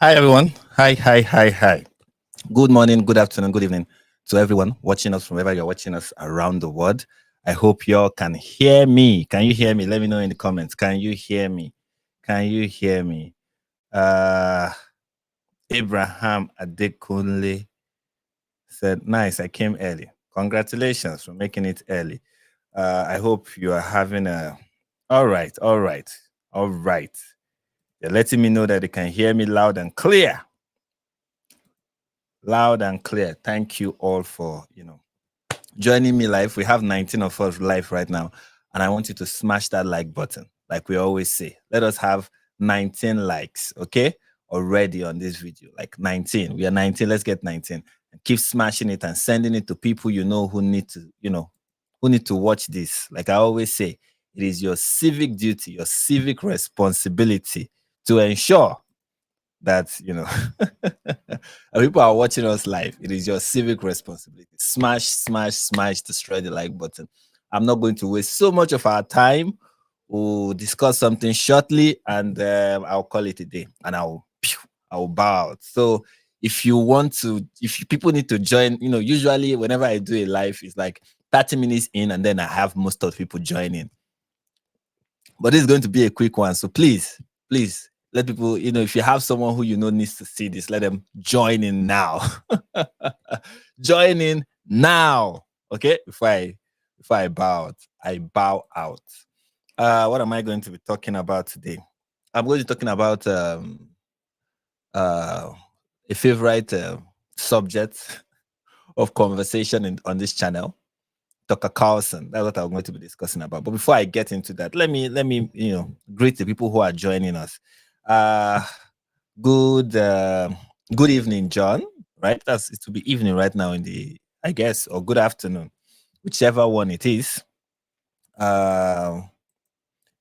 Hi, everyone. Hi. Good morning, good afternoon, good evening to everyone watching us from wherever you're watching us around the world. I hope y'all can hear me. Can you hear me? Let me know in the comments. Can you hear me? Can you hear me? Uh, Abraham Adekunle said, Nice, I came early. Congratulations for making it early. I hope you are having a. All right. They're letting me know that they can hear me loud and clear. Loud and clear. Thank you all for, joining me live. We have 19 of us live right now. And I want you to smash that like button, like we always say. Let us have 19 likes, okay? Already on this video. Like 19. We are 19. Let's get 19. And keep smashing it and sending it to people you know who need to, who need to watch this. Like I always say, it is your civic duty, your civic responsibility to ensure that people are watching us live. It is your civic responsibility. Smash, destroy the like button. I'm not going to waste so much of our time. We'll discuss something shortly, and I'll call it a day, and I'll bow out. So if you want to, if people need to join, usually whenever I do a live, it's like 30 minutes in, and then I have most of the people joining. But this is going to be a quick one, so please let people, if you have someone who needs to see this, let them join in now. Join in now. Okay, before I bow out. What am I going to be talking about today? I'm going to be talking about a favorite subject of conversation on this channel. Dr. Carlson. That's what I'm going to be discussing about. But before I get into that, let me greet the people who are joining us. Good good evening, John. Right? It will be evening right now I guess, or good afternoon, whichever one it is. Hello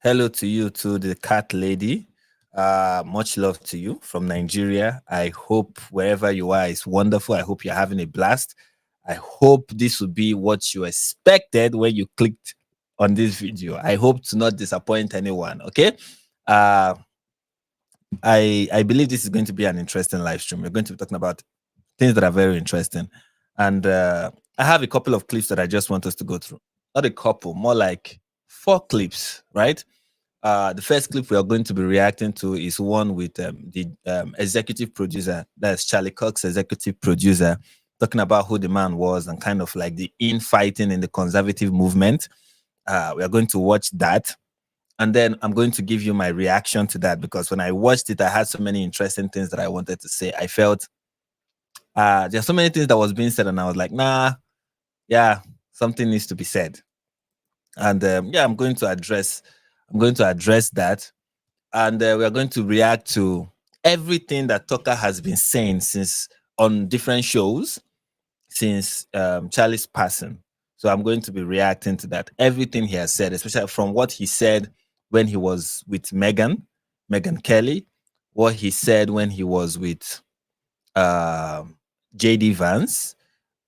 to you, to the cat lady. Much love to you from Nigeria. I hope wherever you are is wonderful. I hope you're having a blast. I hope this will be what you expected when you clicked on this video. I hope to not disappoint anyone. Okay. I believe this is going to be an interesting live stream. We're going to be talking about things that are very interesting. And I have a couple of clips that I just want us to go through. Not a couple, more like 4 clips, right? The first clip we are going to be reacting to is one with the executive producer, that's Charlie Kirk's executive producer, talking about who the man was and kind of like the infighting in the conservative movement. We are going to watch that. And then I'm going to give you my reaction to that, because when I watched it, I had so many interesting things that I wanted to say. I felt there's so many things that was being said, and I was like, nah, yeah, something needs to be said. And I'm going to address that. And we are going to react to everything that Tucker has been saying since on different shows since Charlie's passing. So I'm going to be reacting to that. Everything he has said, especially from what he said when he was with Meghan Kelly, what he said when he was with JD Vance,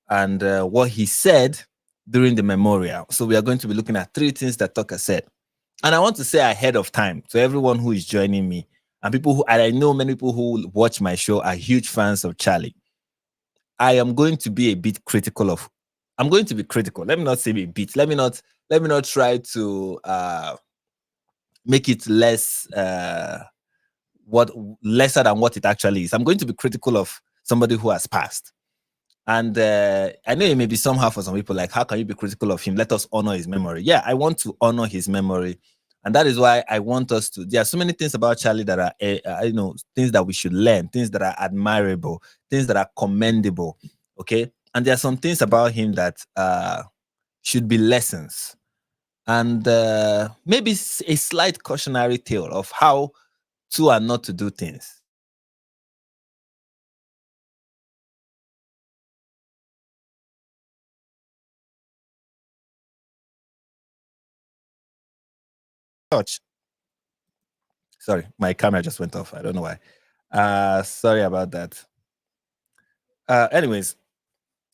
and what he said during the memorial. So we are going to be looking at 3 things that Tucker said. And I want to say ahead of time to everyone who is joining me, and I know many people who watch my show are huge fans of Charlie. I am going to be a bit critical of. I'm going to be critical. Let me not say a bit. Let me not try to make it lesser than what it actually is. I'm going to be critical of somebody who has passed. And I know it may be somehow for some people like, how can you be critical of him? Let us honor his memory. Yeah, I want to honor his memory. And that is why I want us to. There are so many things about Charlie that are, things that we should learn, things that are admirable, things that are commendable. Okay. And there are some things about him that should be lessons. And maybe a slight cautionary tale of how to and not to do things. Touch. Sorry, my camera just went off. I don't know why. Sorry about that. Anyways,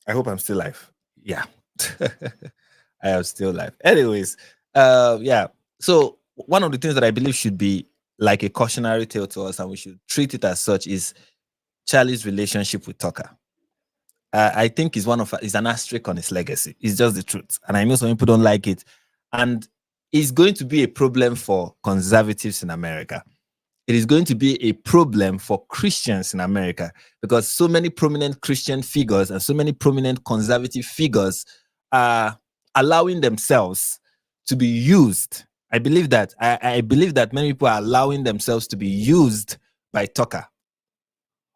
I hope I'm still live. Yeah. I am still live. Anyways, yeah. So one of the things that I believe should be like a cautionary tale to us, and we should treat it as such, is Charlie's relationship with Tucker. I think is an asterisk on his legacy. It's just the truth, and I know some people don't like it, and it's going to be a problem for conservatives in America. It is going to be a problem for Christians in America, because so many prominent Christian figures and so many prominent conservative figures are allowing themselves to be used. I believe that. I believe that many people are allowing themselves to be used by Tucker.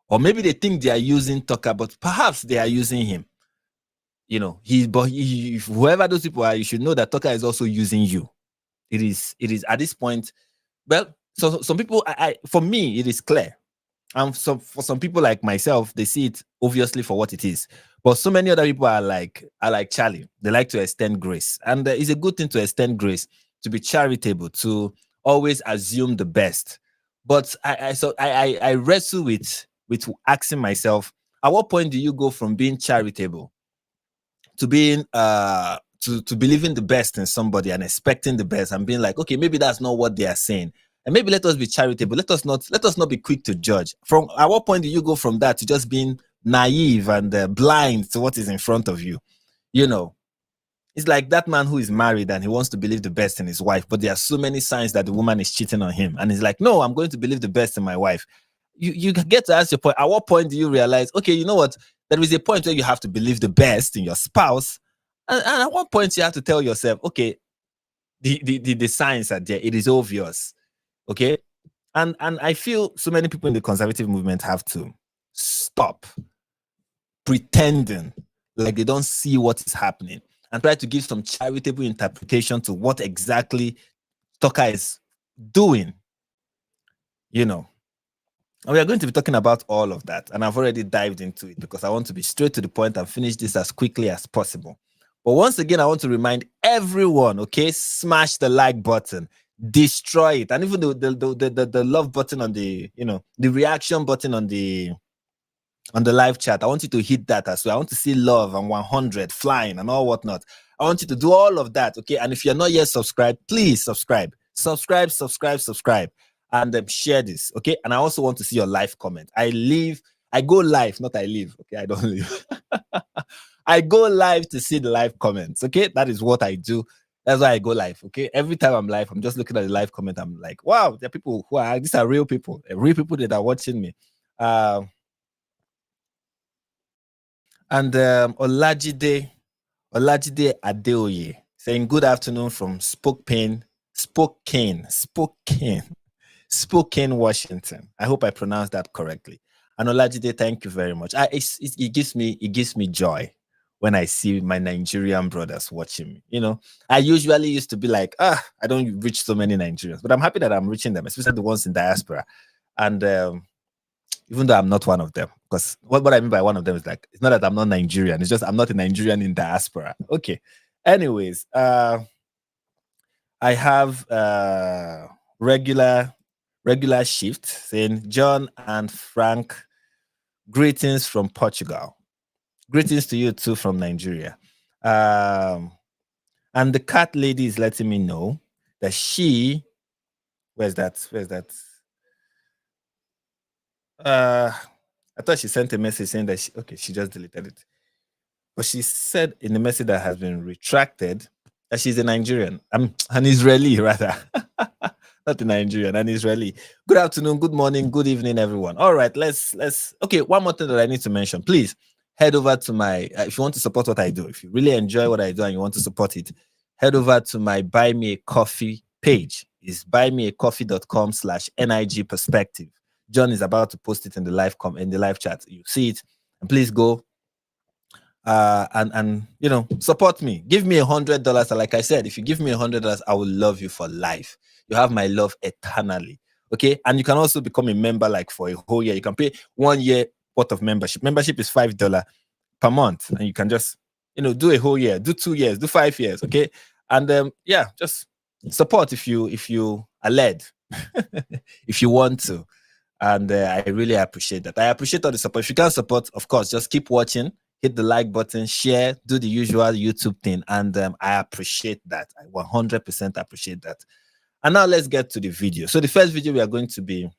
Or maybe they think they are using Tucker, but perhaps they are using him. Whoever those people are, you should know that Tucker is also using you. It is at this point. Well, so some people, for me, it is clear. And so for some people like myself, they see it obviously for what it is. But so many other people are like Charlie. They like to extend grace, and it's a good thing to extend grace, to be charitable, to always assume the best. But I wrestle with asking myself, at what point do you go from being charitable to being to believing the best in somebody and expecting the best, and being like, okay, maybe that's not what they are saying, and maybe let us be charitable. Let us not be quick to judge. From at what point do you go from that to just being naive and blind to what is in front of you? It's like that man who is married and he wants to believe the best in his wife, but there are so many signs that the woman is cheating on him, and he's like, no, I'm going to believe the best in my wife. You get to ask your point. At what point do you realize, okay, you know what? There is a point where you have to believe the best in your spouse, and at what point you have to tell yourself, okay, the signs are there. It is obvious, okay. And I feel so many people in the conservative movement have to stop pretending like they don't see what is happening and try to give some charitable interpretation to what exactly Tucker is doing. And we are going to be talking about all of that, and I've already dived into it because I want to be straight to the point and finish this as quickly as possible. But once again, I want to remind everyone, okay, smash the like button, destroy it, and even the love button on the reaction button on the live chat. I want you to hit that as well. I want to see love and 100 flying and all whatnot. I want you to do all of that, okay? And if you're not yet subscribed, please subscribe, and share this, okay? And I also want to see your live comment. I go live, not I live, okay? I don't live. I go live to see the live comments, okay? That is what I do. That's why I go live, okay? Every time I'm live, I'm just looking at the live comment. I'm like, wow, there are people these are real people that are watching me. And Olajide Adeoye saying good afternoon from Spokane, Washington. I hope I pronounced that correctly. And Olajide, thank you very much. It gives me joy when I see my Nigerian brothers watching me. I usually used to be like, I don't reach so many Nigerians, but I'm happy that I'm reaching them, especially the ones in diaspora. And even though I'm not one of them, because what I mean by one of them is like, it's not that I'm not Nigerian, it's just I'm not a Nigerian in diaspora. Okay. Anyways, I have regular shift saying John and Frank, greetings from Portugal. Greetings to you too from Nigeria. And the cat lady is letting me know that where's that? I thought she sent a message saying that she just deleted it. But she said in the message that has been retracted that she's a Nigerian. I'm an Israeli, rather. Not a Nigerian, an Israeli. Good afternoon, good morning, good evening, everyone. All right, let's okay, one more thing that I need to mention. Please head over to my if you want to support what I do, if you really enjoy what I do and you want to support it, head over to my Buy Me a Coffee page. It's buymeacoffee.com/NIG perspective. John is about to post it in the live chat. You see it, and please go and support me. Give me $100. Like I said, if you give me $100, I will love you for life. You have my love eternally. Okay, and you can also become a member, like for a whole year. You can pay 1 year worth of membership. Membership is $5 per month, and you can just do a whole year, do 2 years, do 5 years. Okay, and just support if you are led, if you want to. And I really appreciate that. I appreciate all the support. If you can't support, of course, just keep watching, hit the like button, share, do the usual YouTube thing. And I appreciate that. I 100% appreciate that. And now let's get to the video. So the first video we are going to be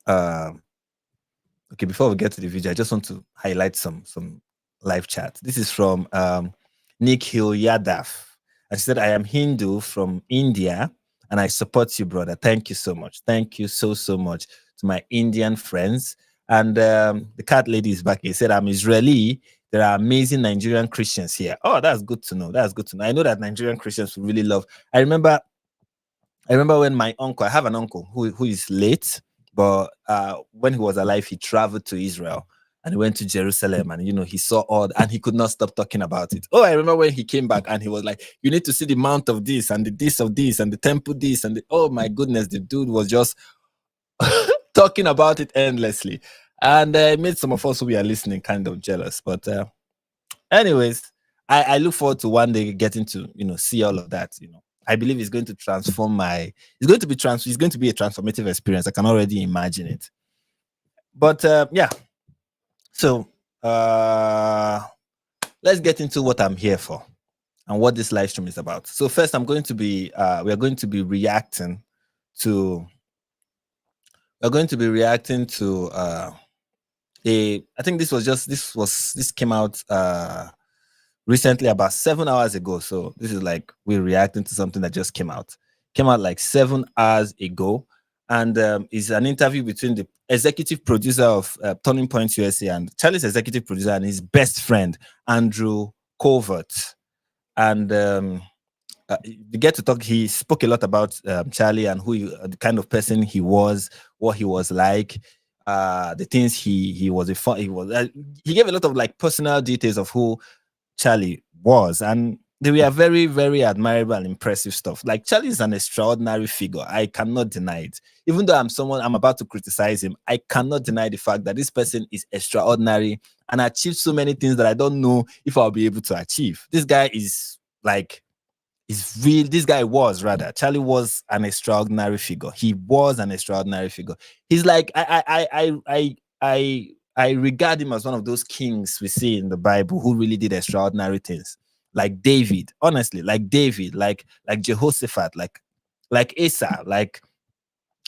okay, before we get to the video, I just want to highlight some live chat. This is from Nikhil Yadav. I said, I am Hindu from India and I support you, brother. Thank you so much. Thank you so much to my Indian friends. And the cat lady is back. He said, I'm Israeli. There are amazing Nigerian Christians here. Oh, that's good to know. That's good to know. I know that Nigerian Christians really love. I remember when my uncle, I have an uncle who is late, but when he was alive, he traveled to Israel and he went to Jerusalem and, he saw all, and he could not stop talking about it. Oh, I remember when he came back and he was like, you need to see the mount of this and the this of this and the temple this and oh my goodness, the dude was just talking about it endlessly. And it made some of us who are listening kind of jealous. But anyways, I look forward to one day getting to, see all of that, I believe it's going to transform it's going to be a transformative experience. I can already imagine it. But yeah. So let's get into what I'm here for and what this live stream is about. So first we are going to be reacting to I think this came out recently, about 7 hours ago. So this is like we're reacting to something that just came out like 7 hours ago, and is an interview between the executive producer of Turning Point USA and Charlie's executive producer and his best friend Andrew Covert. And we get to talk. He spoke a lot about Charlie and the kind of person he was, what he was like, the things he was. He gave a lot of like personal details of who Charlie was, and they were very, very admirable and impressive stuff. Like, Charlie is an extraordinary figure. I cannot deny it. Even though I'm about to criticize him, I cannot deny the fact that this person is extraordinary and achieved so many things that I don't know if I'll be able to achieve. This guy is like, Charlie was an extraordinary figure. He was an extraordinary figure. He's like, I regard him as one of those kings we see in the Bible who really did extraordinary things. Like David, honestly, like Jehoshaphat, like Asa, like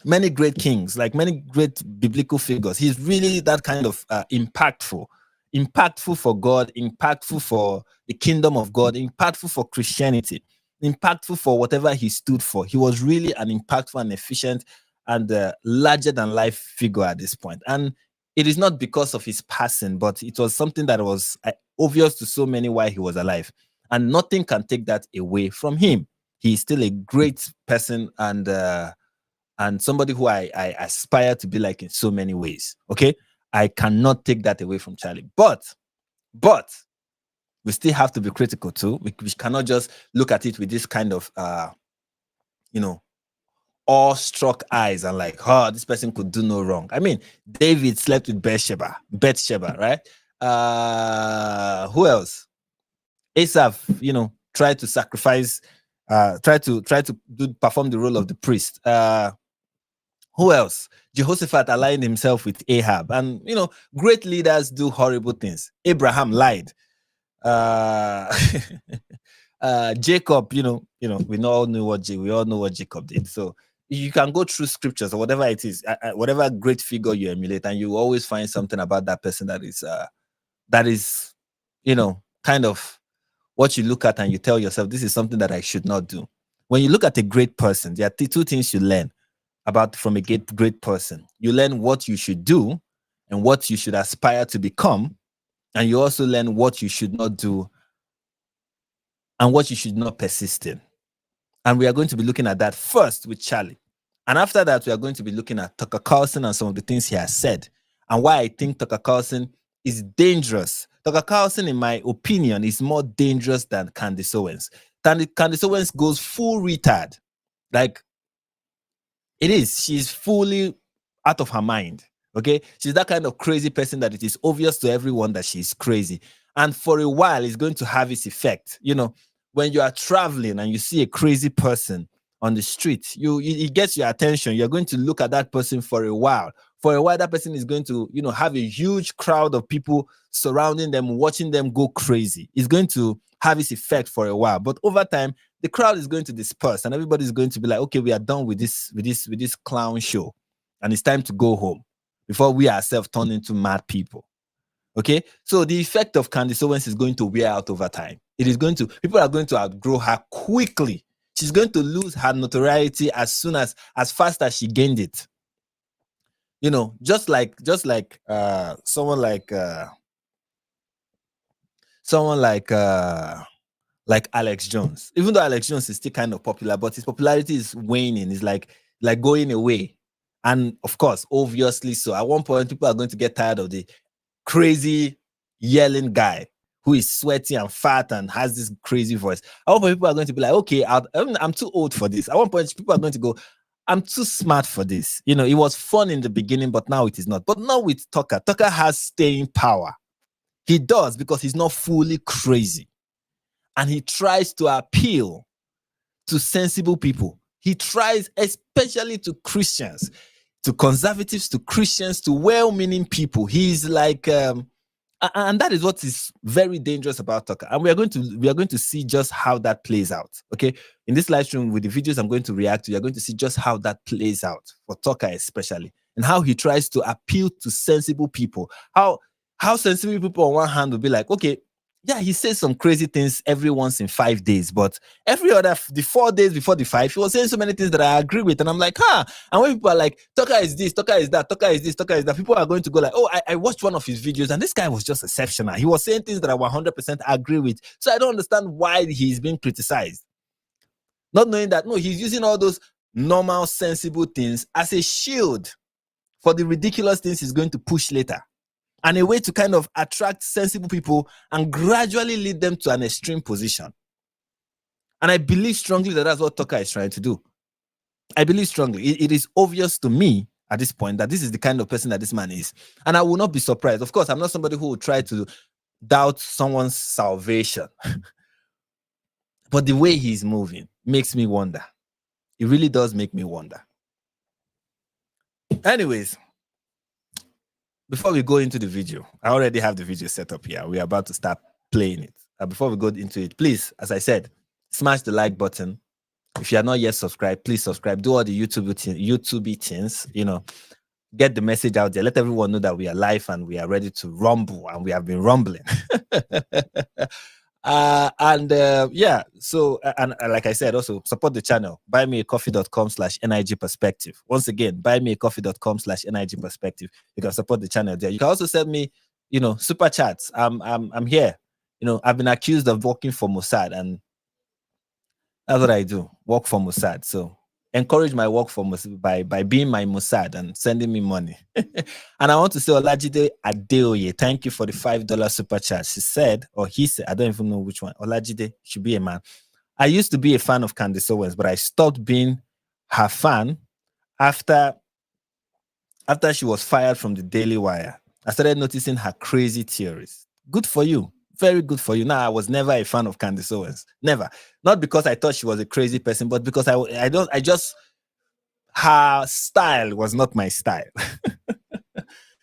many great kings, like many great biblical figures. He's really that kind of impactful for God, impactful for the kingdom of God, impactful for Christianity, impactful for whatever he stood for. He was really an impactful and efficient and larger than life figure at this point. And it is not because of his passing, but it was something that was obvious to so many while he was alive. And nothing can take that away from him. He's still a great person and somebody who I aspire to be like in so many ways. Okay, I cannot take that away from Charlie. But we still have to be critical too. We cannot just look at it with this kind of awestruck eyes and like, oh, this person could do no wrong. I mean, David slept with Bathsheba, right? Who else? Asaph, tried to sacrifice, try to perform the role of the priest. Who else? Jehoshaphat aligned himself with Ahab, and great leaders do horrible things. Abraham lied. Jacob, we all know what Jacob did. So you can go through scriptures or whatever it is, whatever great figure you emulate, and you always find something about that person that is kind of what you look at and you tell yourself, this is something that I should not do. When you look at a great person, there are two things you learn about from a great person. You learn what you should do and what you should aspire to become, and you also learn what you should not do and what you should not persist in. And we are going to be looking at that first with Charlie. And after that, we are going to be looking at Tucker Carlson and some of the things he has said and why I think Tucker Carlson is dangerous. Tucker Carlson, in my opinion, is more dangerous than Candace Owens. Candace Owens goes full retard. Like, it is. She's fully out of her mind. Okay? She's that kind of crazy person that it is obvious to everyone that she's crazy. And for a while, it's going to have its effect. When you are traveling and you see a crazy person on the street. It gets your attention. You're going to look at that person for a while. For a while, that person is going to, have a huge crowd of people surrounding them, watching them go crazy. It's going to have its effect for a while. But over time, the crowd is going to disperse and everybody's going to be like, okay, we are done with this clown show. And it's time to go home before we ourselves turn into mad people. Okay, so the effect of Candace Owens is going to wear out over time. People are going to outgrow her quickly. She's going to lose her notoriety as fast as she gained it. Just like someone like Alex Jones. Even though Alex Jones is still kind of popular, but his popularity is waning. It's like going away. And of course, obviously so. At one point, people are going to get tired of the crazy yelling guy who is sweaty and fat and has this crazy voice. At one point, people are going to be like, okay, I'm too old for this. At one point, people are going to go, I'm too smart for this. It was fun in the beginning, but now it is not. But not with Tucker. Tucker has staying power. He does, because he's not fully crazy. And he tries to appeal to sensible people. He tries, especially to Christians, to conservatives, to Christians, to well-meaning people. He's like, and that is what is very dangerous about Tucker. And we are going to see just how that plays out. Okay, in this live stream with the videos I'm going to react to, you're going to see just how that plays out for Tucker especially, and how he tries to appeal to sensible people. How sensible people on one hand will be like, okay, yeah, he says some crazy things every once in 5 days, but the 4 days before the 5, he was saying so many things that I agree with. And I'm like, and when people are like, Tucker is this, Tucker is that, Tucker is this, Tucker is that, people are going to go like, oh, I watched one of his videos and this guy was just exceptional. He was saying things that I 100% agree with. So I don't understand why he's being criticized. Not knowing that, no, he's using all those normal, sensible things as a shield for the ridiculous things he's going to push later. And a way to kind of attract sensible people and gradually lead them to an extreme position. And I believe strongly that that's what Tucker is trying to do. I believe strongly. It is obvious to me at this point that this is the kind of person that this man is. And I will not be surprised. Of course, I'm not somebody who will try to doubt someone's salvation. But the way he's moving makes me wonder. It really does make me wonder. Anyways, before we go into the video, I already have the video set up here. We're about to start playing it. Before we go into it, please, as I said, smash the like button. If you are not yet subscribed, please subscribe. Do all the YouTube things, get the message out there. Let everyone know that we are live and we are ready to rumble, and we have been rumbling. So like I said, also support the channel. buymeacoffee.com/NIG perspective. Once again, buymeacoffee.com/NIG perspective. You can support the channel there. You can also send me, super chats. I'm here. I've been accused of working for Mossad, and that's what I do. Work for Mossad. So encourage my work for Mossad by being my Mossad and sending me money. And I want to say Olajide Adeoye, thank you for the $5 super chat. She said, or he said, I don't even know which one. Olajide should be a man. I used to be a fan of Candace Owens, but I stopped being her fan after she was fired from the Daily Wire. I started noticing her crazy theories. Good for you. Very good for you. Now, I was never a fan of Candace Owens. Never. Not because I thought she was a crazy person, but because her style was not my style.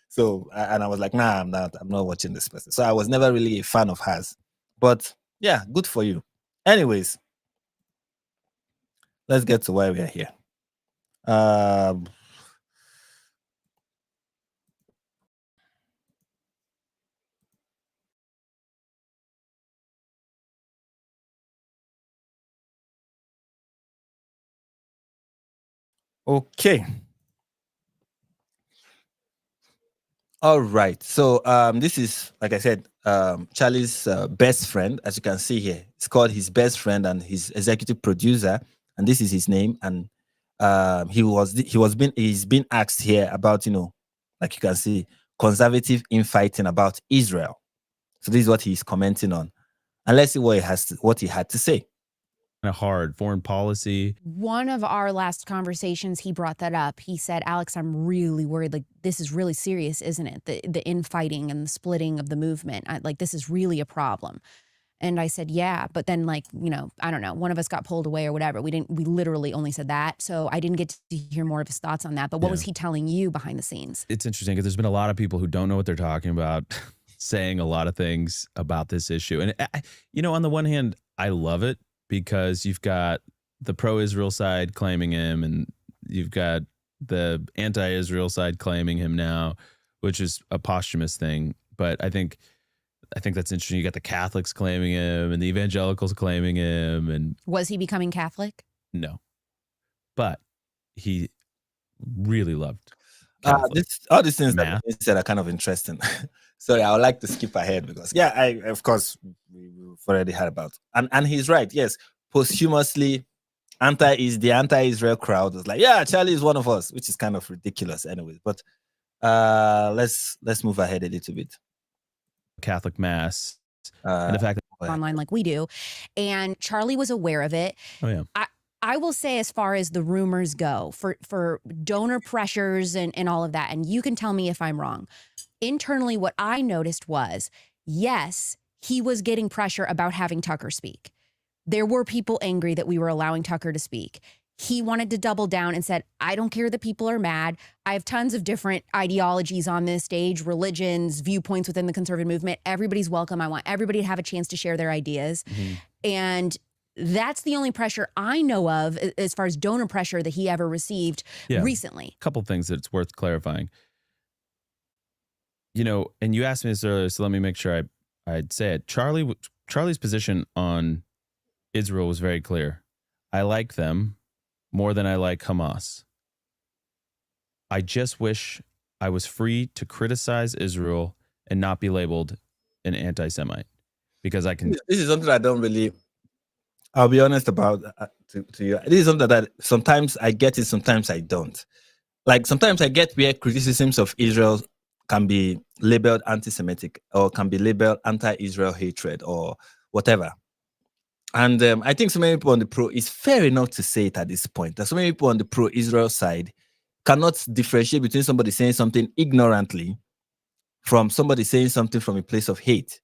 So, and I was like, nah, I'm not watching this person. So I was never really a fan of hers. But yeah, good for you. Anyways, let's get to why we are here. Okay. All right. So this is, like I said, Charlie's best friend. As you can see here, it's called His Best Friend, and his executive producer, and this is his name. And he's been asked here about, like you can see, conservative infighting about Israel. So this is what he's commenting on, and let's see what he had to say. A hard foreign policy. One of our last conversations, he brought that up. He said, Alex, I'm really worried. Like, this is really serious, isn't it? The infighting and the splitting of the movement. This is really a problem. And I said, yeah. But then, like, you know, I don't know, one of us got pulled away or whatever. We literally only said that. So I didn't get to hear more of his thoughts on that. But what was he telling you behind the scenes? It's interesting because there's been a lot of people who don't know what they're talking about saying a lot of things about this issue. And, you know, on the one hand, I love it because you've got the pro-Israel side claiming him and you've got the anti-Israel side claiming him now, which is a posthumous thing. But I think that's interesting. You got the Catholics claiming him and the evangelicals claiming him. And was he becoming Catholic? No, but he really loved all these things that you said are kind of interesting. Sorry, I would like to skip ahead because of course we've already heard about, and he's right. Yes, posthumously, the anti-Israel crowd was like, yeah, Charlie is one of us, which is kind of ridiculous, anyways. But let's move ahead a little bit. Catholic mass and the fact that online like we do, and Charlie was aware of it. Oh yeah. I will say, as far as the rumors go, for donor pressures and all of that, and you can tell me if I'm wrong. Internally, what I noticed was, yes, he was getting pressure about having Tucker speak. There were people angry that we were allowing Tucker to speak. He wanted to double down and said, I don't care that people are mad. I have tons of different ideologies on this stage, religions, viewpoints within the conservative movement. Everybody's welcome. I want everybody to have a chance to share their ideas. Mm-hmm. And that's the only pressure I know of as far as donor pressure that he ever received recently. A couple things that it's worth clarifying. You know, and you asked me this earlier, so let me make sure I'd say it. Charlie's position on Israel was very clear. I like them more than I like Hamas. I just wish I was free to criticize Israel and not be labeled an anti-Semite, because I can. This is something I don't really. I'll be honest about to you. This is something that sometimes I get it, sometimes I don't. Like sometimes I get where criticisms of Israel can be labeled anti-Semitic or can be labeled anti-Israel hatred or whatever. And I think so many people on the it's fair enough to say it at this point. That so many people on the pro-Israel side cannot differentiate between somebody saying something ignorantly from somebody saying something from a place of hate.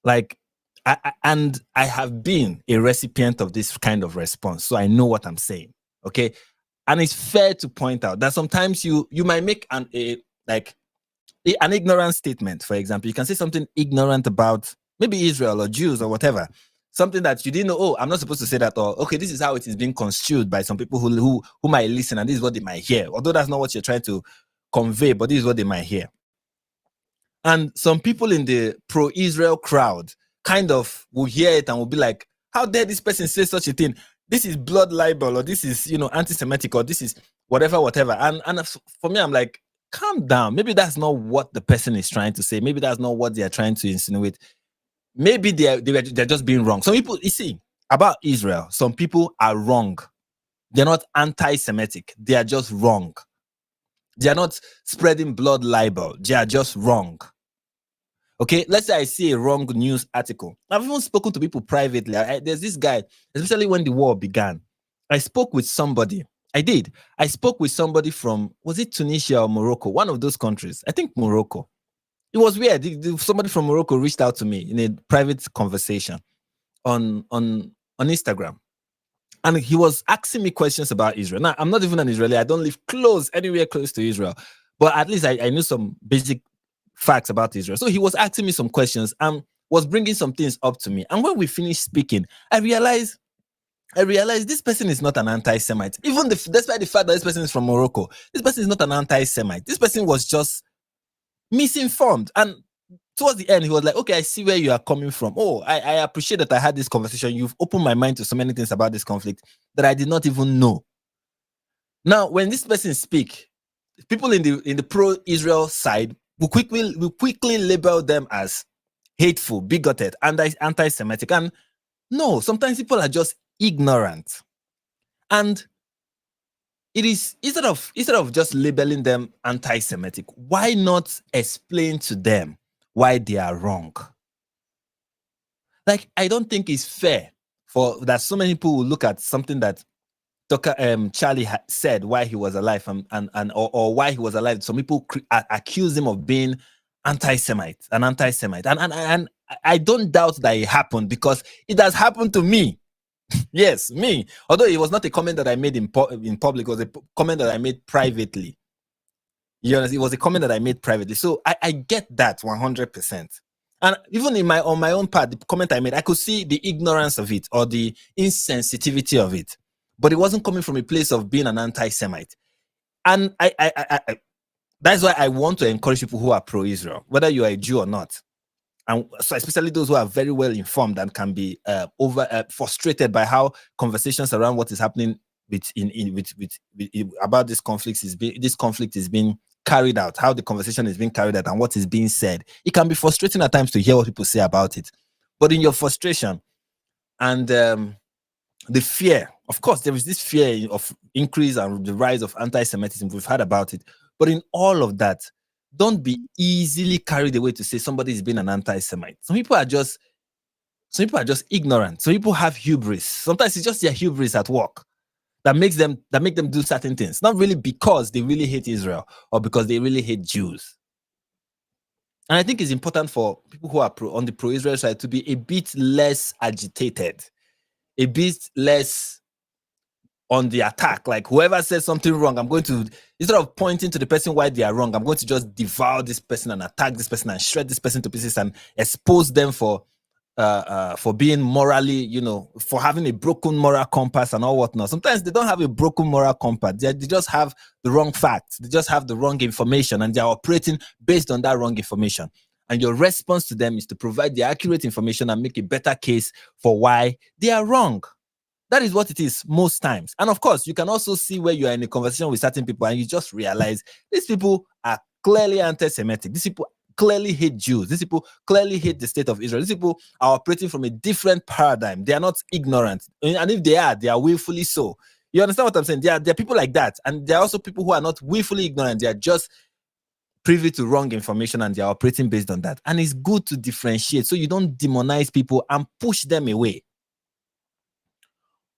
Like, I have been a recipient of this kind of response, so I know what I'm saying. Okay, and it's fair to point out that sometimes you might make an ignorant statement. For example, you can say something ignorant about maybe Israel or Jews or whatever, something that you didn't know. Oh, I'm not supposed to say that, or okay, this is how it is being construed by some people who might listen, and this is what they might hear. Although that's not what you're trying to convey, but this is what they might hear. And some people in the pro-Israel crowd kind of will hear it and will be like, how dare this person say such a thing? This is blood libel, or this is, anti-Semitic, or this is whatever. And for me, I'm like, calm down. Maybe that's not what the person is trying to say. Maybe that's not what they are trying to insinuate. Maybe they're just being wrong. Some people, you see, about Israel, some people are wrong. They're not anti-Semitic. They are just wrong. They are not spreading blood libel. They are just wrong. Okay, let's say I see a wrong news article. I've even spoken to people privately. There's this guy, especially when the war began. I spoke with somebody. I spoke with somebody from, was it Tunisia or Morocco? One of those countries. I think Morocco. It was weird. Somebody from Morocco reached out to me in a private conversation on Instagram. And he was asking me questions about Israel. Now, I'm not even an Israeli. I don't live anywhere close to Israel. But at least I knew some basic facts about Israel. So he was asking me some questions and was bringing some things up to me. And when we finished speaking, I realized this person is not an anti-Semite. Even despite the fact that this person is from Morocco, this person is not an anti-Semite. This person was just misinformed. And towards the end, he was like, okay, I see where you are coming from. Oh, I appreciate that I had this conversation. You've opened my mind to so many things about this conflict that I did not even know. Now, when this person speak, people in the pro-Israel side will quickly label them as hateful, bigoted, anti-Semitic. And no, sometimes people are just ignorant. And it is, instead of just labeling them anti-Semitic, why not explain to them why they are wrong? Like, I don't think it's fair for that so many people will look at something that Charlie said while he was alive, or while he was alive. Some people accuse him of being anti-Semite, an anti-Semite. And I don't doubt that it happened because it has happened to me. Yes, me. Although it was not a comment that I made in public, it was a comment that I made privately. You understand? It was a comment that I made privately. So I get that 100%. And even on my own part, the comment I made, I could see the ignorance of it or the insensitivity of it. But it wasn't coming from a place of being an anti-Semite. And I that's why I want to encourage people who are pro-Israel, whether you are a Jew or not. And so especially those who are very well informed and can be frustrated by how conversations around what is happening about this conflict is being carried out, how the conversation is being carried out and what is being said. It can be frustrating at times to hear what people say about it. But in your frustration and the fear, of course, there is this fear of increase and the rise of anti-Semitism. We've heard about it. But in all of that, don't be easily carried away to say somebody is being an anti-Semite. Some people are just ignorant. Some people have hubris. Sometimes it's just their hubris at work that make them do certain things. Not really because they really hate Israel or because they really hate Jews. And I think it's important for people who are on the pro-Israel side to be a bit less agitated, a bit less on the attack. Like whoever says something wrong, I'm going to, instead of pointing to the person why they are wrong, I'm going to just devour this person and attack this person and shred this person to pieces and expose them for being morally, for having a broken moral compass and all whatnot. Sometimes they don't have a broken moral compass. They just have the wrong facts. They just have the wrong information and they're operating based on that wrong information. And your response to them is to provide the accurate information and make a better case for why they are wrong. That is what it is most times. And of course, you can also see where you are in a conversation with certain people and you just realize these people are clearly anti-Semitic. These people clearly hate Jews. These people clearly hate the state of Israel. These people are operating from a different paradigm. They are not ignorant. And if they are willfully so. You understand what I'm saying? There are people like that. And there are also people who are not willfully ignorant. They are just privy to wrong information and they are operating based on that. And it's good to differentiate so you don't demonize people and push them away.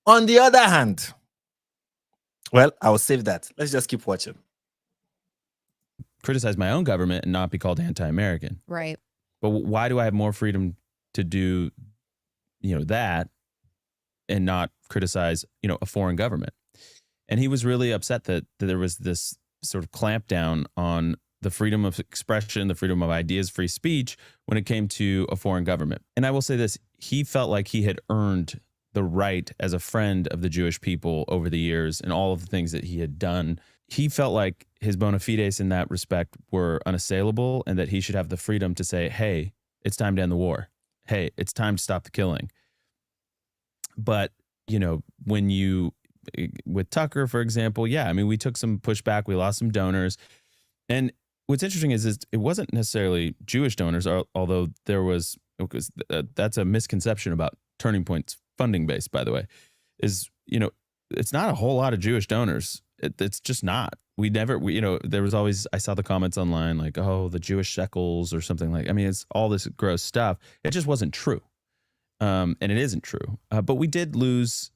On the other hand, well, I'll save that. Let's just keep watching. Criticize my own government and not be called anti-American. Right. But why do I have more freedom to do, that and not criticize, a foreign government? And he was really upset that there was this sort of clampdown on the freedom of expression, the freedom of ideas, free speech when it came to a foreign government. And I will say this, he felt like he had earned the right as a friend of the Jewish people over the years and all of the things that he had done. He felt like his bona fides in that respect were unassailable and that he should have the freedom to say, hey, it's time to end the war. Hey, it's time to stop the killing. But, with Tucker, for example, we took some pushback. We lost some donors. And what's interesting is it wasn't necessarily Jewish donors, although that's a misconception about Turning Point's funding base, by the way, is, it's not a whole lot of Jewish donors. It's just not. There was always, I saw the comments online like, oh, the Jewish shekels or something like, it's all this gross stuff. It just wasn't true. And it isn't true. But we did lose,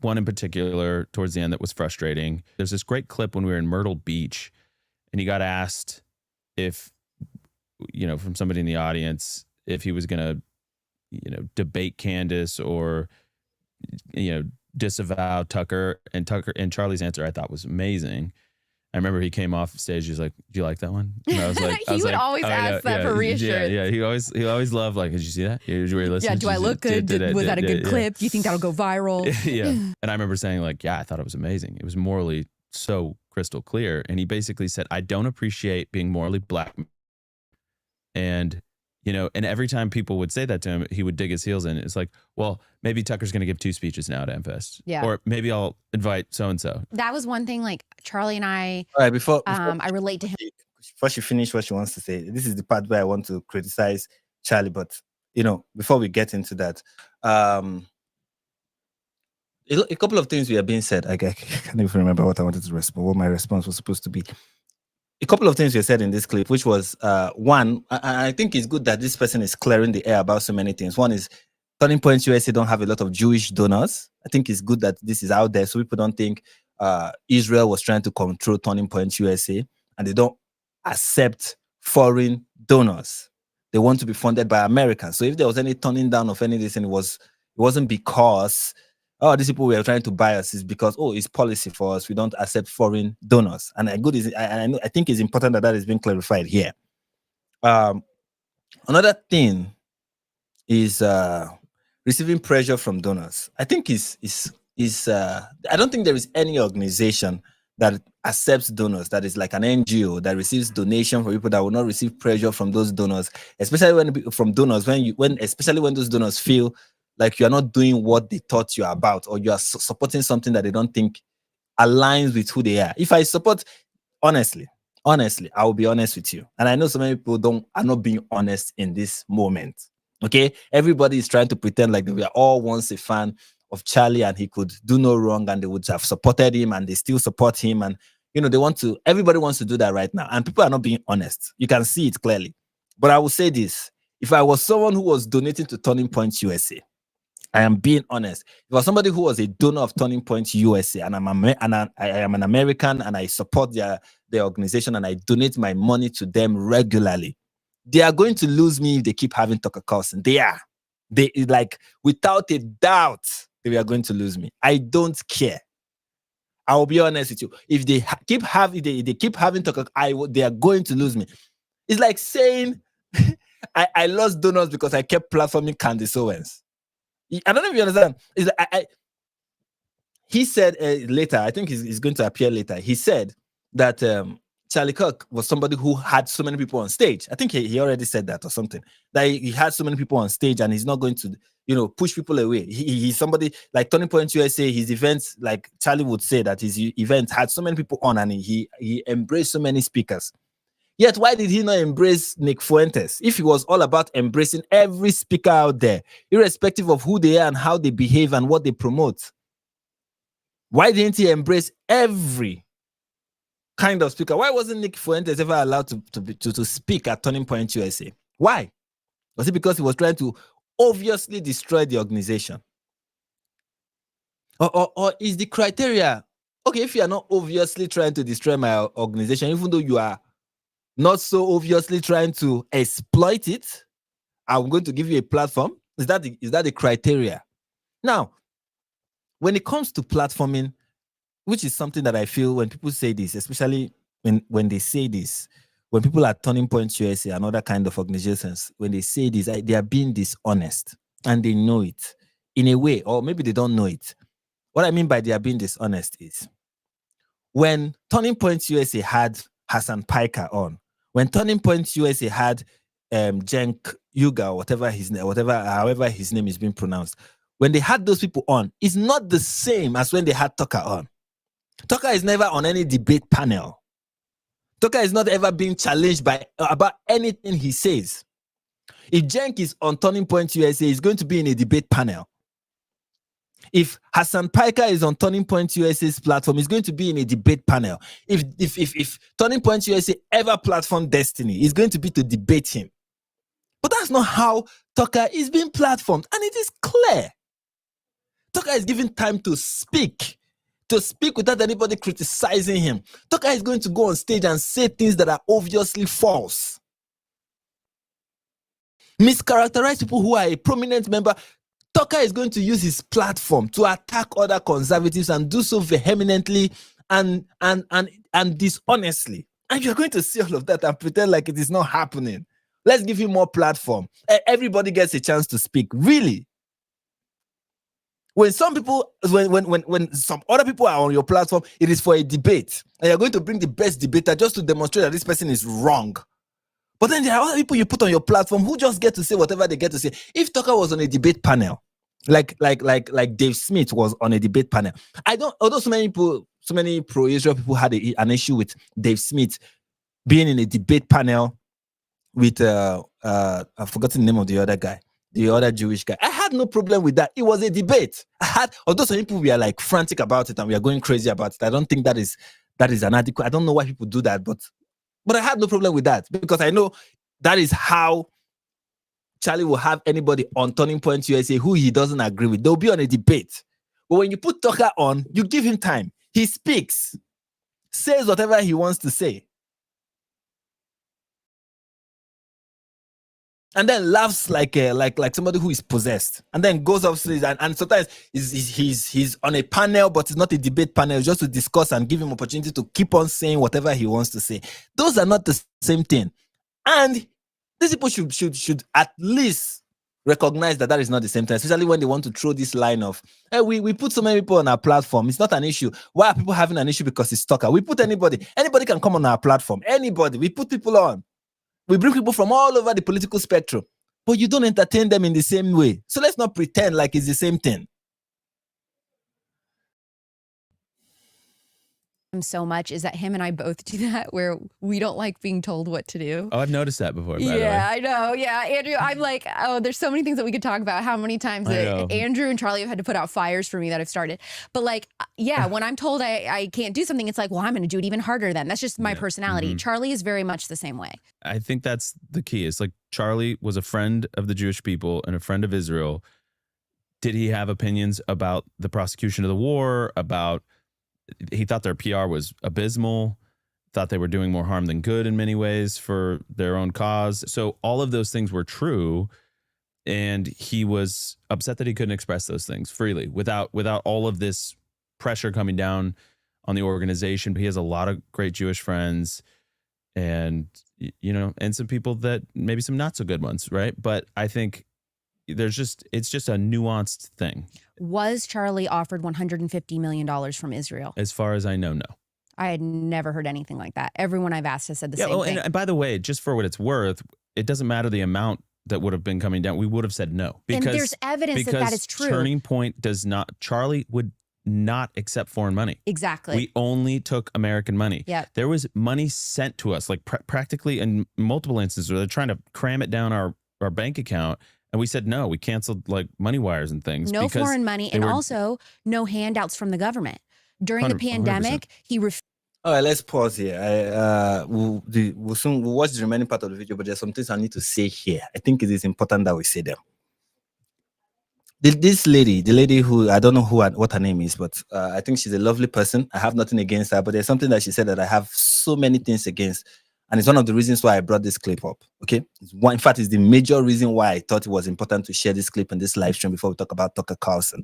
one in particular towards the end that was frustrating. There's this great clip when we were in Myrtle Beach and he got asked if, from somebody in the audience, if he was going to, debate Candace or, disavow Tucker. And Charlie's answer I thought was amazing. I remember he came off stage. He's like, "Do you like that one?" And I was like, he would always ask that for reassurance. Yeah. He always loved like, "Did you see that? Did you really listen? Yeah. Do I look good? Was that a good clip? Do you think that'll go viral?" Yeah. And I remember saying like, "Yeah, I thought it was amazing. It was morally so crystal clear." And he basically said, "I don't appreciate being morally black." And and every time people would say that to him, he would dig his heels in. It's like, well, maybe Tucker's going to give 2 speeches now at AmFest. Yeah. Or maybe I'll invite so-and-so. That was one thing, like Charlie and I, all right, before I relate to him. Before she finishes what she wants to say, this is the part where I want to criticize Charlie. But, before we get into that, a couple of things were being said. I can't even remember what I wanted to respond, what my response was supposed to be. A couple of things were said in this clip, which was one, I think it's good that this person is clearing the air about so many things. One is Turning Point USA don't have a lot of Jewish donors. I think it's good that this is out there so people don't think Israel was trying to control Turning Point USA and they don't accept foreign donors. They want to be funded by America. So if there was any turning down of any of this, and it wasn't because these people were trying to buy us, is because it's policy for us. We don't accept foreign donors. And I think it's important that is being clarified here. Another thing is receiving pressure from donors. I think I don't think there is any organization that accepts donors, that is like an NGO that receives donation from people that will not receive pressure from those donors, especially especially when those donors feel like you are not doing what they thought you are about, or you are supporting something that they don't think aligns with who they are. If I support, honestly, I will be honest with you. And I know so many people are not being honest in this moment. Okay, everybody is trying to pretend like we are all once a fan of Charlie and he could do no wrong and they would have supported him and they still support him. And everybody wants to do that right now. And people are not being honest. You can see it clearly. But I will say this: if I was someone who was donating to Turning Point USA, I am being honest. If I was somebody who was a donor of Turning Point USA and I am an American and I support their organization and I donate my money to them regularly, they are going to lose me if they keep having Tucker Carlson. They without a doubt, they are going to lose me. I don't care. I will be honest with you. If they keep having Tucker, they are going to lose me. It's like saying I lost donors because I kept platforming Candace Owens. I don't know if you understand. It's like he said later, I think he's going to appear later. He said that Charlie Kirk was somebody who had so many people on stage. I think he already said that or something. That he had so many people on stage and he's not going to, push people away. He's somebody like Turning Point USA. His events, like Charlie would say, that his events had so many people on and he embraced so many speakers. Yet, why did he not embrace Nick Fuentes? If he was all about embracing every speaker out there, irrespective of who they are and how they behave and what they promote, why didn't he embrace every kind of speaker? Why wasn't Nick Fuentes ever allowed to speak at Turning Point USA? Why? Was it because he was trying to obviously destroy the organization? Or is the criteria, okay, if you are not obviously trying to destroy my organization, even though you are not so obviously trying to exploit it, I'm going to give you a platform. Is that the criteria? Now, when it comes to platforming, which is something that I feel when people say this, especially when they say this, when people are Turning Point USA and other kind of organizations, when they say this, they are being dishonest and they know it in a way, or maybe they don't know it. What I mean by they are being dishonest is when Turning Point USA had Hassan Piker on, when Turning Point USA had Cenk Yuga, however his name is being pronounced, when they had those people on, it's not the same as when they had Tucker on. Tucker is never on any debate panel. Tucker is not ever being challenged about anything he says. If Cenk is on Turning Point USA, he's going to be in a debate panel. If Hassan Piker is on Turning Point USA's platform, he's going to be in a debate panel. If Turning Point USA ever platformed Destiny, it's going to be to debate him. But that's not how Tucker is being platformed, and it is clear. Tucker is given time to speak without anybody criticizing him. Tucker is going to go on stage and say things that are obviously false. Mischaracterize people who are a prominent member. Tucker is going to use his platform to attack other conservatives and do so vehemently and dishonestly. And you're going to see all of that and pretend like it is not happening. Let's give him more platform. Everybody gets a chance to speak. Really? When some other people are on your platform, it is for a debate. And you're going to bring the best debater just to demonstrate that this person is wrong. But then there are other people you put on your platform who just get to say whatever they get to say. If Tucker was on a debate panel, like Dave Smith was on a debate panel, although so many pro-Israel people had an issue with Dave Smith being in a debate panel with I've forgotten the name of the other guy, the other Jewish guy. I had no problem with that. It was a debate. Although some people were like frantic about it and we are going crazy about it. I don't think that is an adequate. I don't know why people do that, but I had no problem with that because I know that is how Charlie will have anybody on Turning Point USA who he doesn't agree with. They'll be on a debate. But when you put Tucker on, you give him time. He speaks, says whatever he wants to say. and then laughs like somebody who is possessed, and then goes upstairs and sometimes he's on a panel, but it's not a debate panel, just to discuss and give him opportunity to keep on saying whatever he wants to say. Those are not the same thing, and these people should at least recognize that is not the same thing, especially when they want to throw this line of, hey, we put so many people on our platform, it's not an issue. Why are people having an issue? Because it's stalker. We put anybody can come on our platform, anybody. We put people on. We bring people from all over the political spectrum, but you don't entertain them in the same way. So let's not pretend like it's the same thing. So much is that him and I both do that, where we don't like being told what to do. Oh, I've noticed that before. By the way. I know. Yeah, Andrew, I'm like, oh, there's so many things that we could talk about. How many times that Andrew and Charlie have had to put out fires for me that I've started. But like, yeah, when I'm told I can't do something, it's like, well, I'm going to do it even harder then. That's just my personality. Charlie is very much the same way. I think that's the key. It's like Charlie was a friend of the Jewish people and a friend of Israel. Did he have opinions about the prosecution of the war, he thought their PR was abysmal, thought they were doing more harm than good in many ways for their own cause. So all of those things were true. And he was upset that he couldn't express those things freely without all of this pressure coming down on the organization. But he has a lot of great Jewish friends and, and some people that maybe some not so good ones. Right. But I think it's just a nuanced thing. Was Charlie offered $150 million from Israel? As far as I know, no. I had never heard anything like that. Everyone I've asked has said the same thing. And by the way, just for what it's worth, it doesn't matter the amount that would have been coming down. We would have said no. And there's evidence that is true. Turning Point Charlie would not accept foreign money. Exactly. We only took American money. Yeah. There was money sent to us, like practically in multiple instances where they're trying to cram it down our bank account. And we said no. We canceled like money wires and things. No foreign money, and also no handouts from the government during the pandemic. 100%. He refused. All right, let's pause here. We'll watch the remaining part of the video, but there's some things I need to say here. I think it is important that we say them. This lady, the lady who I don't know what her name is, but I think she's a lovely person. I have nothing against her, but there's something that she said that I have so many things against. And it's one of the reasons why I brought this clip up, okay? In fact, it's the major reason why I thought it was important to share this clip in this live stream before we talk about Tucker Carlson.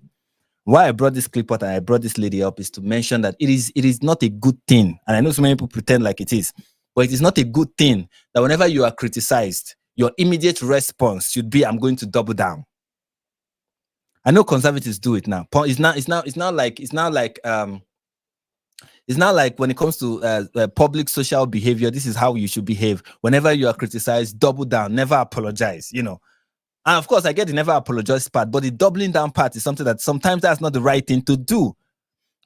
Why I brought this clip up and I brought this lady up is to mention that it is not a good thing. And I know so many people pretend like it is, but it is not a good thing that whenever you are criticized, your immediate response should be, I'm going to double down. I know conservatives do it now. It's not like when it comes to public social behavior, this is how you should behave. Whenever you are criticized, double down, never apologize, And of course, I get the never apologize part, but the doubling down part is something that sometimes that's not the right thing to do.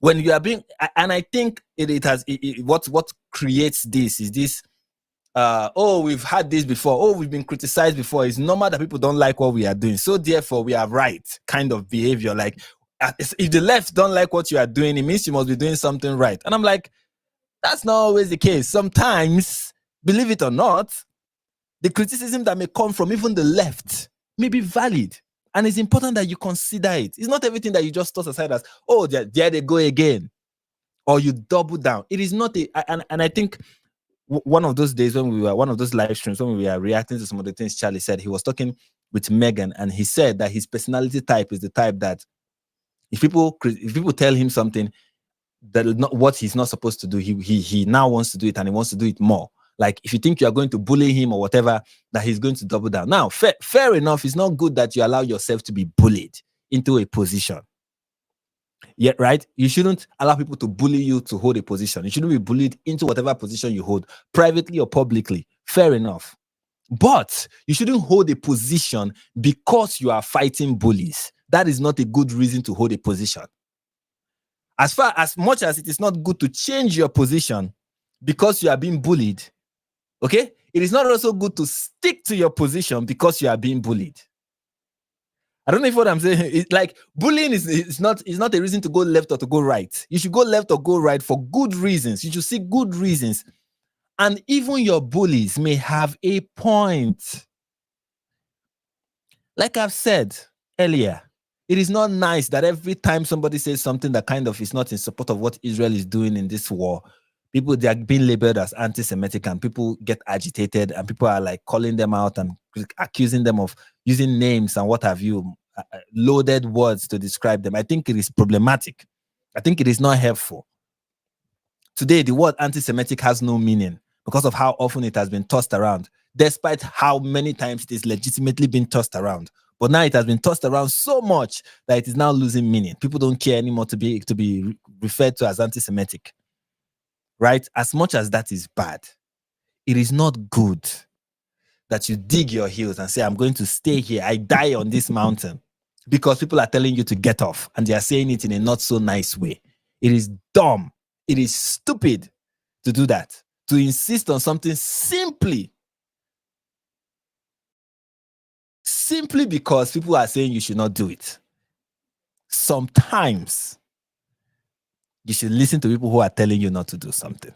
When you are being, and I think what creates this is this, we've had this before, we've been criticized before. It's normal that people don't like what we are doing, so therefore we are right kind of behavior. Like, if the left don't like what you are doing, it means you must be doing something right. And I'm like, that's not always the case. Sometimes, believe it or not, the criticism that may come from even the left may be valid. And it's important that you consider it. It's not everything that you just toss aside as, there they go again. Or you double down. It is not and I think one of those days one of those live streams when we were reacting to some of the things Charlie said, he was talking with Megan, and he said that his personality type is the type that if people tell him something that is not what he's not supposed to do, he now wants to do it, and he wants to do it more. Like, if you think you are going to bully him or whatever, that he's going to double down. Now, fair enough. It's not good that you allow yourself to be bullied into a position. Yeah, right? You shouldn't allow people to bully you to hold a position. You shouldn't be bullied into whatever position you hold, privately or publicly. Fair enough. But you shouldn't hold a position because you are fighting bullies. That is not a good reason to hold a position. As much as it is not good to change your position because you are being bullied, okay? It is not also good to stick to your position because you are being bullied. I don't know if what I'm saying. It's like, bullying is not a reason to go left or to go right. You should go left or go right for good reasons. You should seek good reasons. And even your bullies may have a point. Like I've said earlier, it is not nice that every time somebody says something that kind of is not in support of what Israel is doing in this war, People, they are being labeled as anti-Semitic, and people get agitated, and people are like calling them out and accusing them of using names and what have you, loaded words to describe them. I think it is problematic. I think it is not helpful. Today, the word anti-Semitic has no meaning because of how often it has been tossed around, despite how many times it is legitimately been tossed around. But now it has been tossed around so much that it is now losing meaning. People don't care anymore to be referred to as anti-Semitic, right? As much as that is bad, it is not good that you dig your heels and say, I'm going to stay here. I die on this mountain, because people are telling you to get off, and they are saying it in a not so nice way. It is dumb. It is stupid to do that, to insist on something simply because people are saying you should not do it. Sometimes you should listen to people who are telling you not to do something.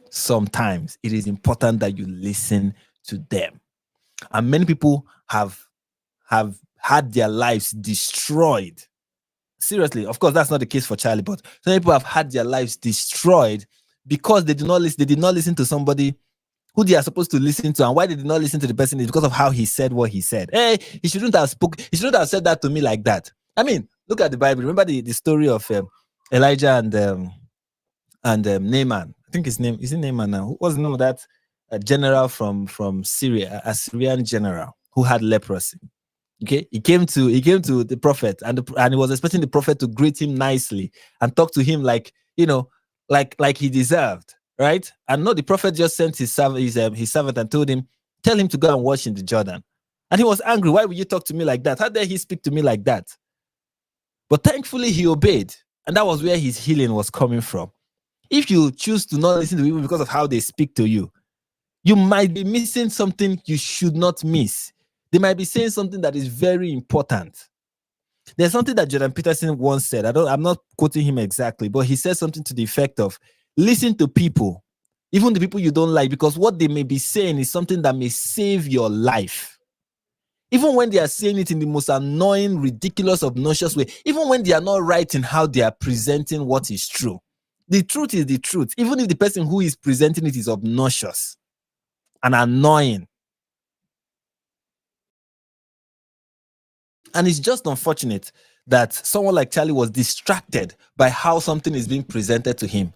Sometimes it is important that you listen to them. And many people have had their lives destroyed. Seriously, of course, that's not the case for Charlie, but some people have had their lives destroyed because they did not listen to somebody who they are supposed to listen to. And why they did not listen to the person is because of how he said what he said. Hey, he shouldn't have said that to me like that. I mean, look at the Bible. Remember the story of Elijah and Naaman. I think his name is Naaman now. Who was the name of that general from Syria, a Syrian general who had leprosy? Okay, he came to the prophet, and he was expecting the prophet to greet him nicely and talk to him like he deserved, right? And no, the prophet just sent his servant and told him, tell him to go and wash in the Jordan. And he was angry. Why would you talk to me like that? How dare he speak to me like that? But thankfully he obeyed, and that was where his healing was coming from. If you choose to not listen to people because of how they speak to you, you might be missing something you should not miss. They might be saying something that is very important. There's something that Jordan Peterson once said. I'm not quoting him exactly, but he said something to the effect of, listen to people, even the people you don't like, because what they may be saying is something that may save your life. Even when they are saying it in the most annoying, ridiculous, obnoxious way, even when they are not right in how they are presenting what is true. The truth is the truth, even if the person who is presenting it is obnoxious and annoying. And it's just unfortunate that someone like Charlie was distracted by how something is being presented to him,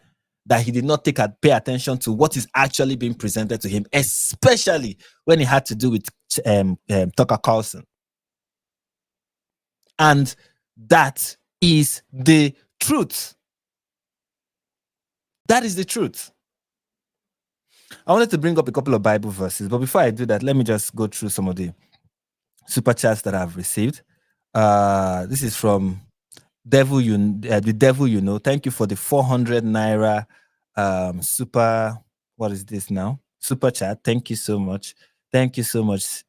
that he did not pay attention to what is actually being presented to him, especially when it had to do with Tucker Carlson. And that is the truth. That is the truth. I wanted to bring up a couple of Bible verses, but before I do that, let me just go through some of the super chats that I've received. This is from the devil you know. Thank you for the 400 naira super. What is this now? Super chat. Thank you so much. Thank you so much.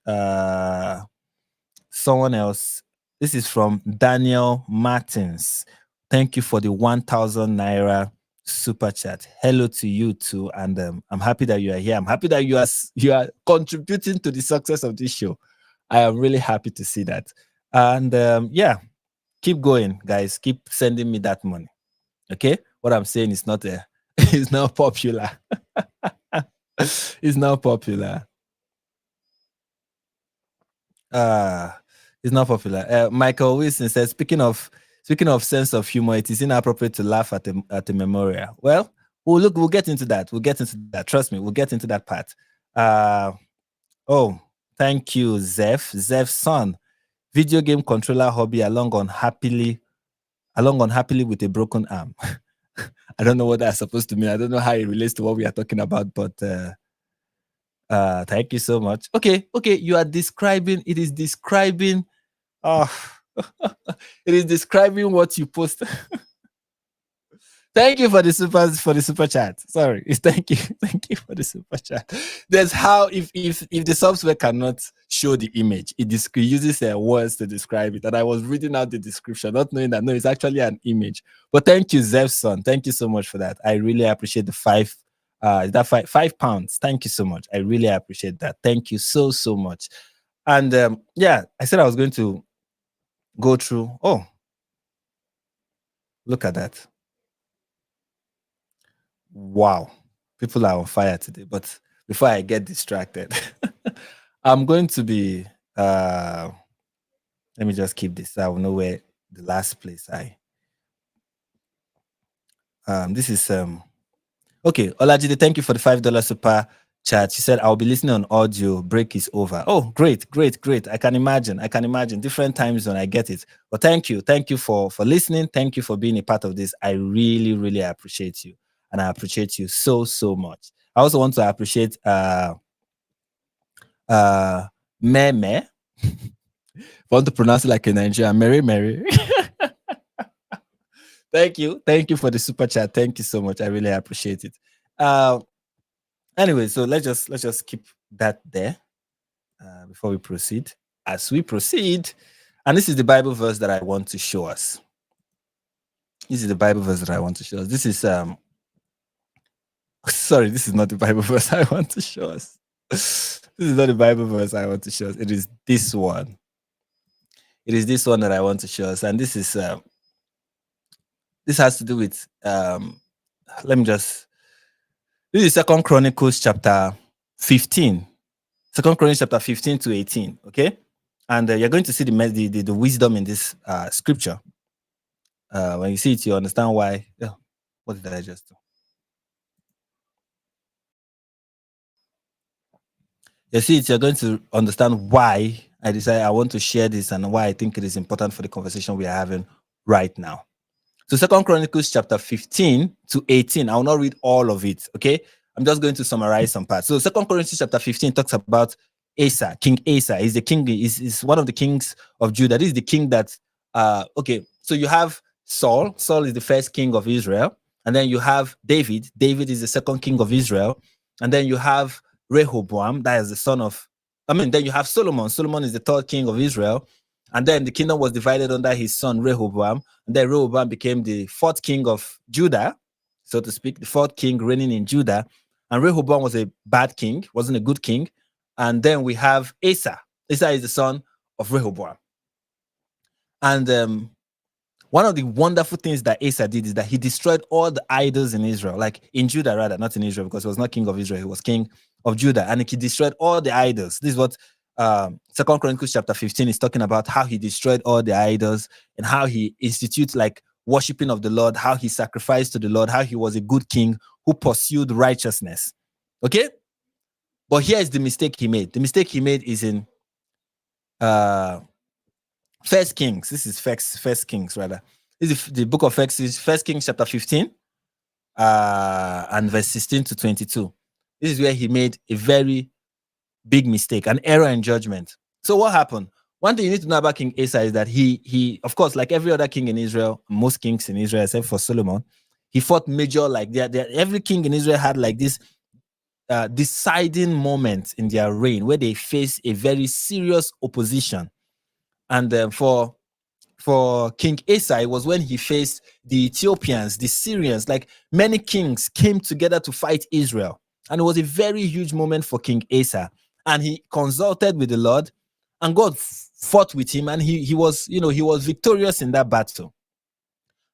Someone else. This is from Daniel Martins. Thank you for the 1,000 naira super chat. Hello to you too, and I'm happy that you are here. I'm happy that you are contributing to the success of this show. I am really happy to see that. And yeah, keep going, guys. Keep sending me that money. Okay, what I'm saying is not it's not popular. It's not popular. It's not popular. Michael Wilson says, speaking of sense of humor, it is inappropriate to laugh at a memorial. Well, we'll get into that. We'll get into that. Trust me, we'll get into that part. Oh, thank you, Zeph's son. Video game controller hobby along unhappily with a broken arm. I don't know what that's supposed to mean. I don't know how it relates to what we are talking about, but thank you so much. Okay, you are describing, it is describing it is describing what you post. Thank you for the super chat. Sorry. Thank you for the super chat. There's how if the software cannot show the image, it uses words to describe it. And I was reading out the description, not knowing that no, it's actually an image. But thank you, Zevson. Thank you so much for that. I really appreciate the £5. Thank you so much. I really appreciate that. Thank you so much. And yeah, I said I was going to go through. Oh, look at that. Wow. People are on fire today. But before I get distracted, I'm going to be let me just keep this. I will know where the last place I this is okay. Olajide, thank you for the $5 super chat. She said I'll be listening on audio. Break is over. Oh, great, great, great. I can imagine. Different time zone. I get it. But thank you for listening. Thank you for being a part of this. I really, really appreciate you, and I appreciate you so much. I also want to appreciate Meme. I want to pronounce it like a Nigerian, Mary. Thank you for the super chat. Thank you so much. I really appreciate it. Anyway, so let's just keep that there before we proceed. As we proceed, and this is the Bible verse that I want to show us. This is the Bible verse that I want to show us. This is sorry, this is not the Bible verse I want to show us. This is not the Bible verse I want to show us. It is this one. It is this one that I want to show us, and this is this has to do with let me just. This is Second Chronicles chapter 15. Second Chronicles chapter 15 to 18. Okay, and you're going to see the wisdom in this scripture. When you see it, you understand why. Yeah. What did I just do? You see it, you're going to understand why I decided I want to share this and why I think it is important for the conversation we are having right now. So Second Chronicles chapter 15 to 18. I will not read all of it. Okay, I'm just going to summarize some parts. So Second Chronicles chapter 15 talks about Asa, King Asa. Is the king, is one of the kings of Judah. This is the king that okay, so you have Saul. Saul is the first king of Israel, and then you have David. David is the second king of Israel, and then you have Rehoboam, that is the son of, then you have Solomon. Solomon is the third king of Israel. And then the kingdom was divided under his son Rehoboam. And then Rehoboam became the fourth king of Judah, so to speak, the fourth king reigning in Judah. And Rehoboam was a bad king, wasn't a good king. And then we have Asa. Asa is the son of Rehoboam. And one of the wonderful things that Asa did is that he destroyed all the idols in Israel, like in Judah rather, not in Israel, because he was not king of Israel, he was king of Judah. And he destroyed all the idols. This is what Second Chronicles chapter 15 is talking about, how he destroyed all the idols and how he institutes like worshiping of the Lord, how he sacrificed to the Lord, how he was a good king who pursued righteousness. Okay? But here is the mistake he made. The mistake he made is in First Kings. This is First Kings, rather. This is the book of First Kings chapter 15 and verse 16 to 22. This is where he made a very big mistake, an error in judgment. So what happened? One thing you need to know about King Asa is that he of course, like every other king in Israel, most kings in Israel except for Solomon, he fought major, like every king in Israel had like this deciding moment in their reign where they face a very serious opposition. And for King Asa, it was when he faced the Ethiopians, the Syrians, like many kings came together to fight Israel. And it was a very huge moment for King Asa. And he consulted with the Lord, and God fought with him, and he was victorious in that battle.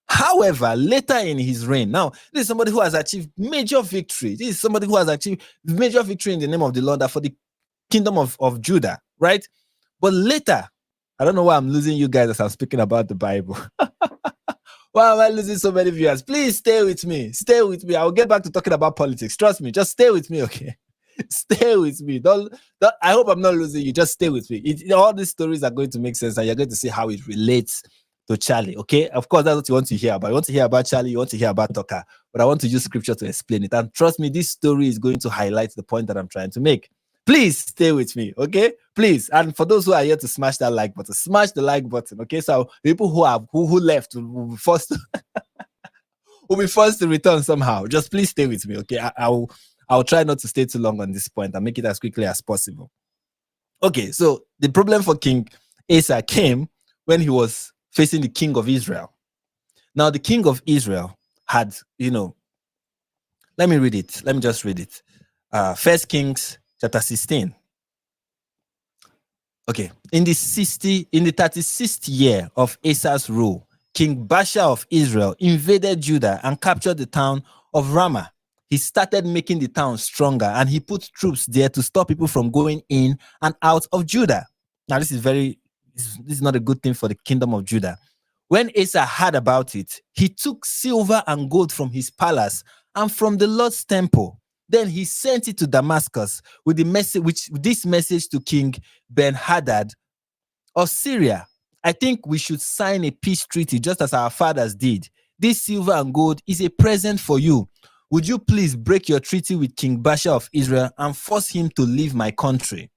However, later in his reign, now this is somebody who has achieved major victory. This is somebody who has achieved major victory in the name of the Lord for the kingdom of Judah, right? But later, I don't know why I'm losing you guys as I'm speaking about the Bible. Why am I losing so many viewers? Please stay with me. Stay with me. I'll get back to talking about politics. Trust me. Just stay with me, okay? Stay with me. Don't, I hope I'm not losing you. Just stay with me. All these stories are going to make sense, and you're going to see how it relates to Charlie, okay? Of course, that's what you want to hear about. You want to hear about Charlie, you want to hear about Tucker, but I want to use scripture to explain it. And trust me, this story is going to highlight the point that I'm trying to make. Please stay with me, okay? Please. And for those who are here to smash that like button, smash the like button, okay? So people who left will be forced to will be forced to return somehow. Just please stay with me, okay? I'll try not to stay too long on this point and make it as quickly as possible. Okay, so the problem for King Asa came when he was facing the king of Israel. Now, the king of Israel had, let me read it. Let me just read it. First Kings chapter 16. Okay. In the 36th year of Asa's rule, King Baasha of Israel invaded Judah and captured the town of Ramah. he started making the town stronger, and he put troops there to stop people from going in and out of Judah. Now, this is not a good thing for the kingdom of Judah. When Asa heard about it, he took silver and gold from his palace and from the Lord's temple. Then he sent it to Damascus with this message to King Ben-Hadad of Syria. I think we should sign a peace treaty just as our fathers did. This silver and gold is a present for you. Would you please break your treaty with King Baasha of Israel and force him to leave my country?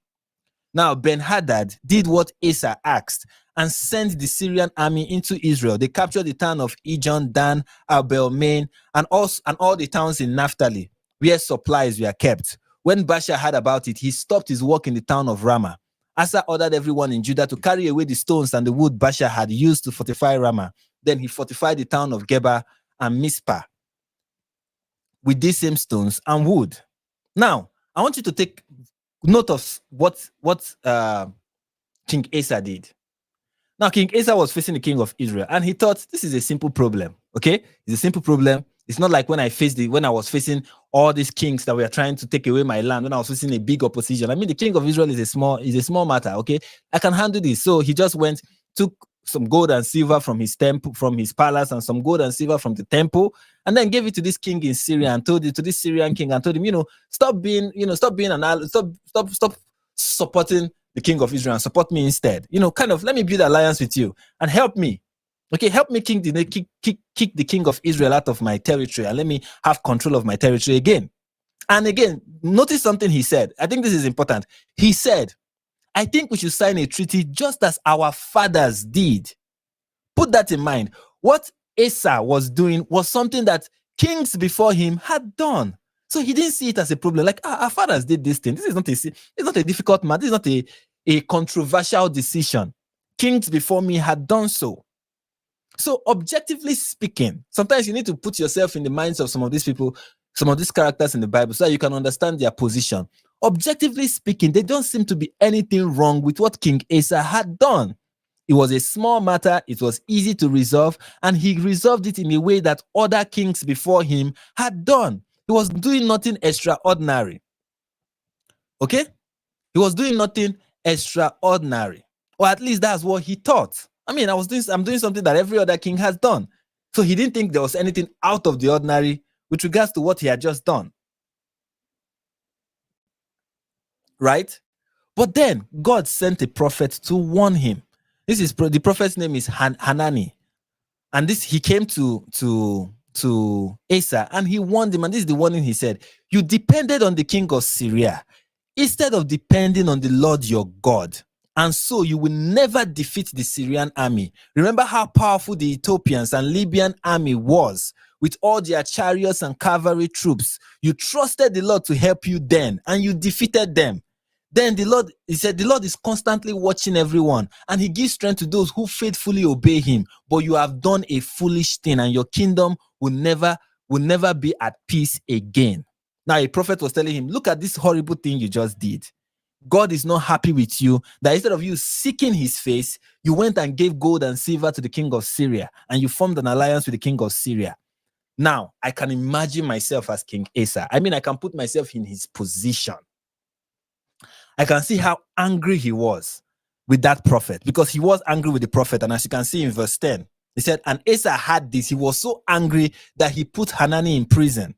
Now, Ben-Hadad did what Asa asked and sent the Syrian army into Israel. They captured the town of Ijon, Dan, Abel-Maim, and all the towns in Naphtali, where supplies were kept. When Baasha heard about it, he stopped his work in the town of Ramah. Asa ordered everyone in Judah to carry away the stones and the wood Baasha had used to fortify Ramah. Then he fortified the town of Geba and Mizpah with these same stones and wood. Now, I want you to take note of what King Asa did. Now, King Asa was facing the king of Israel, and he thought this is a simple problem. Okay, it's a simple problem. It's not like when I was facing all these kings that were trying to take away my land. When I was facing a big opposition, I mean, the king of Israel is a small matter. Okay, I can handle this. So he just took some gold and silver from his temple, from his palace, and some gold and silver from the temple, and then gave it to this king in Syria and told it to this Syrian king and told him, stop supporting the king of Israel and support me instead. Let me build alliance with you and help me. Okay, help me kick the king of Israel out of my territory and let me have control of my territory again. And again, notice something he said. I think this is important. He said, I think we should sign a treaty just as our fathers did. Put that in mind. What Asa was doing was something that kings before him had done. So he didn't see it as a problem. Like, our fathers did this thing. This is not a difficult matter. This is not a controversial decision. Kings before me had done so. So objectively speaking, sometimes you need to put yourself in the minds of some of these people, some of these characters in the Bible, so that you can understand their position. Objectively speaking, there don't seem to be anything wrong with what King Asa had done. It was a small matter, it was easy to resolve, and he resolved it in a way that other kings before him had done. He was doing nothing extraordinary. Okay? He was doing nothing extraordinary. Or at least that's what he thought. I mean, I'm doing something that every other king has done. So he didn't think there was anything out of the ordinary with regards to what he had just done. Right? But then God sent a prophet to warn him. The prophet's name is Hanani. And he came to Asa and he warned him. And this is the warning he said. You depended on the king of Syria instead of depending on the Lord your God. And so you will never defeat the Syrian army. Remember how powerful the Ethiopians and Libyan army was with all their chariots and cavalry troops. You trusted the Lord to help you then, and you defeated them. Then he said, the Lord is constantly watching everyone, and he gives strength to those who faithfully obey him. But you have done a foolish thing, and your kingdom will never be at peace again. Now, a prophet was telling him, look at this horrible thing you just did. God is not happy with you, that instead of you seeking his face, you went and gave gold and silver to the king of Syria, and you formed an alliance with the king of Syria. Now, I can imagine myself as King Asa. I mean, I can put myself in his position. I can see how angry he was with that prophet, because he was angry with the prophet. And as you can see in verse 10, he said, and Asa had this. He was so angry that he put Hanani in prison.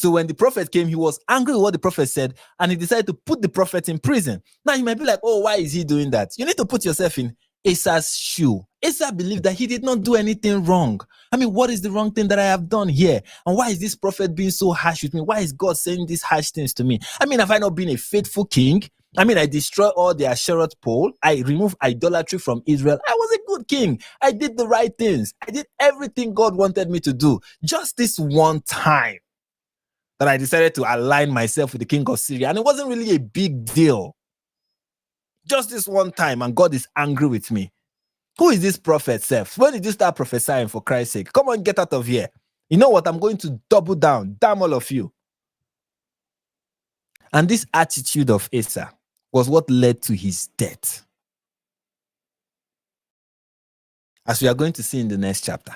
So when the prophet came, he was angry with what the prophet said, and he decided to put the prophet in prison. Now you might be like, oh, why is he doing that? You need to put yourself in Asa's shoe. Asa believed that he did not do anything wrong. I mean, what is the wrong thing that I have done here? And why is this prophet being so harsh with me? Why is God saying these harsh things to me? I mean, have I not been a faithful king? I mean, I destroyed all the Asherah pole. I removed idolatry from Israel. I was a good king. I did the right things. I did everything God wanted me to do. Just this one time that I decided to align myself with the king of Syria. And it wasn't really a big deal. Just this one time, and God is angry with me. Who is this prophet, Seth? When did you start prophesying, for Christ's sake? Come on, get out of here. You know what? I'm going to double down. Damn all of you. And this attitude of Asa was what led to his death. As we are going to see in the next chapter,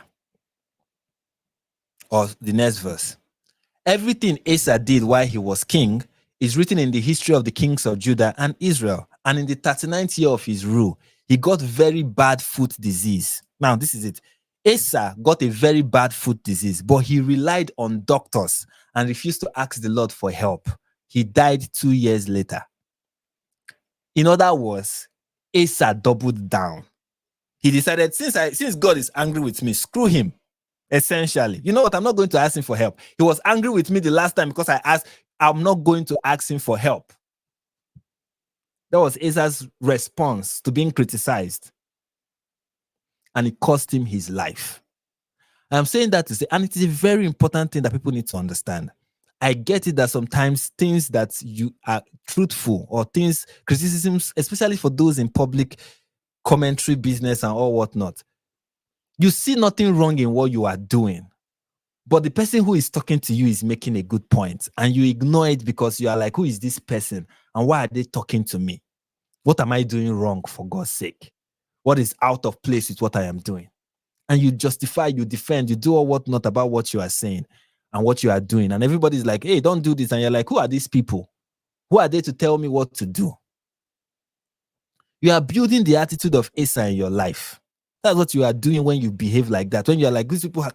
or the next verse. Everything Asa did while he was king is written in the history of the kings of Judah and Israel. And in the 39th year of his rule, he got very bad foot disease. Now, this is it. Asa got a very bad foot disease, but he relied on doctors and refused to ask the Lord for help. He died 2 years later. In other words, Asa doubled down. He decided, since God is angry with me, screw him. Essentially, you know what? I'm not going to ask him for help. He was angry with me the last time because I asked. I'm not going to ask him for help. That was Asa's response to being criticized, and it cost him his life. I'm saying that to say, and it is a very important thing that people need to understand. I get it that sometimes things that you are truthful or things, criticisms, especially for those in public commentary business and all whatnot, you see nothing wrong in what you are doing, but the person who is talking to you is making a good point and you ignore it because you are like, who is this person and why are they talking to me? What am I doing wrong, for God's sake? What is out of place with what I am doing? And you justify, you defend, you do all whatnot about what you are saying and what you are doing. And everybody's like, hey, don't do this. And you're like, who are these people? Who are they to tell me what to do? You are building the attitude of Asa in your life. That's what you are doing when you behave like that. When you're like, these people,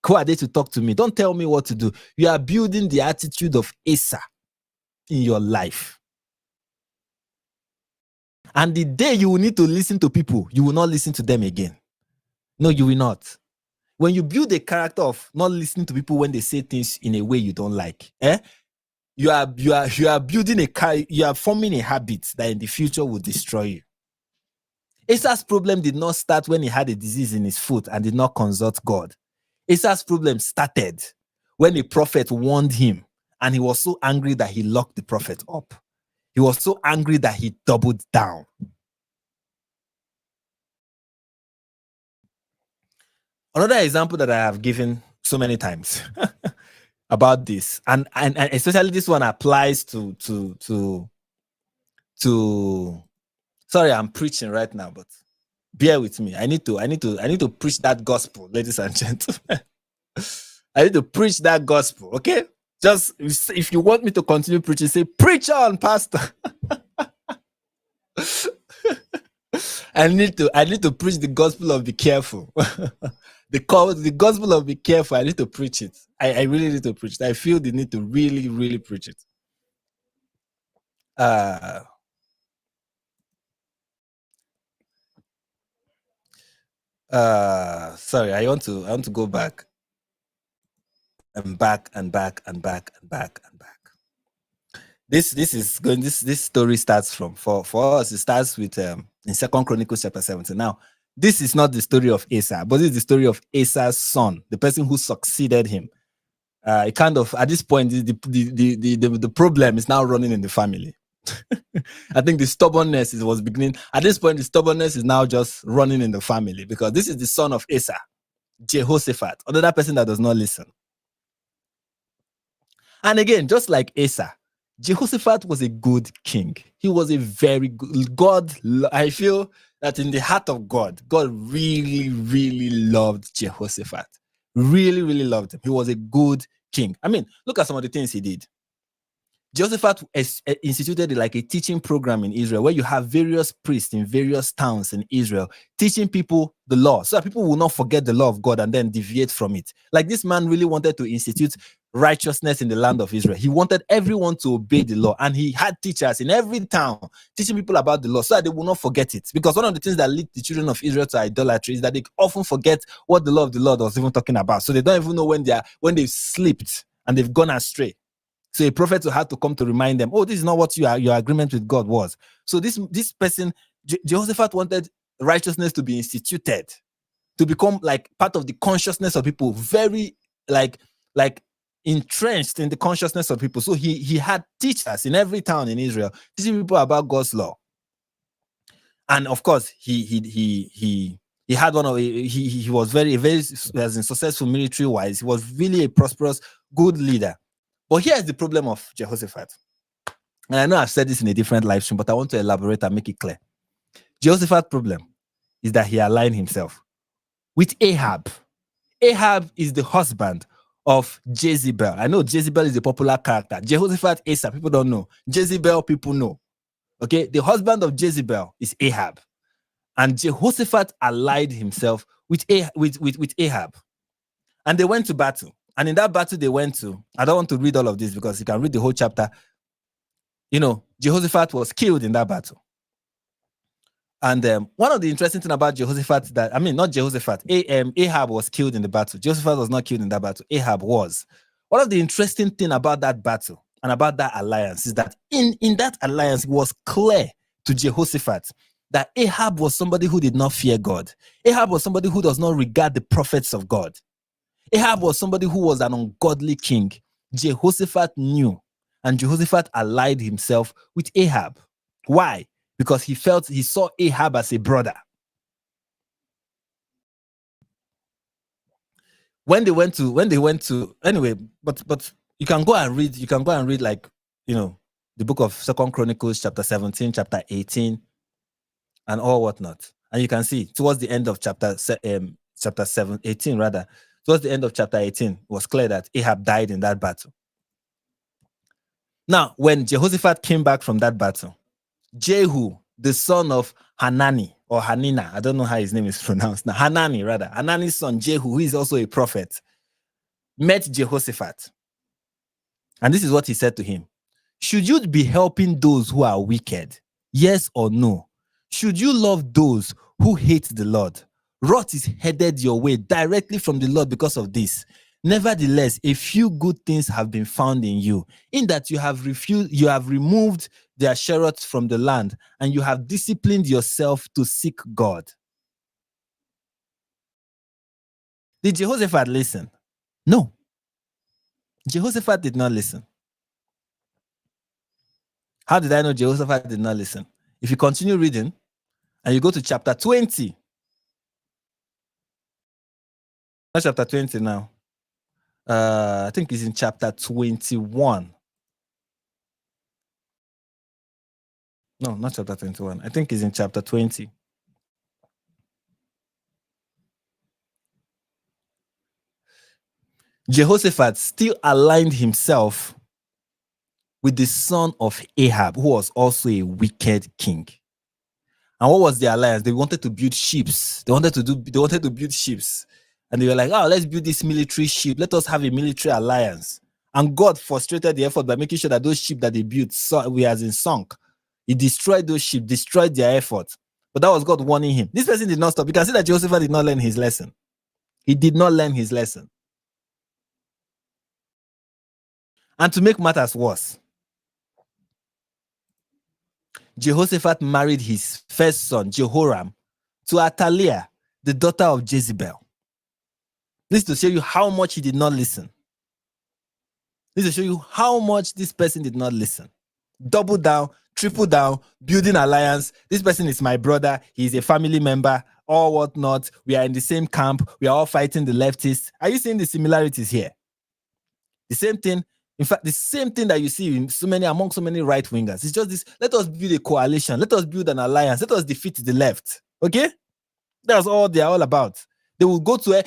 who are they to talk to me? Don't tell me what to do. You are building the attitude of Asa in your life. And the day you will need to listen to people, you will not listen to them again. No, you will not. When you build a character of not listening to people when they say things in a way you don't like, you are building you are forming a habit that in the future will destroy you. Asa's problem did not start when he had a disease in his foot and did not consult God. Asa's problem started when a prophet warned him and he was so angry that he locked the prophet up. He was so angry that he doubled down. Another example that I have given so many times about this, and especially this one applies to sorry, I'm preaching right now, but bear with me. I need to preach that gospel, ladies and gentlemen. I need to preach that gospel, okay? Just if you want me to continue preaching, say, preach on, pastor. I need to preach the gospel of be careful. The gospel of be careful. I need to preach it. I really need to preach it. I feel the need to really, really preach it. Sorry, I want to go back and back and back and back and back and back. This story starts from for us. It starts with in 2 Chronicles chapter 17. Now, this is not the story of Asa, but it's the story of Asa's son, the person who succeeded him. It kind of at this point the problem is now running in the family. I think the stubbornness was beginning. At this point, the stubbornness is now just running in the family because this is the son of Asa, Jehoshaphat, another person that does not listen. And again, just like Asa, Jehoshaphat was a good king. He was a very good God. I feel that in the heart of God, God really, really loved Jehoshaphat. Really, really loved him. He was a good king. I mean, look at some of the things he did. Jehoshaphat instituted like a teaching program in Israel where you have various priests in various towns in Israel teaching people the law so that people will not forget the law of God and then deviate from it. Like this man really wanted to institute righteousness in the land of Israel. He wanted everyone to obey the law, and he had teachers in every town teaching people about the law so that they will not forget it. Because one of the things that lead the children of Israel to idolatry is that they often forget what the law of the Lord was even talking about. So they don't even know when they've slipped and they've gone astray. So a prophet had to come to remind them, oh, this is not what your agreement with God was. So this person, Jehoshaphat, wanted righteousness to be instituted, to become like part of the consciousness of people, very like entrenched in the consciousness of people. So he had teachers in every town in Israel teaching people about God's law. And of course, he had one of he was very successful military wise. He was really a prosperous, good leader. But here's the problem of Jehoshaphat. And I know I've said this in a different live stream, but I want to elaborate and make it clear. Jehoshaphat's problem is that he aligned himself with Ahab. Ahab is the husband of Jezebel. I know Jezebel is a popular character. Jehoshaphat, Asa, people don't know. Jezebel, people know. Okay, the husband of Jezebel is Ahab. And Jehoshaphat allied himself with Ahab. And they went to battle. And in that battle they went to, I don't want to read all of this because you can read the whole chapter. You know, Jehoshaphat was killed in that battle. And one of the interesting things about Jehoshaphat not Jehoshaphat, Ahab was killed in the battle. Jehoshaphat was not killed in that battle. Ahab was. One of the interesting things about that battle and about that alliance is that in that alliance, it was clear to Jehoshaphat that Ahab was somebody who did not fear God. Ahab was somebody who does not regard the prophets of God. Ahab was somebody who was an ungodly king. Jehoshaphat knew, and Jehoshaphat allied himself with Ahab. Why? Because he saw Ahab as a brother. When they went to anyway, but you can go and read like, you know, the book of 2 Chronicles, chapter 17, chapter 18, and all whatnot. And you can see towards the end of chapter 18, rather, towards the end of chapter 18, it was clear that Ahab died in that battle. Now, when Jehoshaphat came back from that battle, Jehu, the son of Hanani or Hanina, I don't know how his name is pronounced now, Hanani's son Jehu, who is also a prophet, met Jehoshaphat. And this is what he said to him. Should you be helping those who are wicked? Yes or no? Should you love those who hate the Lord? Wrath is headed your way directly from the Lord because of this. Nevertheless, a few good things have been found in you, in that you have removed the Asheroth from the land, and you have disciplined yourself to seek God. Did Jehoshaphat listen? No. Jehoshaphat did not listen. How did I know Jehoshaphat did not listen? If you continue reading and you go to chapter 20, not chapter 20 now. I think it's in chapter 21. No, not chapter 21. I think it's in chapter 20. Jehoshaphat still aligned himself with the son of Ahab, who was also a wicked king. And what was the alliance? They wanted to build ships. They wanted to build ships. And they were like, oh, let's build this military ship. Let us have a military alliance. And God frustrated the effort by making sure that those ships that they built sunk. He destroyed those ships, destroyed their effort. But that was God warning him. This person did not stop. You can see that Jehoshaphat did not learn his lesson. He did not learn his lesson. And to make matters worse, Jehoshaphat married his first son, Jehoram, to Athaliah, the daughter of Jezebel. This is to show you how much he did not listen. This is to show you how much this person did not listen. Double down, triple down, building alliance. This person is my brother. He's a family member, or whatnot. We are in the same camp. We are all fighting the leftists. Are you seeing the similarities here? The same thing. In fact, the same thing that you see among so many right wingers. It's just this. Let us build a coalition. Let us build an alliance. Let us defeat the left. Okay? That's all they are all about. They will go to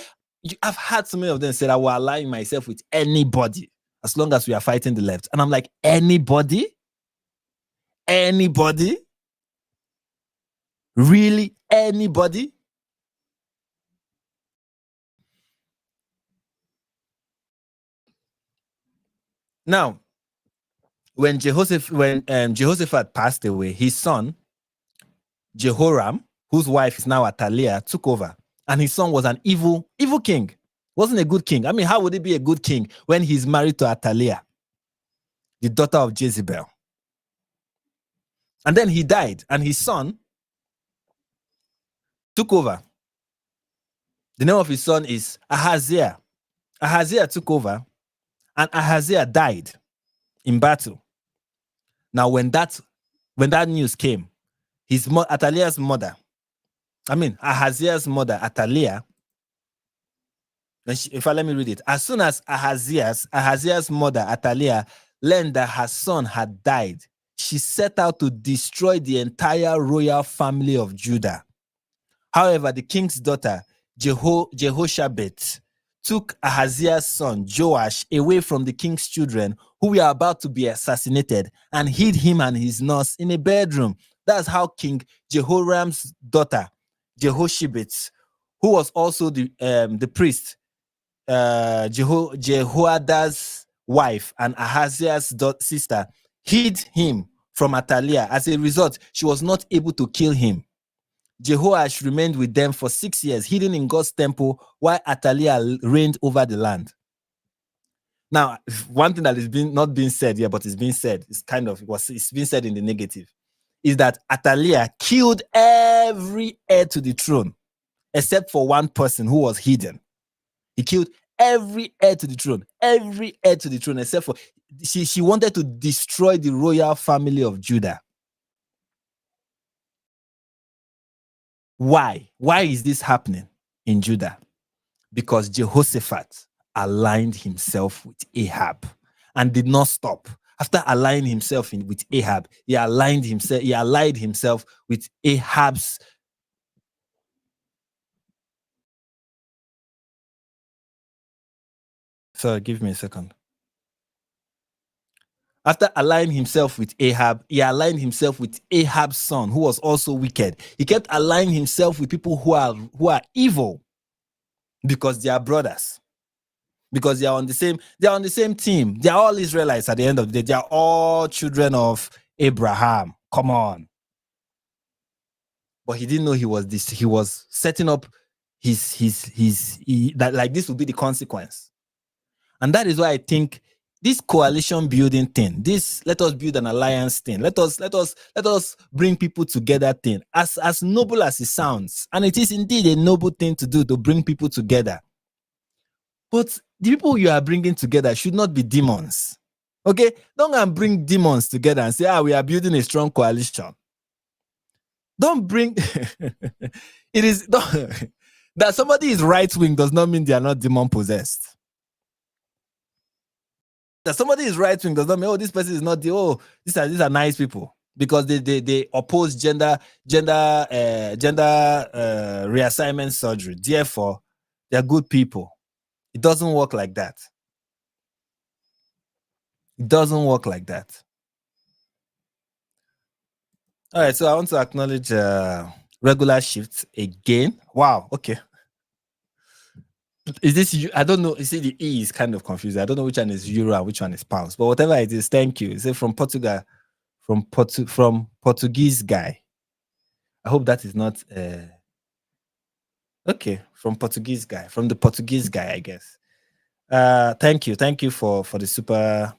I've had so many of them say, I will align myself with anybody as long as we are fighting the left. And I'm like, anybody? Anybody? Really? Anybody? Now, when Jehoshaphat passed away, his son, Jehoram, whose wife is now Athaliah, took over. And his son was an evil king. Wasn't a good king. I mean, how would he be a good king when he's married to Athaliah, the daughter of Jezebel? And then he died, and his son took over. The name of his son is Ahaziah. Ahaziah took over, and Ahaziah died in battle. Now, when that news came, Athaliah's mother, Ahaziah's mother, Athaliah, let me read it. As soon as Ahaziah's mother, Athaliah, learned that her son had died, she set out to destroy the entire royal family of Judah. However, the king's daughter, Jehoshaphat, took Ahaziah's son Joash away from the king's children who were about to be assassinated and hid him and his nurse in a bedroom. That's how King Jehoram's daughter, Jehoshaphat, who was also the priest, Jehoiada's wife and Ahaziah's sister, hid him from Athaliah. As a result, she was not able to kill him. Jehoash remained with them for 6 years, hidden in God's temple, while Athaliah reigned over the land. Now, one thing that is not being said here, but it's being said, it's being said in the negative, is that Athaliah killed every heir to the throne, except for one person who was hidden. He killed every heir to the throne, except for she wanted to destroy the royal family of Judah. Why? Why is this happening in Judah? Because Jehoshaphat aligned himself with Ahab and did not stop. After aligning himself with Ahab, he allied himself with Ahab's. So give me a second. After aligning himself with Ahab, he aligned himself with Ahab's son, who was also wicked. He kept aligning himself with people who are evil because they are brothers. Because they are on the same team. They are all Israelites at the end of the day. They are all children of Abraham. Come on. But he didn't know he was setting up that like this would be the consequence. And that is why I think this coalition building thing, this let us build an alliance thing, let us bring people together thing, as noble as it sounds, and it is indeed a noble thing to do, to bring people together. But the people you are bringing together should not be demons. Okay? Don't go and bring demons together and say, we are building a strong coalition. Don't bring that somebody is right-wing does not mean they are not demon-possessed. That somebody is right-wing does not mean, this person is not these are nice people. Because they oppose gender reassignment surgery. Therefore, they're good people. It doesn't work like that. It doesn't work like that. All right, so I want to acknowledge regular shifts again. Wow, okay. Is this, I don't know, you see the E is kind of confusing. I don't know which one is euro and which one is pounds, but whatever it is, thank you. Is it from Portugal, from Portuguese guy? I hope that is not okay, from Portuguese guy, from the Portuguese guy, I guess. Thank you for the super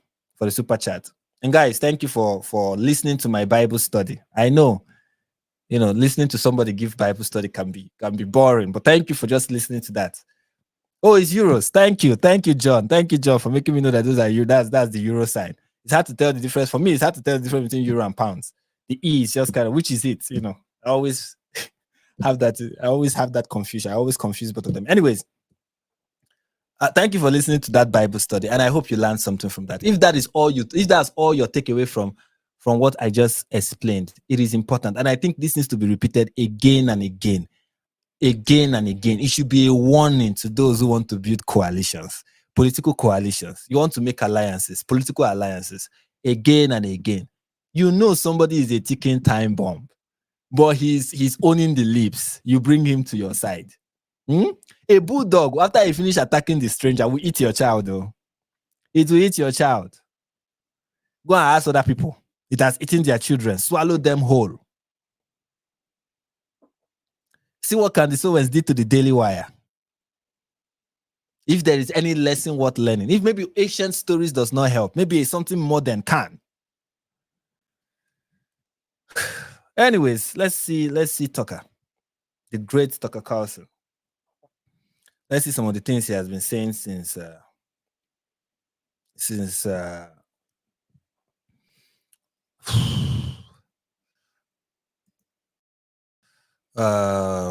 chat. And guys, thank you for listening to my Bible study. I know, listening to somebody give Bible study can be boring, but thank you for just listening to that. Oh, it's euros. Thank you, John. Thank you, John, for making me know that those are you. That's the euro sign. It's hard to tell the difference for me. It's hard to tell the difference between euro and pounds. The E is just kind of which is it. I always have that. I always have that confusion. I always confuse both of them. Anyways. Thank you for listening to that Bible study, and I hope you learned something from that. If that's all your takeaway from what I just explained, it is important, and I think this needs to be repeated again and again. It should be a warning to those who want to build coalitions, political coalitions. You want to make alliances, political alliances, again and again. Somebody is a ticking time bomb, but he's owning the lips. You bring him to your side. A bulldog, after you finish attacking the stranger, will eat your child, though. It will eat your child. Go and ask other people. It has eaten their children, swallow them whole. See what Candace Owens did to the Daily Wire. If there is any lesson worth learning, if maybe ancient stories does not help, maybe something modern can. Anyways, let's see Tucker, the great Tucker Carlson. Let's see some of the things he has been saying since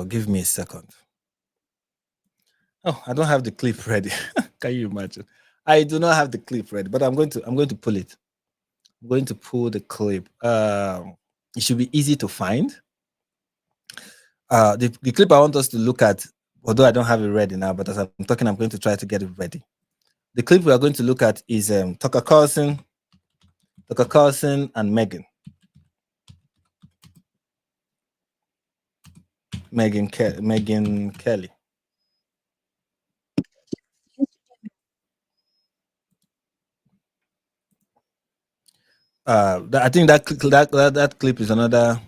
give me a second. Oh, I don't have the clip ready. Can you imagine? I do not have the clip ready, but I'm going to pull it. I'm going to pull the clip. It should be easy to find. The clip I want us to look at although I don't have it ready now, but as I'm talking, I'm going to try to get it ready. The clip we are going to look at is Tucker Carlson and Meghan Kelly. I think that clip is another.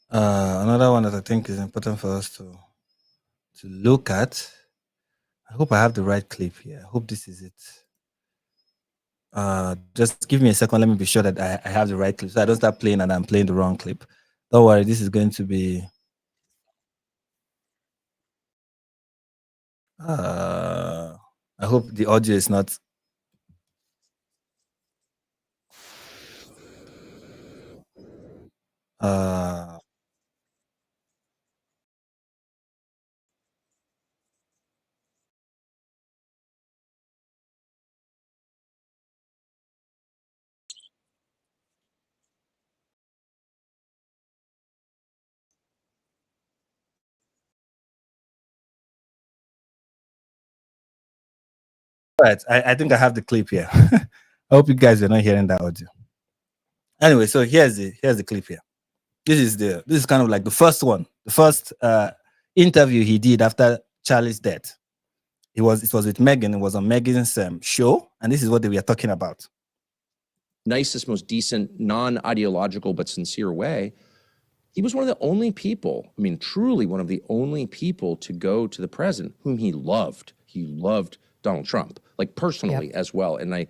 Another one that I think is important for us to look at. I hope I have the right clip here. I hope this is it. Just give me a second. Let me be sure that I have the right clip, so I don't start playing and I'm playing the wrong clip. Don't worry, this is going to be. I hope the audio is not. Right, I think I have the clip here. I hope you guys are not hearing that audio. Anyway, so here's the clip here. This is kind of like the first one, the first interview he did after Charlie's death. It was with Meghan. It was on Meghan's show, and this is what they were talking about. Nicest, most decent, non-ideological but sincere way. He was one of the only people, I mean, truly one of the only people to go to the president whom he loved. He loved Donald Trump, like personally as well. And I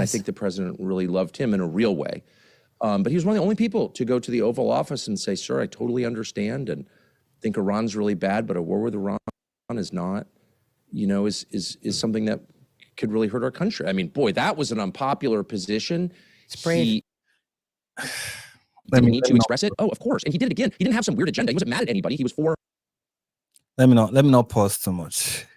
think the president really loved him in a real way. But he was one of the only people to go to the Oval Office and say, sir, I totally understand and think Iran's really bad, but a war with Iran is not, you know, is something that could really hurt our country. I mean, boy, that was an unpopular position. It's brave. Did he need to express it? Oh, of course. And he did it again. He didn't have some weird agenda. He wasn't mad at anybody. He was for. Let me not pause too much.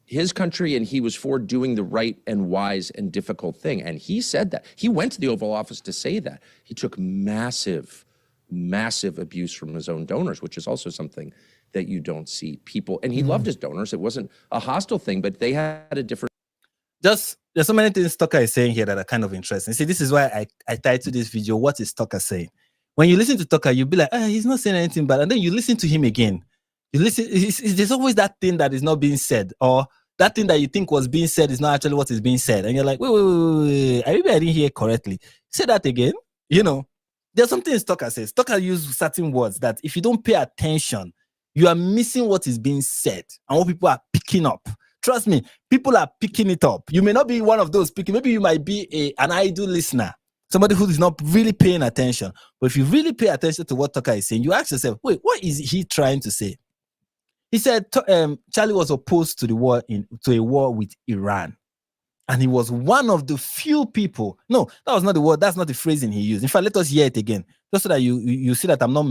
His country, and he was for doing the right and wise and difficult thing. And he said that. He went to the Oval Office to say that. He took massive, massive abuse from his own donors, which is also something that you don't see people. And he loved his donors. It wasn't a hostile thing, but they had a different. There's so many things Tucker is saying here that are kind of interesting. See, this is why I titled this video, What is Tucker saying? When you listen to Tucker, you'll be like, he's not saying anything bad. And then you listen to him again. You listen, there's always that thing that is not being said, or that thing that you think was being said is not actually what is being said. And you're like, wait. Maybe I didn't hear correctly. Say that again. You know, there's something Tucker says. Tucker uses certain words that if you don't pay attention, you are missing what is being said and what people are picking up. Trust me, people are picking it up. You may not be one of those picking. Maybe you might be an idle listener, somebody who is not really paying attention. But if you really pay attention to what Tucker is saying, you ask yourself, wait, what is he trying to say? He said Charlie was opposed to a war with Iran. And he was one of the few people. No, that was not the word. That's not the phrasing he used. In fact, let us hear it again, just so that you see that I'm not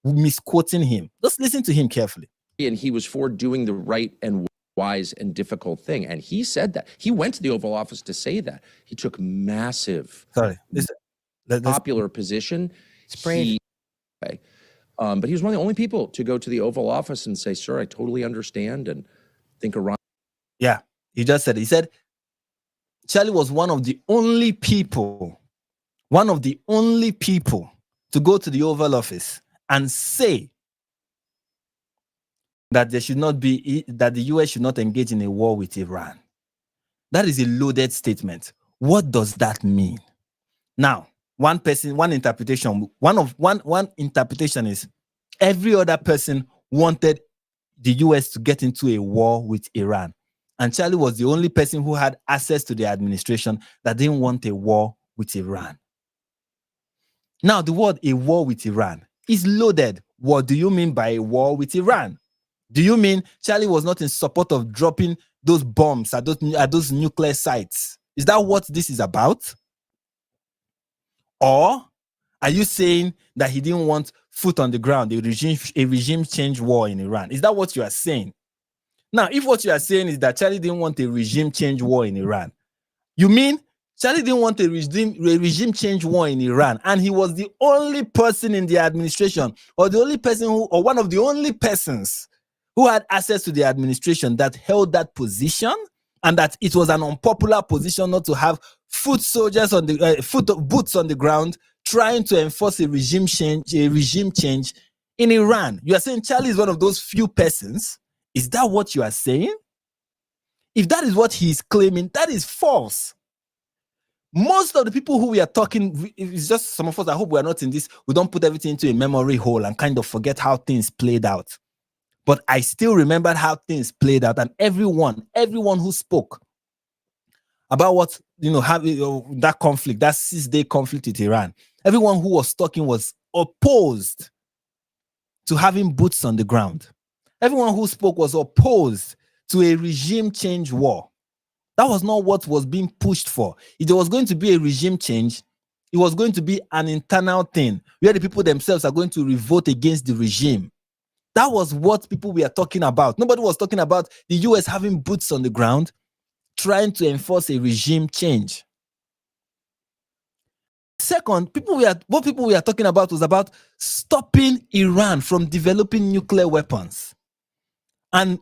misquoting him. Just listen to him carefully. And he was for doing the right and wise and difficult thing. And he said that. He went to the Oval Office to say that. He took massive, popular position. It's brave. But he was one of the only people to go to the Oval Office and say, sir, I totally understand and think Iran. Yeah, he just said it. He said Charlie was one of the only people to go to the Oval Office and say that there should not be, that the US should not engage in a war with Iran. That is a loaded statement. What does that mean? Now, one interpretation is every other person wanted the US to get into a war with Iran. And Charlie was the only person who had access to the administration that didn't want a war with Iran. Now, the word a war with Iran is loaded. What do you mean by a war with Iran? Do you mean Charlie was not in support of dropping those bombs at those nuclear sites? Is that what this is about? Or are you saying that he didn't want foot on the ground, a regime change war in Iran? Is that what you are saying? Now, if what you are saying is that Charlie didn't want a regime change war in Iran, you mean Charlie didn't want a regime change war in Iran, and he was the only person in the administration, or the only person who, or one of the only persons who had access to the administration that held that position, and that it was an unpopular position not to have foot soldiers on the boots on the ground trying to enforce a regime change in Iran. You are saying Charlie is one of those few persons. Is that what you are saying? If that is what he is claiming, that is false. Most of the people who we are talking, it's just some of us, I hope we are not in this, we don't put everything into a memory hole and kind of forget how things played out. But I still remember how things played out, and everyone who spoke about what, having that conflict, that 6-day conflict with Iran, everyone who was talking was opposed to having boots on the ground. Everyone who spoke was opposed to a regime change war. That was not what was being pushed for. If there was going to be a regime change, it was going to be an internal thing where the people themselves are going to revolt against the regime. That was what people were talking about. Nobody was talking about the US having boots on the ground, trying to enforce a regime change. Second, what people were talking about was about stopping Iran from developing nuclear weapons. And,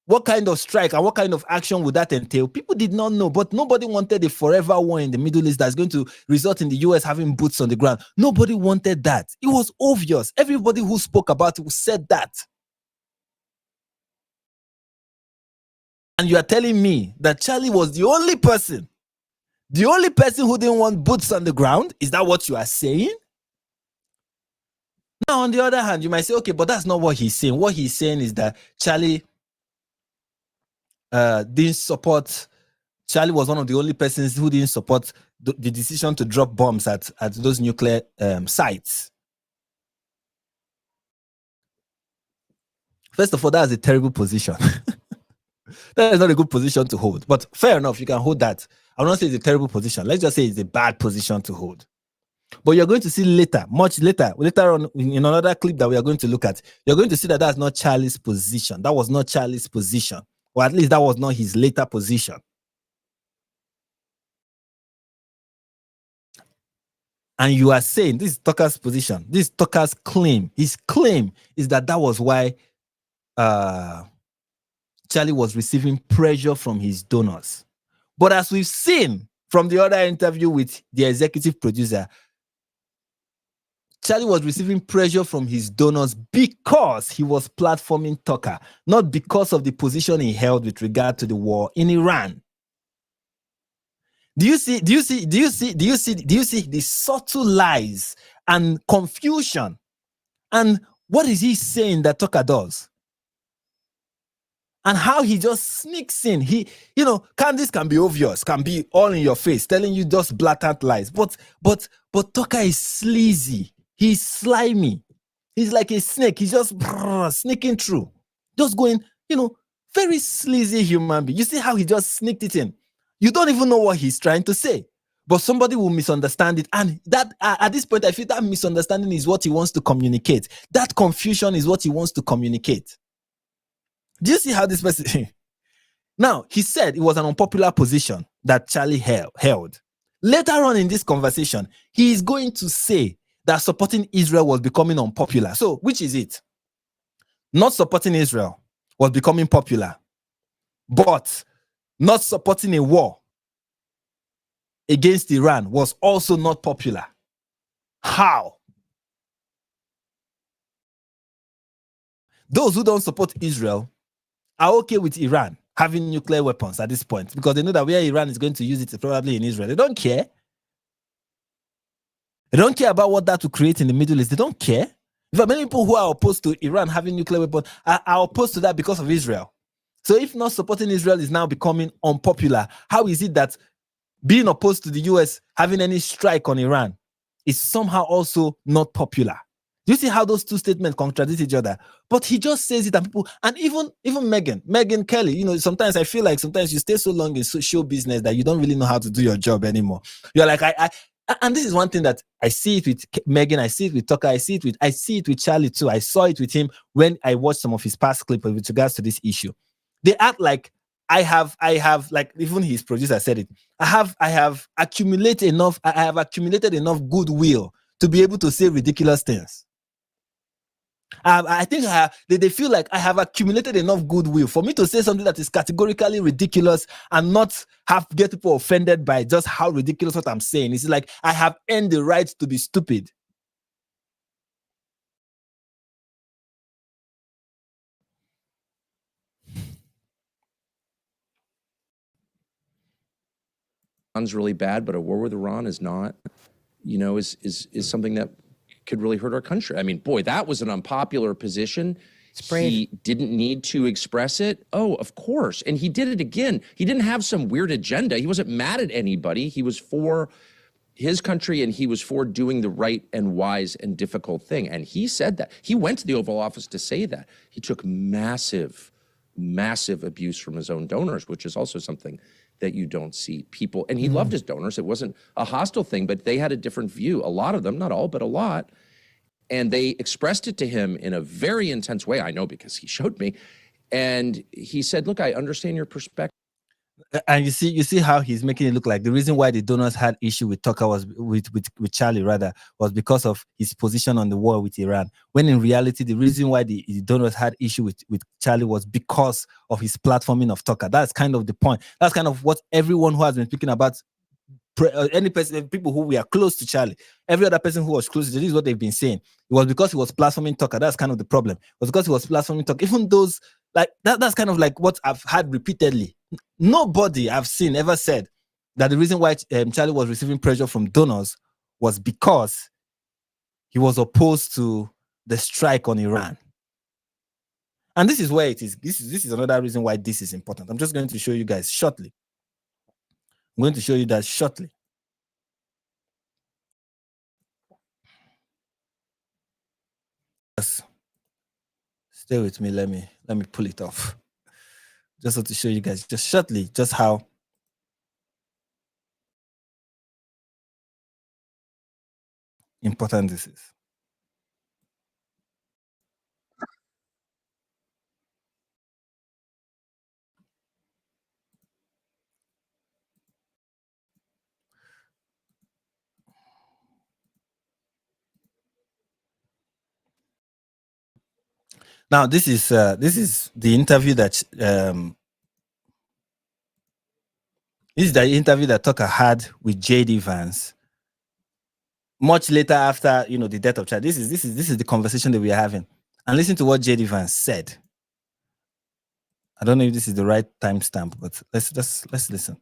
what kind of strike and what kind of action would that entail? People did not know, but nobody wanted a forever war in the Middle East that's going to result in the US having boots on the ground. Nobody wanted that. It was obvious. Everybody who spoke about it said that. And you are telling me that Charlie was the only person who didn't want boots on the ground? Is that what you are saying? Now, on the other hand, you might say, okay, but that's not what he's saying. What he's saying is that Charlie didn't support. Charlie was one of the only persons who didn't support the decision to drop bombs at those nuclear sites. First of all, that is a terrible position. That is not a good position to hold. But fair enough, you can hold that. I will not say it's a terrible position. Let's just say it's a bad position to hold. But you're going to see later, much later on in another clip that we are going to look at, you're going to see that that's not Charlie's position. That was not Charlie's position. Or at least that was not his later position. And you are saying, this is Tucker's position, this is Tucker's claim. His claim is that was why Charlie was receiving pressure from his donors. But as we've seen from the other interview with the executive producer, Charlie was receiving pressure from his donors because he was platforming Tucker, not because of the position he held with regard to the war in Iran. Do you see the subtle lies and confusion? And what is he saying that Tucker does? And how he just sneaks in. This can be obvious, can be all in your face, telling you just blatant lies. But Tucker is sleazy. He's slimy. He's like a snake. He's just sneaking through. Just going, very sleazy human being. You see how he just sneaked it in. You don't even know what he's trying to say. But somebody will misunderstand it. And that at this point, I feel that misunderstanding is what he wants to communicate. That confusion is what he wants to communicate. Do you see how this person... Now, he said it was an unpopular position that Charlie held. Later on in this conversation, he is going to say that supporting Israel was becoming unpopular. So, which is it? Not supporting Israel was becoming popular, but not supporting a war against Iran was also not popular. How? Those who don't support Israel are okay with Iran having nuclear weapons at this point because they know that where Iran is going to use it is probably in Israel. They don't care. They don't care about what that will create in the Middle East. They don't care. In fact, many people who are opposed to Iran having nuclear weapons are opposed to that because of Israel. So if not supporting Israel is now becoming unpopular, how is it that being opposed to the US having any strike on Iran is somehow also not popular? Do you see how those two statements contradict each other? But he just says it, and people, and even Megyn Kelly, sometimes I feel like sometimes you stay so long in show business that you don't really know how to do your job anymore. You're like, And this is one thing that I see it with Megan, I see it with Tucker, I see it with Charlie too. I saw it with him when I watched some of his past clips with regards to this issue. They act like I have like, even his producer said it. I have accumulated enough goodwill to be able to say ridiculous things. I think they feel like I have accumulated enough goodwill for me to say something that is categorically ridiculous and not get people offended by just how ridiculous what I'm saying. It's like I have earned the right to be stupid. Iran's really bad, but a war with Iran is not, is something that could really hurt our country. I mean, boy, that was an unpopular position. He didn't need to express it. Oh, of course. And he did it again. He didn't have some weird agenda. He wasn't mad at anybody. He was for his country, and he was for doing the right and wise and difficult thing. And he said that. He went to the Oval Office to say that. He took massive abuse from his own donors, which is also something that you don't see people. And he loved his donors. It wasn't a hostile thing, but they had a different view. A lot of them, not all, but a lot. And they expressed it to him in a very intense way. I know because he showed me. And he said, look, I understand your perspective. And you see how he's making it look like the reason why the donors had issue with Tucker was with Charlie rather was because of his position on the war with Iran. When in reality, the reason why the donors had issue with Charlie was because of his platforming of Tucker. That's kind of the point. That's kind of what everyone who has been speaking about any person, people who were close to Charlie, every other person who was close to this is what they've been saying. It was because he was platforming Tucker. That's kind of the problem. It was because he was platforming Tucker. Even those like that's kind of like what I've had repeatedly. Nobody I've seen ever said that the reason why Charlie was receiving pressure from donors was because he was opposed to the strike on Iran. And this is where it is. This is another reason why this is important. I'm just going to show you guys shortly. I'm going to show you that shortly. Just stay with me. Let me pull it off. Just to show you guys just shortly just how important this is. Now, this is the interview that this is the interview that Tucker had with JD Vance much later after the death of Charlie. This is the conversation that we are having, and listen to what JD Vance said. I don't know if this is the right timestamp, but let's listen.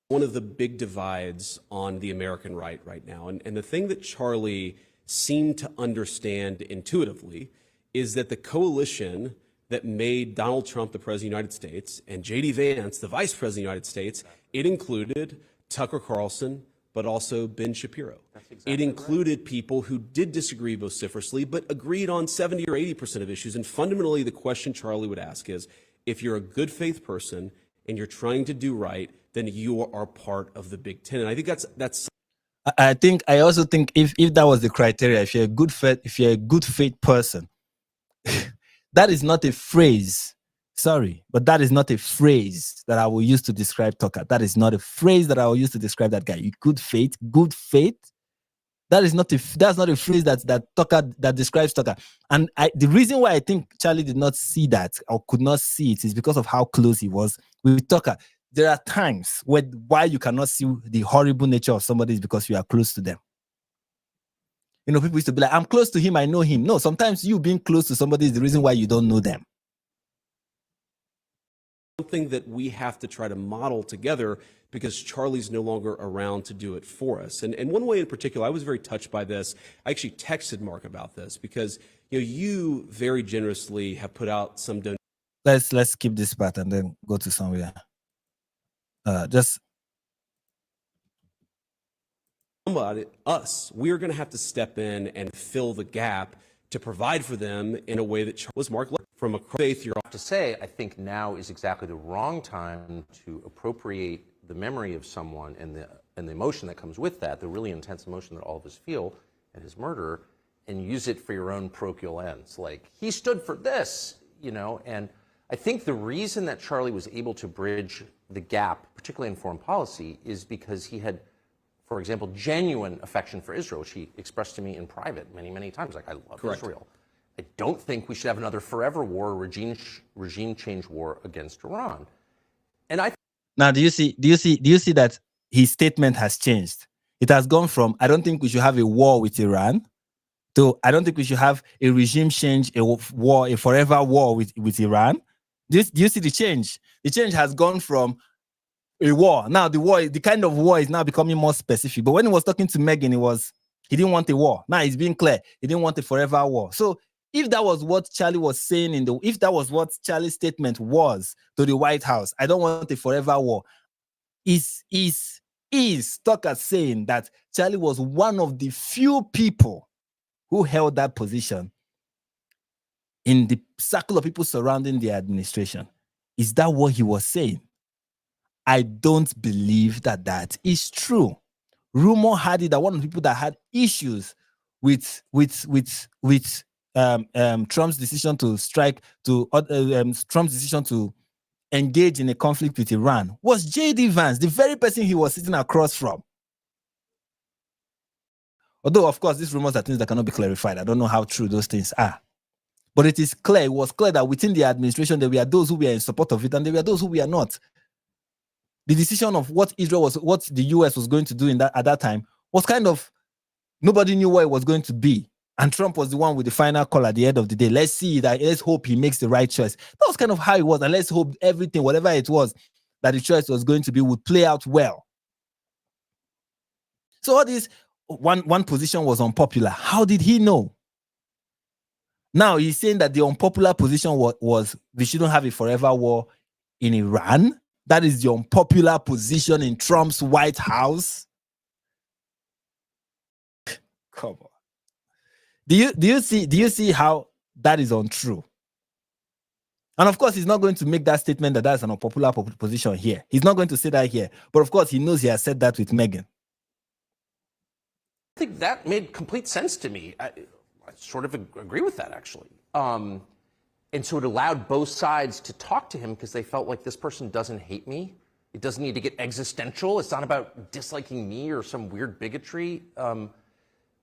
One of the big divides on the American right now, and the thing that Charlie seemed to understand intuitively is that the coalition that made Donald Trump the President of the United States and J.D. Vance the Vice President of the United States, it included Tucker Carlson, but also Ben Shapiro. It included people who did disagree vociferously, but agreed on 70 or 80% of issues. And fundamentally, the question Charlie would ask is, if you're a good faith person and you're trying to do right, then you are part of the Big Ten. And I think that's. I also think if that was the criteria, if you're a good faith person, that is not a phrase. Sorry, but that is not a phrase that I will use to describe Tucker. That is not a phrase that I will use to describe that guy. Good faith. That's not a phrase that describes Tucker. And the reason why I think Charlie did not see that or could not see it is because of how close he was with Tucker. There are times why you cannot see the horrible nature of somebody is because you are close to them. People used to be like, I'm close to him, I know him. No, sometimes you being close to somebody is the reason why you don't know them. Something that we have to try to model together because Charlie's no longer around to do it for us. And one way in particular, I was very touched by this. I actually texted Mark about this because you very generously have put out some donations. Let's skip this part and then go to somewhere. We're going to have to step in and fill the gap to provide for them in a way that was Mark from a faith. You're to say, I think now is exactly the wrong time to appropriate the memory of someone and the and the emotion that comes with that, the really intense emotion that all of us feel at his murder, and use it for your own parochial ends. Like, he stood for this, and I think the reason that Charlie was able to bridge the gap, particularly in foreign policy, is because he had, for example, genuine affection for Israel, which he expressed to me in private many, many times. Like, I love Israel. I don't think we should have another forever war, regime change war against Iran. And now, do you see that his statement has changed? It has gone from, I don't think we should have a war with Iran, to, I don't think we should have a regime change, a war, a forever war with Iran. Do you see the change? The change has gone from a war. Now the kind of war is now becoming more specific. But when he was talking to Meghan, he didn't want a war. Now it's being clear, he didn't want a forever war. So if that was what Charlie was saying if that was what Charlie's statement was to the White House, I don't want a forever war, is Tucker saying that Charlie was one of the few people who held that position in the circle of people surrounding the administration? Is that what he was saying? I don't believe that is true. Rumor had it that one of the people that had issues with Trump's decision to Trump's decision to engage in a conflict with Iran was J.D. Vance, the very person he was sitting across from. Although, of course, these rumors are things that cannot be clarified. I don't know how true those things are. But it was clear that within the administration, there were those who were in support of it and there were those who were not. The decision of what the US was going to do at that time was kind of, nobody knew what it was going to be. And Trump was the one with the final call at the end of the day. Let's hope he makes the right choice. That was kind of how it was. And let's hope everything, whatever it was, that the choice was going to be would play out well. So all this, one position was unpopular. How did he know? Now he's saying that the unpopular position was we shouldn't have a forever war in Iran. That is the unpopular position in Trump's White House. Come on. Do you see how that is untrue? And of course, he's not going to make that statement that that's an unpopular position here. He's not going to say that here. But of course, he knows he has said that with Meghan. I think that made complete sense to me. I sort of agree with that, actually. And so it allowed both sides to talk to him because they felt like this person doesn't hate me. It doesn't need to get existential. It's not about disliking me or some weird bigotry.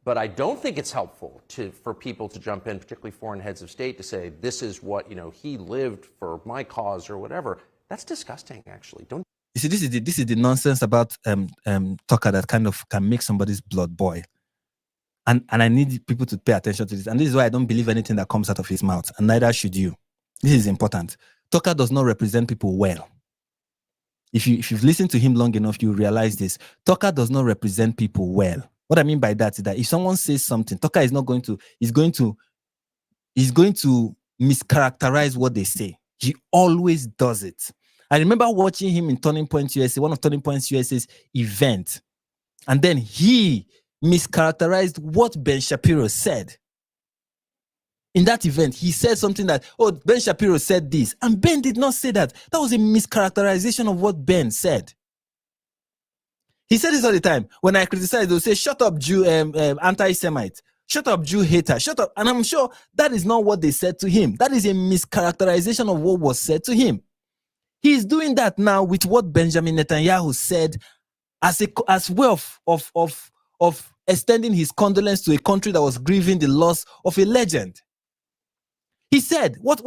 But I don't think it's helpful for people to jump in, particularly foreign heads of state, to say, this is what, he lived for my cause or whatever. That's disgusting, actually. Don't. You see, this is the nonsense about Tucker that kind of can make somebody's blood boil. And I need people to pay attention to this. And this is why I don't believe anything that comes out of his mouth. And neither should you. This is important. Tucker does not represent people well. If you've listened to him long enough, you realize this. Tucker does not represent people well. What I mean by that is that if someone says something, Tucker is going to mischaracterize what they say. He always does it. I remember watching him in Turning Point USA, one of Turning Point USA's event. And then he mischaracterized what Ben Shapiro said. In that event, he said something that, Ben Shapiro said this. And Ben did not say that. That was a mischaracterization of what Ben said. He said this all the time. When I criticize, they'll say, shut up, Jew, anti-Semite. Shut up, Jew hater. Shut up. And I'm sure that is not what they said to him. That is a mischaracterization of what was said to him. He's doing that now with what Benjamin Netanyahu said as way of extending his condolence to a country that was grieving the loss of a legend. He said what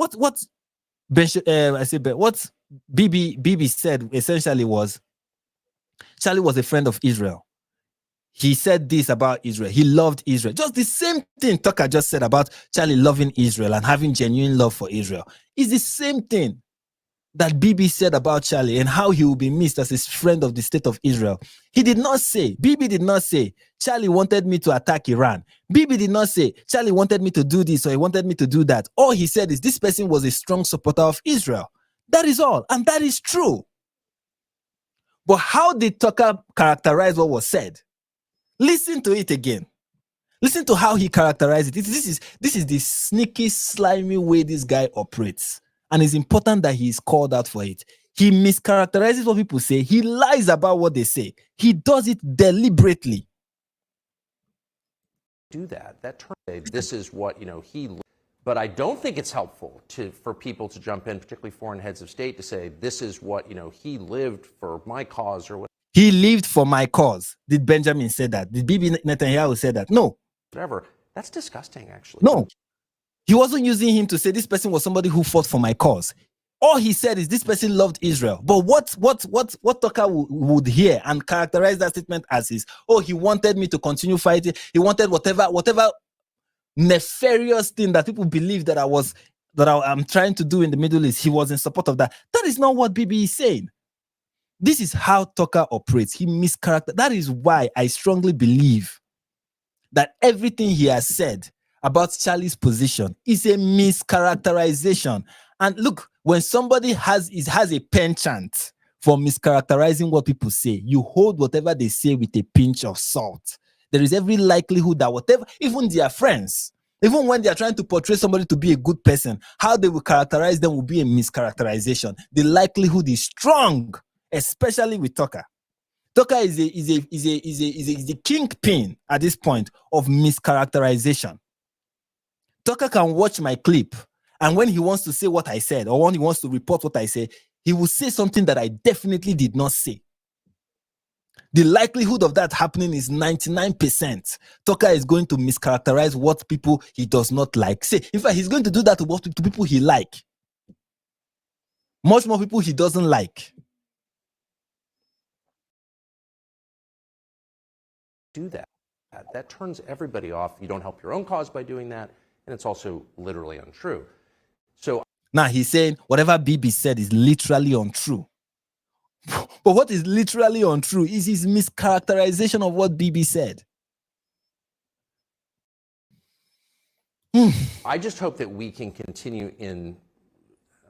Bibi said essentially was Charlie was a friend of Israel. He said this about Israel. He loved Israel. Just the same thing Tucker just said about Charlie loving Israel and having genuine love for Israel. It's the same thing that Bibi said about Charlie and how he will be missed as his friend of the state of Israel. Bibi did not say, Charlie wanted me to attack Iran. Bibi did not say, Charlie wanted me to do this or he wanted me to do that. All he said is this person was a strong supporter of Israel. That is all. And that is true. But how did Tucker characterize what was said? Listen to it again. Listen to how he characterized it. This is the sneaky, slimy way this guy operates. And it's important that he is called out for it. He mischaracterizes what people say. He lies about what they say. He does it deliberately. Do that. That term, this is what, he. But I don't think it's helpful for people to jump in, particularly foreign heads of state, to say this is what, he lived for my cause or what. He lived for my cause. Did Benjamin say that? Did Bibi Netanyahu say that? No. Whatever. That's disgusting, actually. No. He wasn't using him to say this person was somebody who fought for my cause. All he said is this person loved Israel. But what Tucker would hear and characterize that statement as is, oh, he wanted me to continue fighting. He wanted whatever nefarious thing that people believe that I'm trying to do in the Middle East. He was in support of that. That is not what Bibi is saying. This is how Tucker operates. He mischaracterizes. That is why I strongly believe that everything he has said about Charlie's position is a mischaracterization. And look, when somebody has a penchant for mischaracterizing what people say, you hold whatever they say with a pinch of salt. There is every likelihood that whatever, even their friends, even when they are trying to portray somebody to be a good person, how they will characterize them will be a mischaracterization. The likelihood is strong, especially with Tucker. Tucker is a kingpin at this point of mischaracterization. Tucker can watch my clip, and when he wants to say what I said, or when he wants to report what I say, he will say something that I definitely did not say. The likelihood of that happening is 99%. Tucker is going to mischaracterize what people he does not like. Say, in fact, he's going to do that to people he like. Much more people he doesn't like. Do that. That turns everybody off. You don't help your own cause by doing that, and it's also literally untrue. So now he's saying whatever Bibi said is literally untrue. But what is literally untrue is his mischaracterization of what Bibi said. I just hope that we can continue in,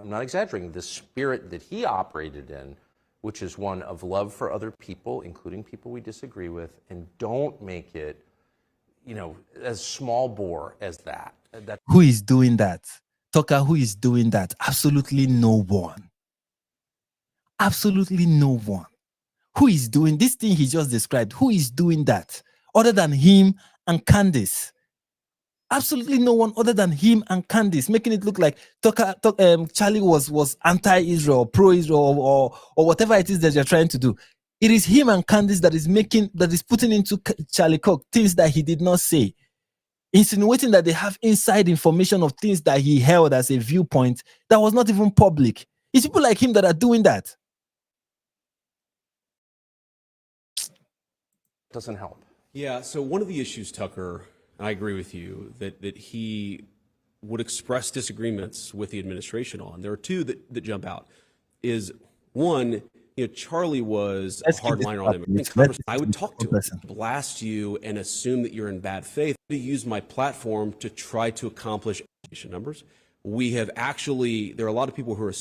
I'm not exaggerating, the spirit that he operated in, which is one of love for other people, including people we disagree with, and don't make it, as small bore as that. Who is doing that? Tucker, who is doing that? Absolutely no one. Absolutely no one. Who is doing this thing he just described? Who is doing that other than him and Candace? Absolutely no one other than him and Candace, making it look like Charlie was anti-Israel, pro-Israel, or whatever it is that you're trying to do. It is him and Candace that is putting into Charlie Kirk things that he did not say, insinuating that they have inside information of things that he held as a viewpoint that was not even public. It's people like him that are doing that. Doesn't help. Yeah, so one of the issues, Tucker, I agree with you, that he would express disagreements with the administration on. There are two that jump out. Is one, Charlie was a hardliner on immigrants. I would talk to him, blast you, and assume that you're in bad faith. To use my platform to try to accomplish numbers. We have actually, there are a lot of people who are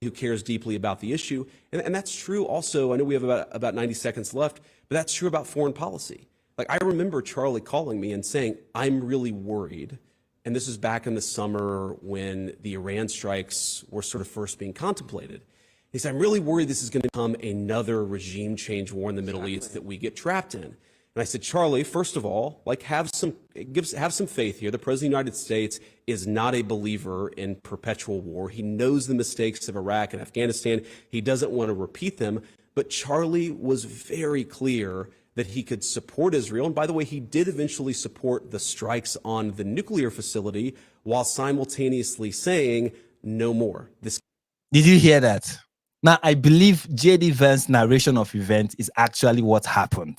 who cares deeply about the issue, and that's true also. I know we have about 90 seconds left, but that's true about foreign policy. Like, I remember Charlie calling me and saying, I'm really worried. And this is back in the summer when the Iran strikes were sort of first being contemplated. He said, I'm really worried this is going to become another regime change war in the Middle East that we get trapped in. And I said, Charlie, first of all, have some faith here. The President of the United States is not a believer in perpetual war. He knows the mistakes of Iraq and Afghanistan. He doesn't want to repeat them. But Charlie was very clear that he could support Israel. And by the way, he did eventually support the strikes on the nuclear facility while simultaneously saying no more. Did you hear that? Now, I believe J.D. Vance's narration of events is actually what happened.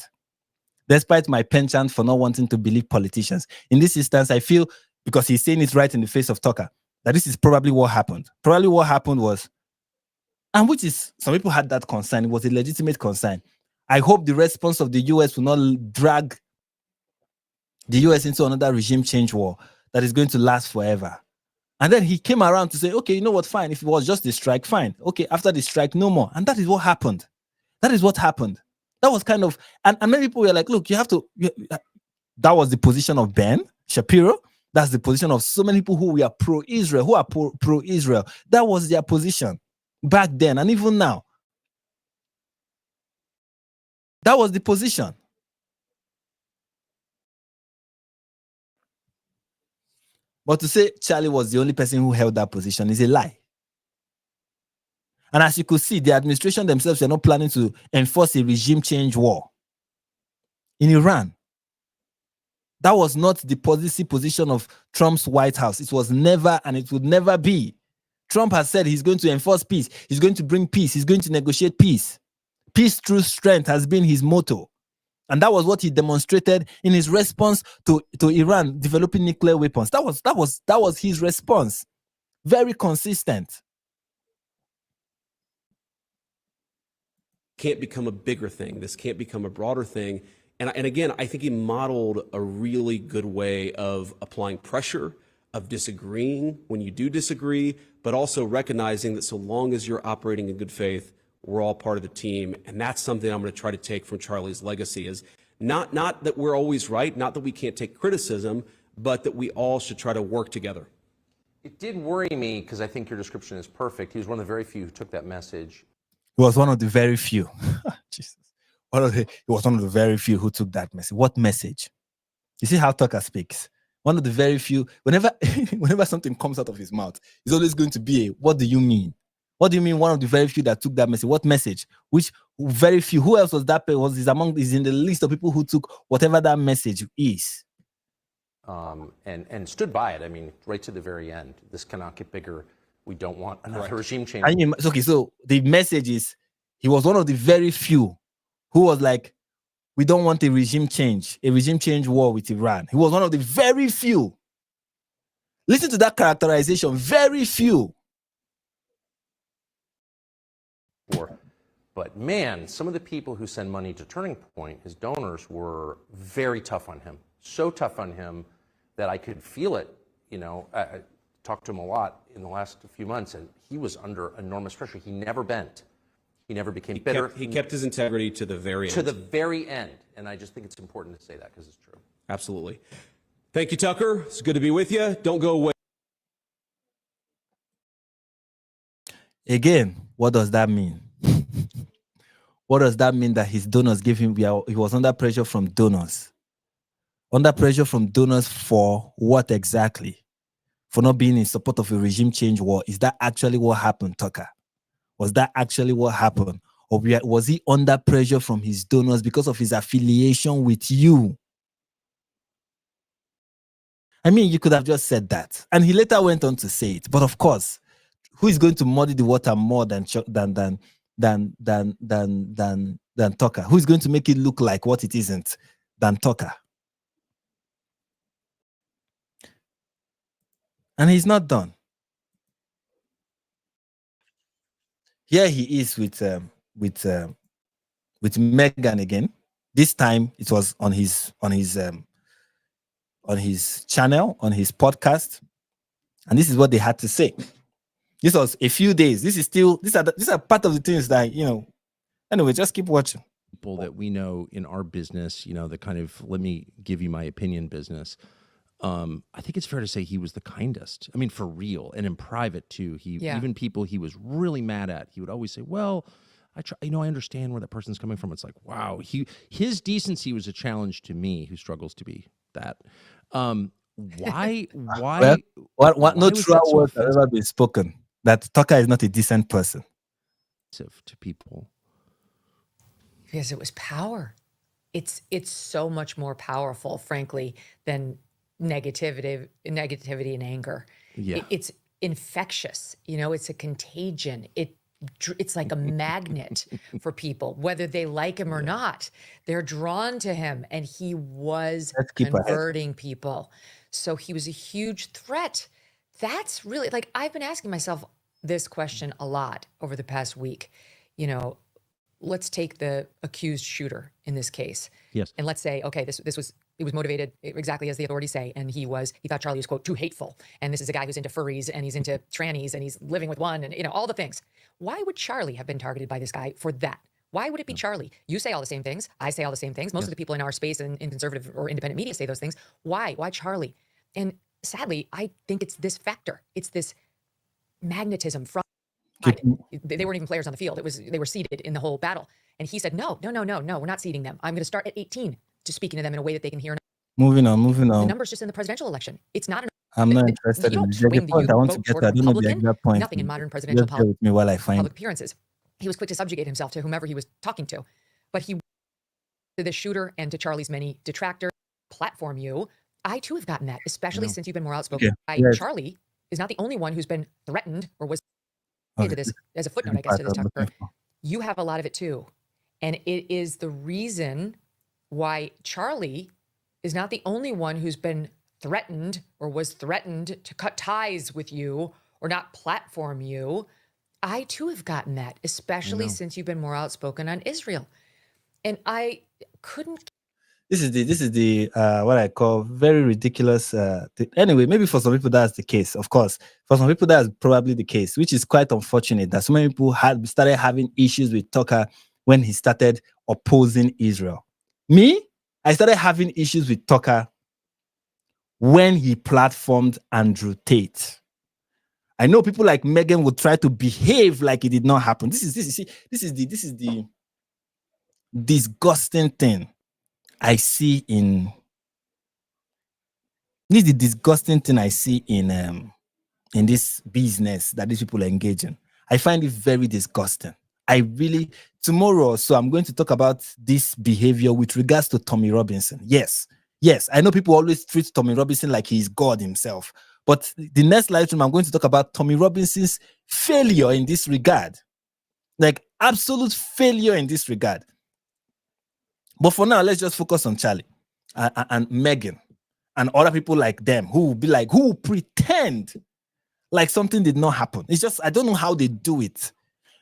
Despite my penchant for not wanting to believe politicians, in this instance, I feel, because he's saying it right in the face of Tucker, that this is probably what happened. Probably what happened was, and which is, some people had that concern, it was a legitimate concern. I hope the response of the US will not drag the US into another regime change war that is going to last forever. And then he came around to say, okay, you know what, fine. If it was just the strike, fine. Okay, after the strike, no more. And that is what happened. That is what happened. That was kind of, and many people were like, look, you have to, that was the position of Ben Shapiro. That's the position of so many people who were pro-Israel, who are pro-Israel. That was their position. back then and even now. That was the position. But to say Charlie was the only person who held that position is a lie. And as you could see, the administration themselves are not planning to enforce a regime change war in Iran. That was not the policy position of Trump's White House. It was never, and it would never be. Trump has said he's going to enforce peace. He's going to bring peace. He's going to negotiate peace. Peace through strength has been his motto. And that was what he demonstrated in his response to Iran developing nuclear weapons. That was his response. Very consistent. Can't become a bigger thing. This can't become a broader thing. And again, I think he modeled a really good way of applying pressure, of disagreeing when you do disagree, but also recognizing that so long as you're operating in good faith, we're all part of the team. And that's something I'm going to try to take from Charlie's legacy, is not that we're always right, not that we can't take criticism, but that we all should try to work together. It did worry me, because I think your description is perfect. He was one of the very few who took that message. He was one of the very few. Jesus. He was one of the very few who took that message. What message? You see how Tucker speaks? One of the very few. Whenever something comes out of his mouth, it's always going to be what do you mean? What do you mean one of the very few that took that message? What message? Which very few? Who else was that? Is in the list of people who took whatever that message is. And stood by it. I mean, right to the very end. This cannot get bigger. We don't want another regime change. Okay, so the message is he was one of the very few who was like, we don't want a regime change war with Iran. He was one of the very few. Listen to that characterization, very few. But man, some of the people who send money to Turning Point, his donors, were very tough on him. So tough on him that I could feel it. You know, I talked to him a lot in the last few months, and he was under enormous pressure. He never bent. He never became bitter. He kept his integrity to the very end. To the very end. And I just think it's important to say that because it's true. Absolutely. Thank you, Tucker. It's good to be with you. Don't go away. Again, what does that mean? What does that mean that his donors gave him? He was under pressure from donors. Under pressure from donors for what exactly? For not being in support of a regime change war. Is that actually what happened, Tucker? Was that actually what happened? Or was he under pressure from his donors because of his affiliation with you? I mean, you could have just said that. And he later went on to say it. But of course, who is going to muddy the water more than Tucker? Who is going to make it look like what it isn't than Tucker? And he's not done. Here he is with Meghan again. This time it was on his channel, on his podcast, and this is what they had to say. This was a few days. These are part of the things that Anyway, just keep watching. People that we know in our business, the kind of let me give you my opinion business. I think it's fair to say he was the kindest. I mean, for real, and in private too. Even people he was really mad at, he would always say, "Well, I understand where that person's coming from." It's like, wow, his decency was a challenge to me, who struggles to be that. Why? What? No true words have ever been spoken that Tucker is not a decent person. To people, because it was power. It's so much more powerful, frankly, than negativity and anger. Yeah. It's infectious. It's a contagion. It's like a magnet for people, whether they like him or not. They're drawn to him, and he was converting people. So he was a huge threat. That's really, like, I've been asking myself this question a lot over the past week. Let's take the accused shooter in this case. Yes. And let's say, okay, it was motivated exactly as the authorities say. And he thought Charlie was, quote, too hateful. And this is a guy who's into furries and he's into trannies and he's living with one and, all the things. Why would Charlie have been targeted by this guy for that? Why would it be Charlie? You say all the same things. I say all the same things. Most of the people in our space and in conservative or independent media say those things. Why? Why Charlie? And sadly, I think it's this factor. It's this magnetism from. They weren't even players on the field. They were seated in the whole battle. And he said, no, we're not seating them. I'm going to start at 18, just speaking to them in a way that they can hear. Moving on. The numbers just in the presidential election. It's not. I'm not interested you in don't the swing the point I want to vote get toward to. a I don't know the Republican. exact point. Nothing in modern presidential Just bear with me while I find public appearances. He was quick to subjugate himself to whomever he was talking to. But he, to the shooter and to Charlie's many detractors, platform you. I too have gotten that, especially since you've been more outspoken. Charlie is not the only one who's been threatened or was into this as a footnote, I guess, to this talk. You have a lot of it too. And it is the reason why Charlie is not the only one who's been threatened or was threatened to cut ties with you or not platform you. I too have gotten that, especially since you've been more outspoken on Israel. And I couldn't. This is the what I call very ridiculous. Anyway, maybe for some people that's the case. Of course, for some people that's probably the case, which is quite unfortunate that so many people had started having issues with Tucker when he started opposing Israel. Me, I started having issues with Tucker when he platformed Andrew Tate. I know people like Megan would try to behave like it did not happen. This is the disgusting thing I see in this is the disgusting thing I see in this business that these people engage in. I find it very disgusting. I really, tomorrow or so, I'm going to talk about this behavior with regards to Tommy Robinson. Yes, I know people always treat Tommy Robinson like he's God himself. But the next live stream, I'm going to talk about Tommy Robinson's failure in this regard. Like, absolute failure in this regard. But for now, let's just focus on Charlie and Megan and other people like them who will be like, who will pretend like something did not happen. It's just, I don't know how they do it.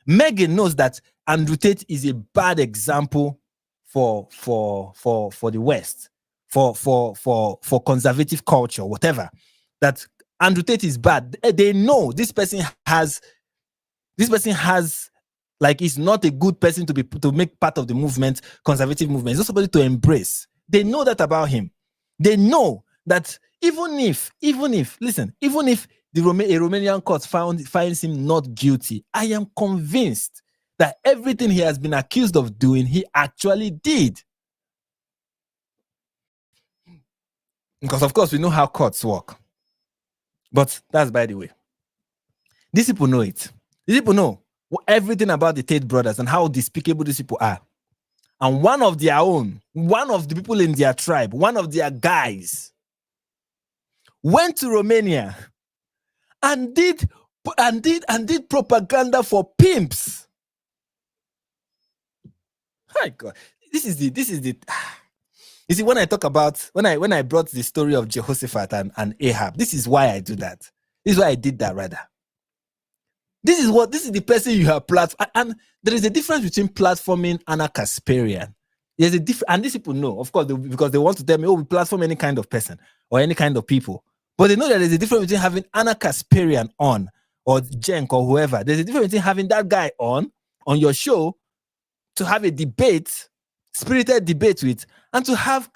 Megan knows that Andrew Tate is a bad example for the West, for conservative culture, whatever. That Andrew Tate is bad. They know this person has like, he's not a good person to make part of the movement, conservative movement. He's not somebody to embrace. They know that about him. They know that even if the Romanian court finds him not guilty, I am convinced that everything he has been accused of doing, he actually did. Because of course we know how courts work. But that's by the way. These people know it. These people know everything about the Tate brothers and how despicable these people are. And one of their own, one of the people in their tribe, one of their guys, went to Romania and did propaganda for pimps. My God, this is the. You see, when I talk about when I brought the story of Jehoshaphat and Ahab, this is why I do that. This is why I did that rather. This is the person you have platform, and there is a difference between platforming and a Casparian. There's a difference, and these people know, of course, because they want to tell me, oh, we platform any kind of person or any kind of people. But they know that there's a difference between having Anna Casparian on or Jenk or whoever. There's a difference between having that guy on your show to have a debate, spirited debate with, and to have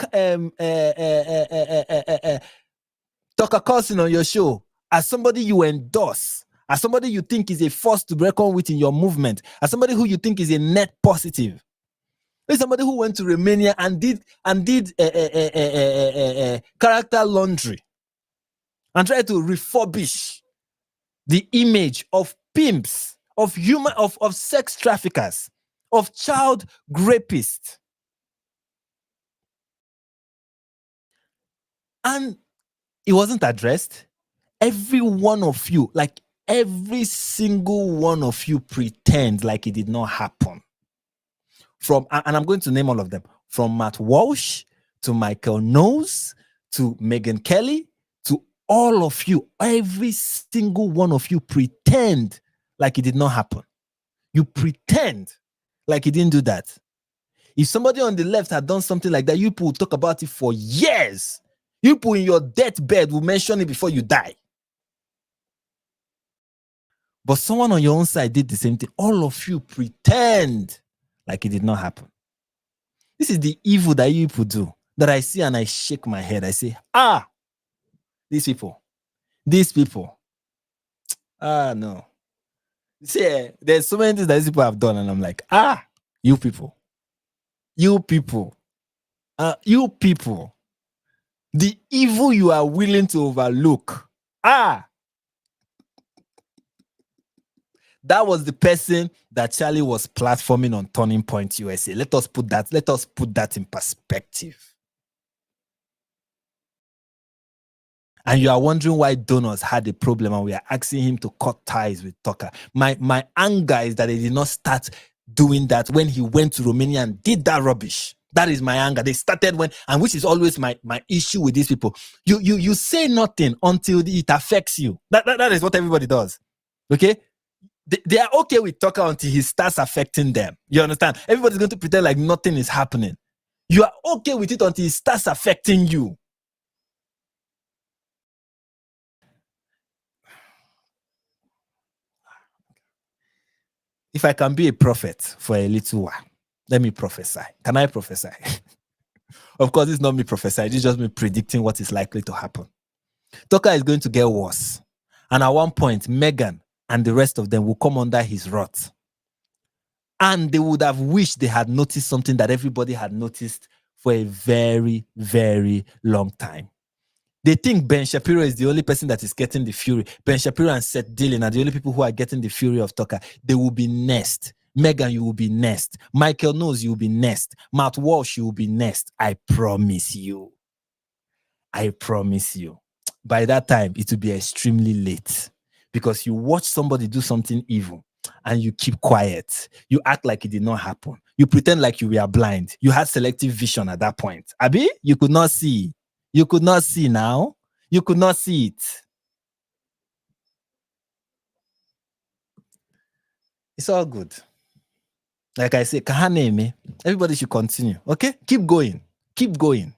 Tucker Carlson on your show as somebody you endorse, as somebody you think is a force to reckon with in your movement, as somebody who you think is a net positive. There's somebody who went to Romania and did character laundry and tried to refurbish the image of pimps, of sex traffickers, of child rapists. And it wasn't addressed. Every one of you, like every single one of you, pretend like it did not happen. And I'm going to name all of them, from Matt Walsh to Michael Knowles to Megyn Kelly to all of you. Every single one of you pretend like it did not happen. You pretend like he didn't do that. If somebody on the left had done something like that, you people will talk about it for years. You people in your deathbed will mention it before you die. But someone on your own side did the same thing. All of you pretend like it did not happen. This is the evil that you people do, that I see and I shake my head. I say, these people, no. See, there's so many things that these people have done, and I'm like, you people, you people, the evil you are willing to overlook. That was the person that Charlie was platforming on Turning Point USA. Let us put that in perspective. And you are wondering why donors had a problem and we are asking him to cut ties with Tucker. My anger is that they did not start doing that when he went to Romania and did that rubbish. That is my anger. They started when, and which is always my issue with these people. You say nothing until it affects you. That is what everybody does. Okay? They are okay with Tucker until he starts affecting them. You understand? Everybody's going to pretend like nothing is happening. You are okay with it until it starts affecting you. If I can be a prophet for a little while, let me prophesy. Can I prophesy? Of course, it's not me prophesying. It's just me predicting what is likely to happen. Tucker is going to get worse. And at one point, Meghan and the rest of them will come under his wrath. And they would have wished they had noticed something that everybody had noticed for a very, very long time. They think Ben Shapiro is the only person that is getting the fury. Ben Shapiro and Seth Dillon are the only people who are getting the fury of Tucker. They will be next. Meghan, you will be next. Michael Knowles, you will be next. Matt Walsh, you will be next. I promise you. I promise you. By that time, it will be extremely late because you watch somebody do something evil and you keep quiet. You act like it did not happen. You pretend like you were blind. You had selective vision at that point. Abi, you could not see. You could not see now. You could not see it. It's all good. Like I say, Kahaneme, everybody should continue. Okay? Keep going. Keep going.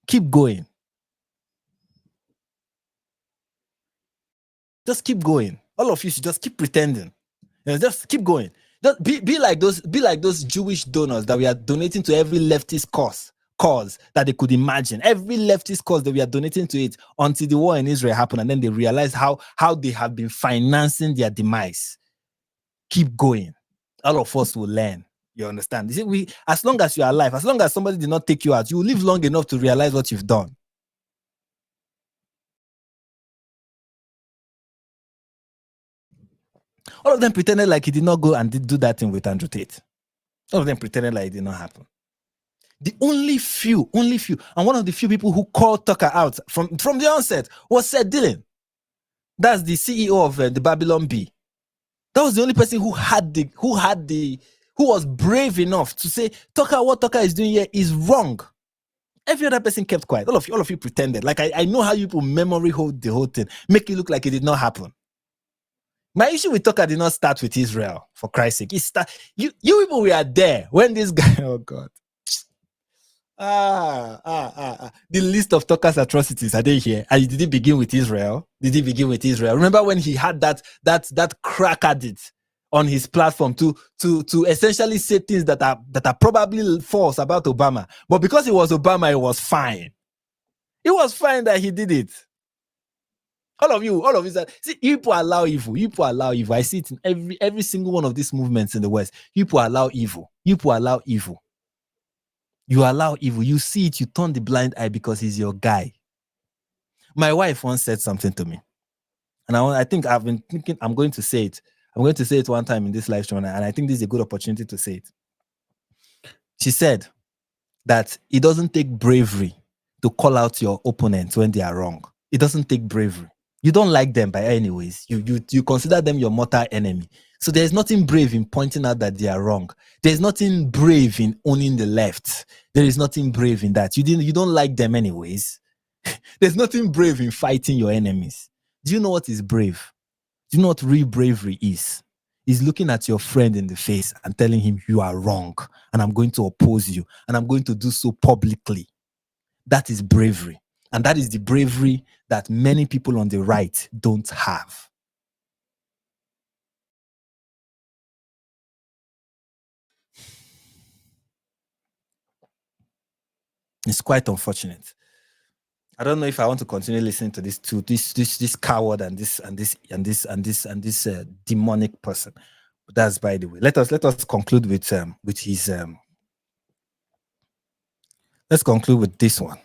Keep going. Just keep going. All of you should just keep pretending. Just keep going. Just be like those Jewish donors that we are donating to every leftist cause that they could imagine. Every leftist cause that we are donating to it until the war in Israel happened, and then they realize how they have been financing their demise. Keep going. All of us will learn. You understand? You see, as long as you are alive, as long as somebody did not take you out, you will live long enough to realize what you've done. All of them pretended like he did not go and do that thing with Andrew Tate. All of them pretended like it did not happen. The only few, and one of the few people who called Tucker out from the onset was Seth Dillon. That's the CEO of the Babylon Bee. That was the only person who was brave enough to say, Tucker, what Tucker is doing here is wrong. Every other person kept quiet. All of you pretended. Like I know how you people memory hold the whole thing, make it look like it did not happen. My issue with Tucker did not start with Israel, for Christ's sake. You people were there when this guy, oh God. The list of Tucker's atrocities, are they here? And did it begin with Israel? Did it begin with Israel? Remember when he had that crack at it on his platform to essentially say things that are probably false about Obama. But because it was Obama, it was fine. It was fine that he did it. All of you, see, you people allow evil. You people allow evil. I see it in every single one of these movements in the West. You people allow evil. You people allow evil. You allow evil. You see it, you turn the blind eye because he's your guy. My wife once said something to me. And I think I've been thinking I'm going to say it. I'm going to say it one time in this live stream, and I think this is a good opportunity to say it. She said that it doesn't take bravery to call out your opponents when they are wrong. It doesn't take bravery. You don't like them by any ways. You consider them your mortal enemy. So there's nothing brave in pointing out that they are wrong. There's nothing brave in owning the left. There is nothing brave in that. You don't like them anyways. There's nothing brave in fighting your enemies. Do you know what is brave? Do you know what real bravery is? Is looking at your friend in the face and telling him you are wrong and I'm going to oppose you and I'm going to do so publicly. That is bravery. And that is the bravery that many people on the right don't have. It's quite unfortunate. I don't know if I want to continue listening to this coward and this demonic person. But that's by the way. Let us conclude with his let's conclude with this one.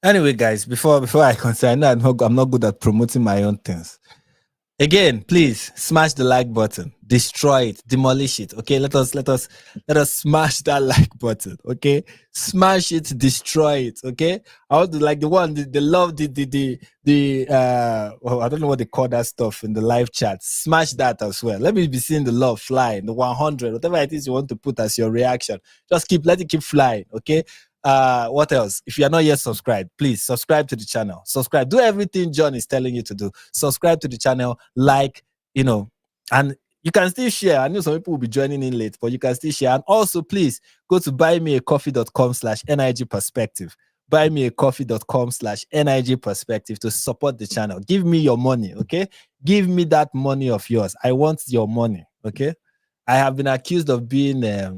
Anyway, guys, before I continue, I know I'm not good at promoting my own things. Again, please smash the like button, destroy it, demolish it. Okay, let us smash that like button. Okay, smash it, destroy it. Okay, I want to like the one the love the well, I don't know what they call that stuff in the live chat. Smash that as well. Let me be seeing the love flying, the 100, whatever it is you want to put as your reaction. Just let it keep flying. Okay. What else? If you are not yet subscribed, please subscribe to the channel. Subscribe. Do everything John is telling you to do. Subscribe to the channel, like, and you can still share. I know some people will be joining in late, but you can still share. And also, please go to buymeacoffee.com/NIG perspective. Buymeacoffee.com/NIG perspective to support the channel. Give me your money, okay? Give me that money of yours. I want your money, okay? I have been accused of being a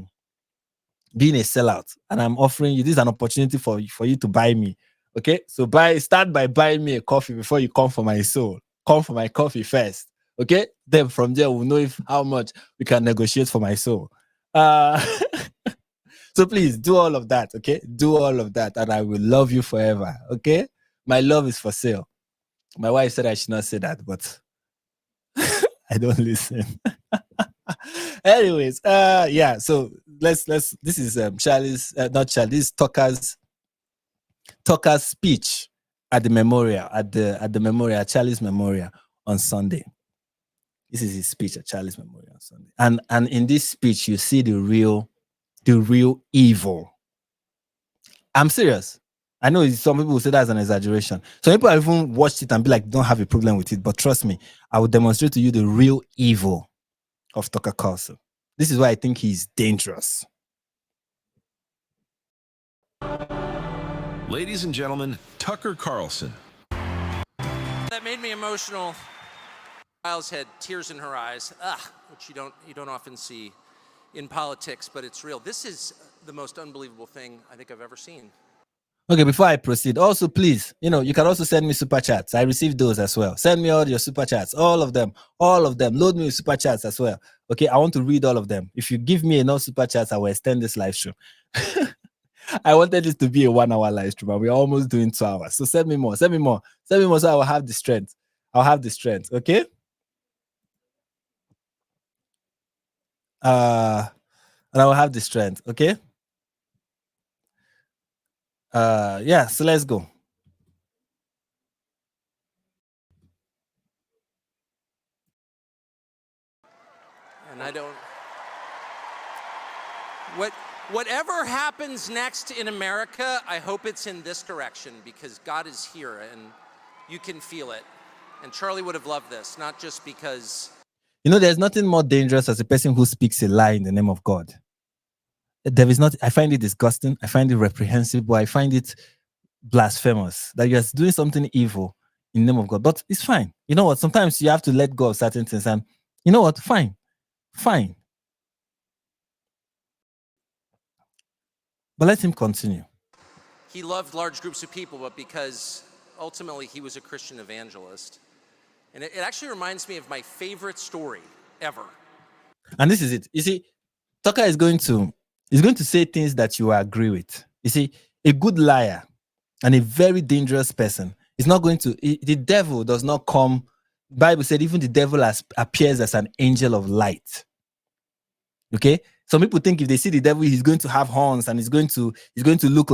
sellout, and I'm offering you this is an opportunity for you to buy me. Okay, so start by buying me a coffee before you come for my soul. Come for my coffee first. Okay, then from there we'll know how much we can negotiate for my soul. So please do all of that. Okay, do all of that, and I will love you forever. Okay, my love is for sale. My wife said I should not say that, but I don't listen. Anyways, yeah, so let's this is Charlie's not Charlie, this is Tucker's speech at the memorial, at Charlie's memorial on Sunday. This is his speech at Charlie's memorial on Sunday. And in this speech, you see the real evil. I'm serious. I know some people will say that's an exaggeration. Some people have even watched it and be like, don't have a problem with it. But trust me, I will demonstrate to you the real evil of Tucker Carlson. This is why I think he's dangerous. Ladies and gentlemen, Tucker Carlson. That made me emotional. Miles had tears in her eyes, which you don't often see in politics, but it's real. This is the most unbelievable thing I think I've ever seen. Okay, before I proceed, also please, you can also send me super chats. I received those as well. Send me all your super chats, all of them. Load me with super chats as well. Okay, I want to read all of them. If you give me enough super chats, I will extend this live stream. I wanted this to be a 1 hour live stream, but we're almost doing 2 hours. So send me more, so I will have the strength. Okay? And I will have the strength, okay? Yeah, so let's go. And I don't... Whatever happens next in America, I hope it's in this direction, because God is here and you can feel it. And Charlie would have loved this, not just because... there's nothing more dangerous as a person who speaks a lie in the name of God. There is not. I find it disgusting. I find it reprehensible. I find it blasphemous that you're doing something evil in the name of God. But it's fine. You know what? Sometimes you have to let go of certain things, and you know what? Fine. But let him continue. He loved large groups of people, but because ultimately he was a Christian evangelist. And it actually reminds me of my favorite story ever. And this is it. You see, Tucker is going to say things that you agree with. You see, a good liar and a very dangerous person is not going to... The devil does not come... The Bible said even the devil appears as an angel of light. Okay? Some people think if they see the devil, he's going to have horns and he's going to look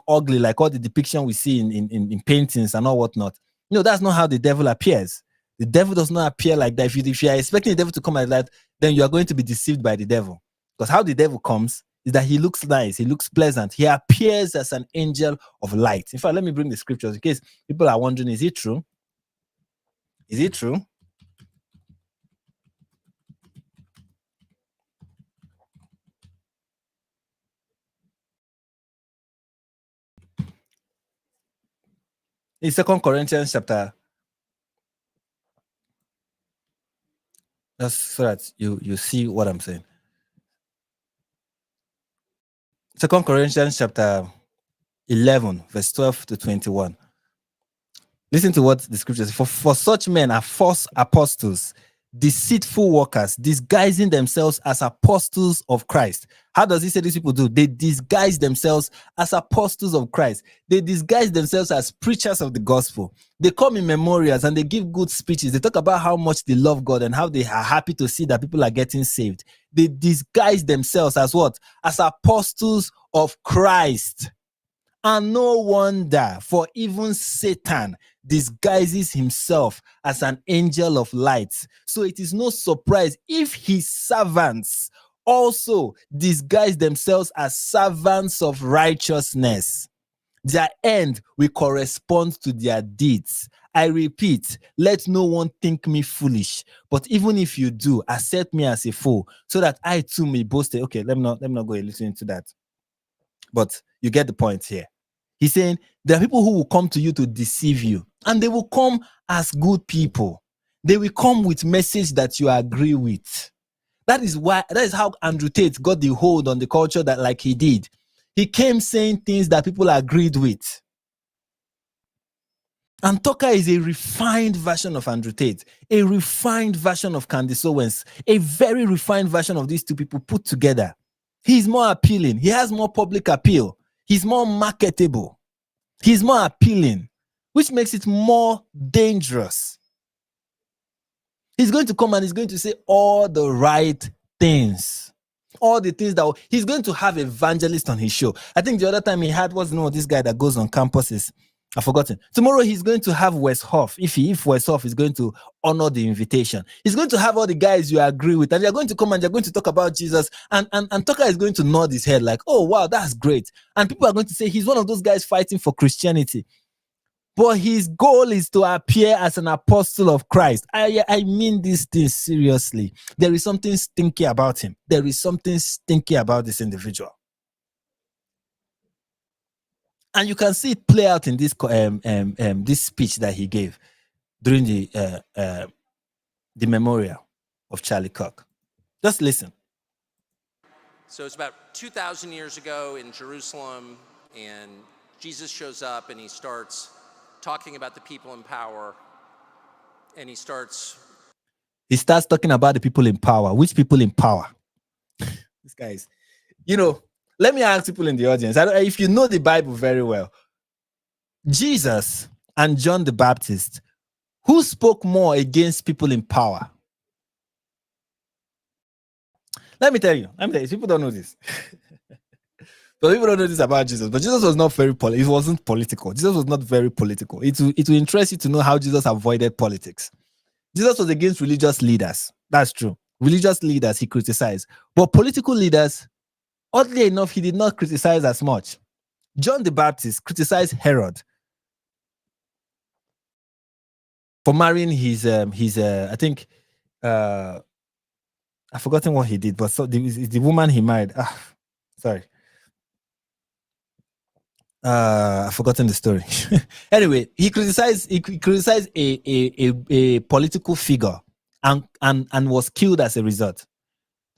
ugly, like all the depiction we see in paintings and all whatnot. That's not how the devil appears. The devil does not appear like that. If you are expecting the devil to come like that, then you are going to be deceived by the devil. Because how the devil comes is that he looks nice, he looks pleasant, he appears as an angel of light. In fact, let me bring the scriptures in case people are wondering, is it true? Is it true? In 2 Corinthians chapter, just so that you see what I'm saying. 2 Corinthians chapter 11, verse 12 to 21. Listen to what the scripture says. For such men are false apostles, deceitful workers, disguising themselves as apostles of Christ. How does he say these people do? They disguise themselves as apostles of Christ. They disguise themselves as preachers of the gospel. They come in memorials and they give good speeches. They talk about how much they love God and how they are happy to see that people are getting saved. They disguise themselves as what? As apostles of Christ. And no wonder, for even Satan disguises himself as an angel of light. So it is no surprise if his servants also disguise themselves as servants of righteousness. Their end will correspond to their deeds. I repeat, let no one think me foolish, but even if you do, accept me as a fool, so that I too may boast. Okay, let me not go a little into that. But you get the point here. He's saying there are people who will come to you to deceive you, and they will come as good people. They will come with message that you agree with. That is how Andrew Tate got the hold on the culture that like he did. He came saying things that people agreed with. And Tucker is a refined version of Andrew Tate, a refined version of Candace Owens, a very refined version of these two people put together. He's more appealing. He has more public appeal. He's more marketable. He's more appealing, which makes it more dangerous. He's going to come and he's going to say all the right things. All the things that he's going to have evangelist on his show. I think the other time he had was this guy that goes on campuses. I've forgotten. Tomorrow he's going to have Wes Hoff. If Wes Hoff is going to honor the invitation, he's going to have all the guys you agree with, and they're going to come and they're going to talk about Jesus. And Tucker is going to nod his head like, "Oh wow, that's great." And people are going to say he's one of those guys fighting for Christianity. But his goal is to appear as an apostle of Christ. I mean these things seriously. There is something stinky about him. There is something stinky about this individual. And you can see it play out in this this speech that he gave during the memorial of Charlie Kirk. Just listen. So it's about 2,000 years ago in Jerusalem, and Jesus shows up and he starts talking about the people in power, and he starts talking about the people in power. Which people in power? This guy is, let me ask people in the audience, if you know the Bible very well, Jesus and John the Baptist, who spoke more against people in power? Let me tell you, people don't know this. But people don't know this about Jesus. But Jesus was not very it wasn't political. Jesus was not very political. It will interest you to know how Jesus avoided politics. Jesus was against religious leaders. That's true. Religious leaders he criticized. But political leaders, oddly enough, he did not criticize as much. John the Baptist criticized Herod for marrying his I think I've forgotten what he did, but so the woman he married. Sorry. I've forgotten the story. Anyway, he criticized a political figure and was killed as a result.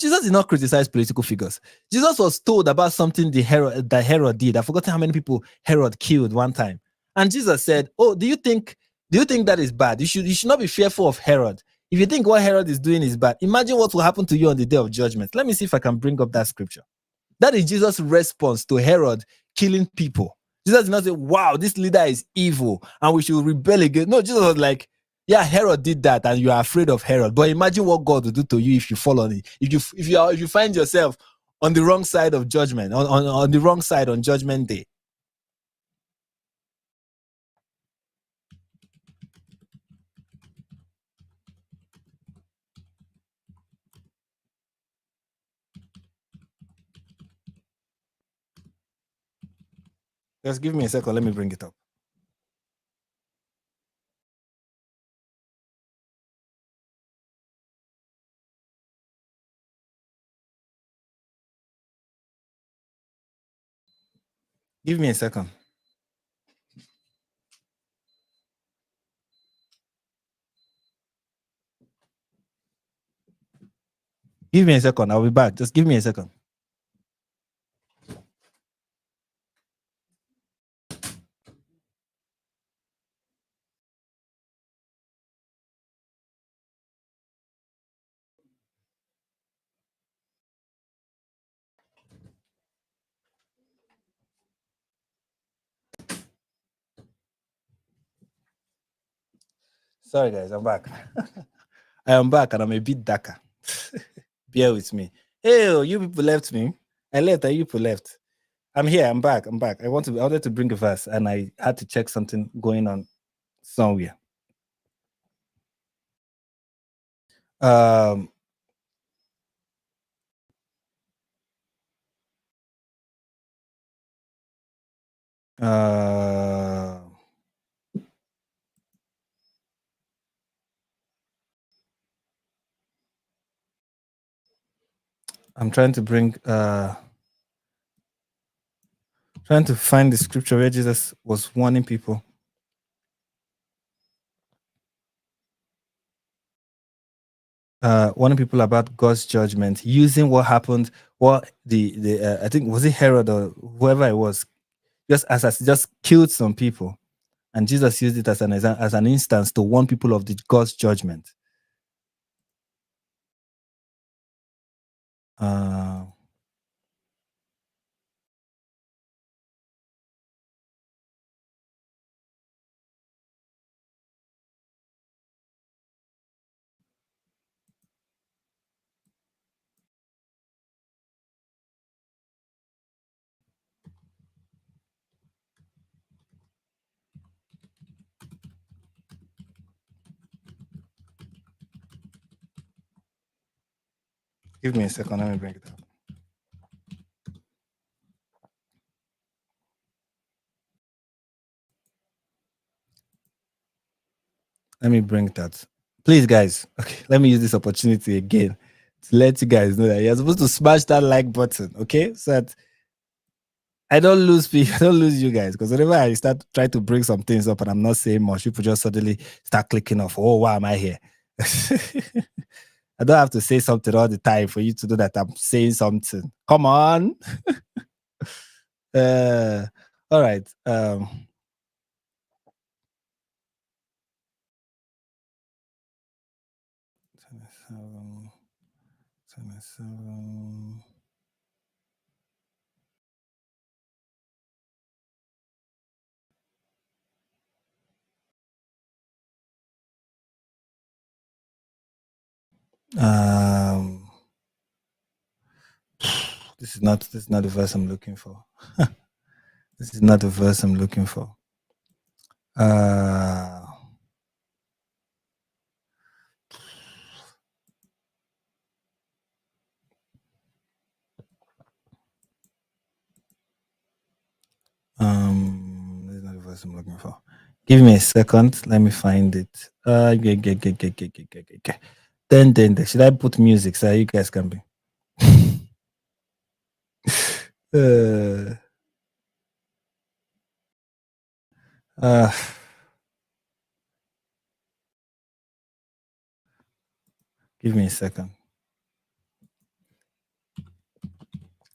Jesus did not criticize political figures. Jesus was told about something that Herod did. I've forgotten how many people Herod killed one time. And Jesus said, "Oh, do you think that is bad? You should not be fearful of Herod. If you think what Herod is doing is bad, imagine what will happen to you on the day of judgment." Let me see if I can bring up that scripture. That is Jesus' response to Herod killing people. Jesus did not say, "Wow, this leader is evil and we should rebel against." No, Jesus was like, "Yeah, Herod did that and you are afraid of Herod. But imagine what God will do to you if you fall on it. If you find yourself on the wrong side of judgment, on the wrong side on judgment day." Just give me a second. Let me bring it up. Give me a second. Give me a second. I'll be back. Just give me a second. Sorry, guys. I'm back. I am back and I'm a bit darker. Bear with me. Hey, you people left me. I left and you people left. I'm here. I'm back. I wanted to bring a verse and I had to check something going on somewhere. I'm trying to find the scripture where Jesus was warning people. Warning people about God's judgment, using what happened, what the I think was it Herod or whoever it was, just killed some people, and Jesus used it as an instance to warn people of the God's judgment. Give me a second. Let me bring it up. Let me bring that. Please, guys. Okay, let me use this opportunity again to let you guys know that you're supposed to smash that like button, okay? So that I don't lose people, I don't lose you guys. Because whenever I start trying to bring some things up and I'm not saying much, people just suddenly start clicking off. Oh, why am I here? I don't have to say something all the time for you to know that I'm saying something. Come on. All right. This is not the verse I'm looking for. This is not the verse I'm looking for. This is not the verse I'm looking for. Give me a second. Let me find it. Then should I put music so you guys can be? Give me a second.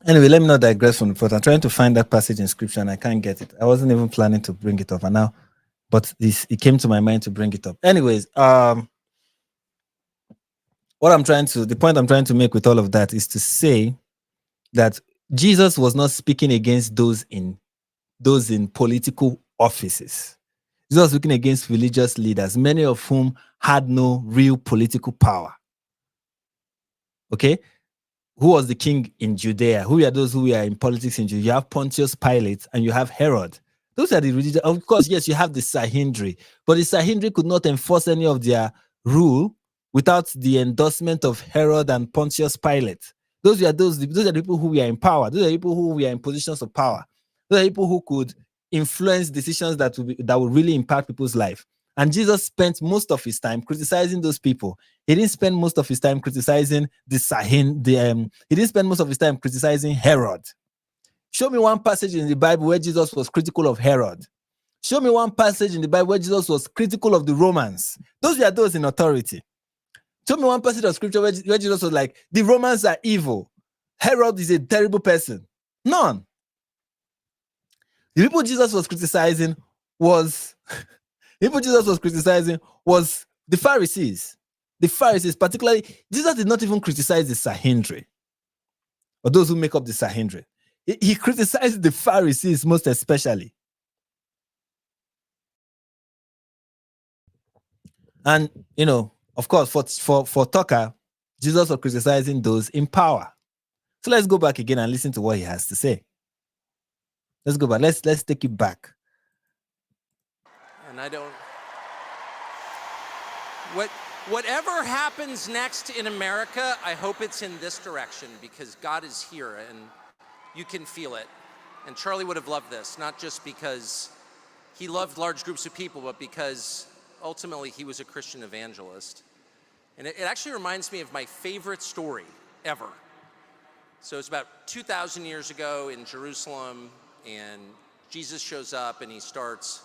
Anyway, let me not digress from the plot. I'm trying to find that passage in scripture and I can't get it. I wasn't even planning to bring it up, and now, but it came to my mind to bring it up. Anyways, the point I'm trying to make with all of that is to say that Jesus was not speaking against those in political offices. Jesus was speaking against religious leaders, many of whom had no real political power. Okay? Who was the king in Judea? Who are those who were in politics in Judea? You have Pontius Pilate and you have Herod. Those are the religious. Of course, yes, you have the Sanhedrin, but the Sanhedrin could not enforce any of their rule without the endorsement of Herod and Pontius Pilate. Those are the people who were in power. Those are the people who were in positions of power. Those are the people who could influence decisions that would really impact people's life. And Jesus spent most of his time criticizing those people. He didn't spend most of his time criticizing he didn't spend most of his time criticizing Herod. Show me one passage in the Bible where Jesus was critical of Herod. Show me one passage in the Bible where Jesus was critical of the Romans. Those were those in authority. Show me one passage of scripture where Jesus was like, the Romans are evil. Herod is a terrible person. None. The people Jesus was criticizing was the Pharisees. The Pharisees, particularly, Jesus did not even criticize the Sanhedrin or those who make up the Sanhedrin. He criticized the Pharisees most especially. And, of course, for Tucker, Jesus was criticizing those in power. So let's go back again and listen to what he has to say. Let's go back. Let's take it back. And whatever happens next in America, I hope it's in this direction, because God is here and you can feel it. And Charlie would have loved this, not just because he loved large groups of people, but because ultimately he was a Christian evangelist. And it actually reminds me of my favorite story ever. So it's about 2,000 years ago in Jerusalem, and Jesus shows up and he starts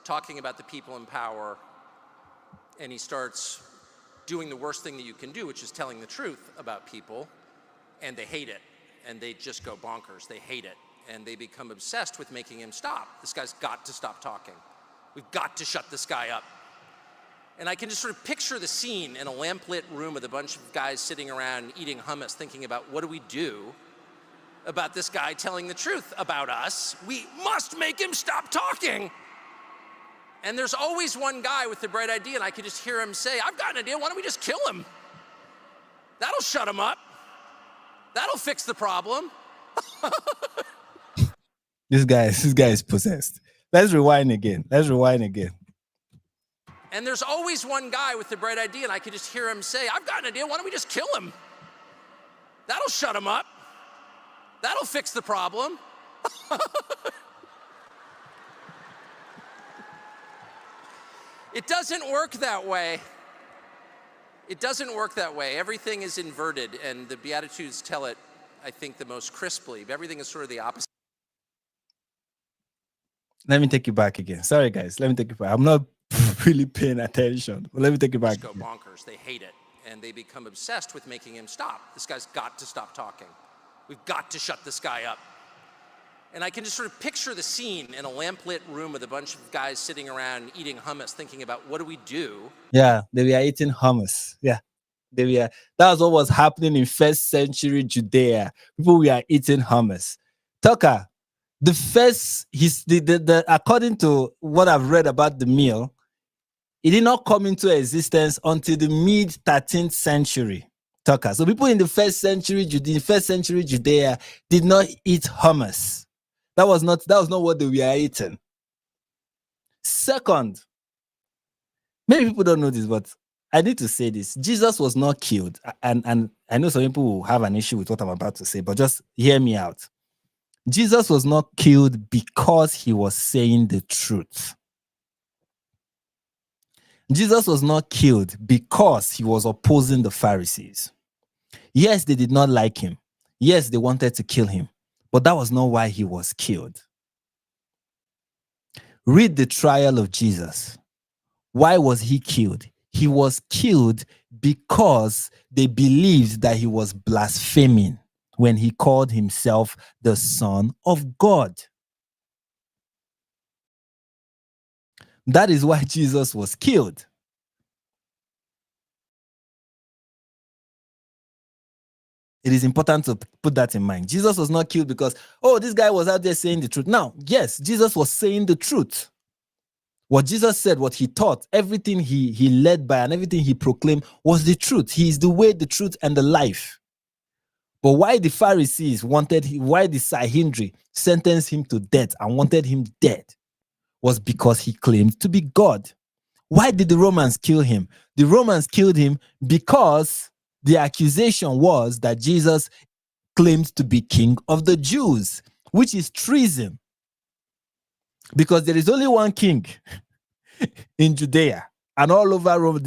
talking about the people in power, and he starts doing the worst thing that you can do, which is telling the truth about people, and they hate it, and they just go bonkers. They hate it, and they become obsessed with making him stop. This guy's got to stop talking. We've got to shut this guy up. And I can just sort of picture the scene in a lamplit room with a bunch of guys sitting around eating hummus, thinking about, what do we do about this guy telling the truth about us? We must make him stop talking. And there's always one guy with the bright idea, and I can just hear him say, I've got an idea, why don't we just kill him? That'll shut him up. That'll fix the problem. This guy is possessed. Let's rewind again. And there's always one guy with the bright idea, and I can just hear him say, I've got an idea, why don't we just kill him? That'll shut him up. That'll fix the problem. It doesn't work that way. It doesn't work that way. Everything is inverted, and the Beatitudes tell it, I think, the most crisply. Everything is sort of the opposite. Let me take you back again. Sorry, guys. Let me take you back. I'm not really paying attention. But let me take you back. Just go bonkers. They hate it, and they become obsessed with making him stop. This guy's got to stop talking. We've got to shut this guy up. And I can just sort of picture the scene in a lamplit room with a bunch of guys sitting around eating hummus, thinking about, what do we do? Yeah, they were eating hummus. Yeah, that was what was happening in first century Judea. People were eating hummus. Tucker, according to what I've read about the meal, it did not come into existence until the mid 13th century. Tucker. So people in the first century Judea did not eat hummus. That was not what they were eating. Second, many people don't know this, but I need to say this. Jesus was not killed. And I know some people will have an issue with what I'm about to say, but just hear me out. Jesus was not killed because he was saying the truth. Jesus was not killed because he was opposing the Pharisees. Yes, they did not like him. Yes, they wanted to kill him. But that was not why he was killed. Read the trial of Jesus. Why was he killed? He was killed because they believed that he was blaspheming when he called himself the Son of God. That is why Jesus was killed. It is important to put that in mind. Jesus was not killed because, this guy was out there saying the truth. Now, yes, Jesus was saying the truth. What Jesus said, what he taught, everything he led by and everything he proclaimed was the truth. He is the way, the truth, and the life. But why the Pharisees why the Sanhedrin sentenced him to death and wanted him dead was because he claimed to be God. Why did the Romans kill him? The Romans killed him because the accusation was that Jesus claimed to be king of the Jews, which is treason. Because there is only one king in Judea and all over Rome,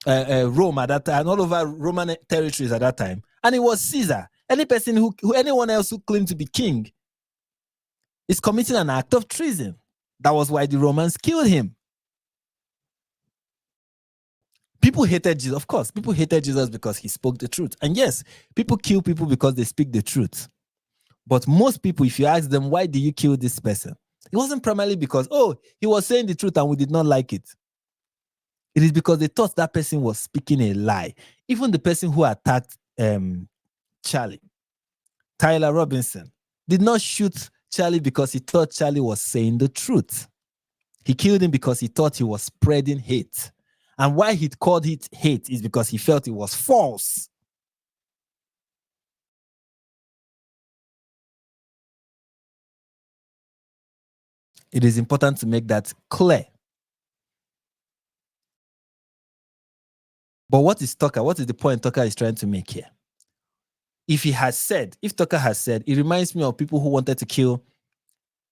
Rome at that time, and all over Roman territories at that time, and it was Caesar. Anyone else who claimed to be king is committing an act of treason. That was why the Romans killed him. People hated Jesus. Of course, people hated Jesus because he spoke the truth. And yes, people kill people because they speak the truth. But most people, if you ask them, why do you kill this person? It wasn't primarily because, oh, he was saying the truth and we did not like it. It is because they thought that person was speaking a lie. Even the person who attacked Charlie, Tyler Robinson, did not shoot Charlie because he thought Charlie was saying the truth. He killed him because he thought he was spreading hate. And why he called it hate is because he felt it was false. It is important to make that clear. But what is Tucker? What is the point Tucker is trying to make here? If Tucker has said, it reminds me of people who wanted to kill,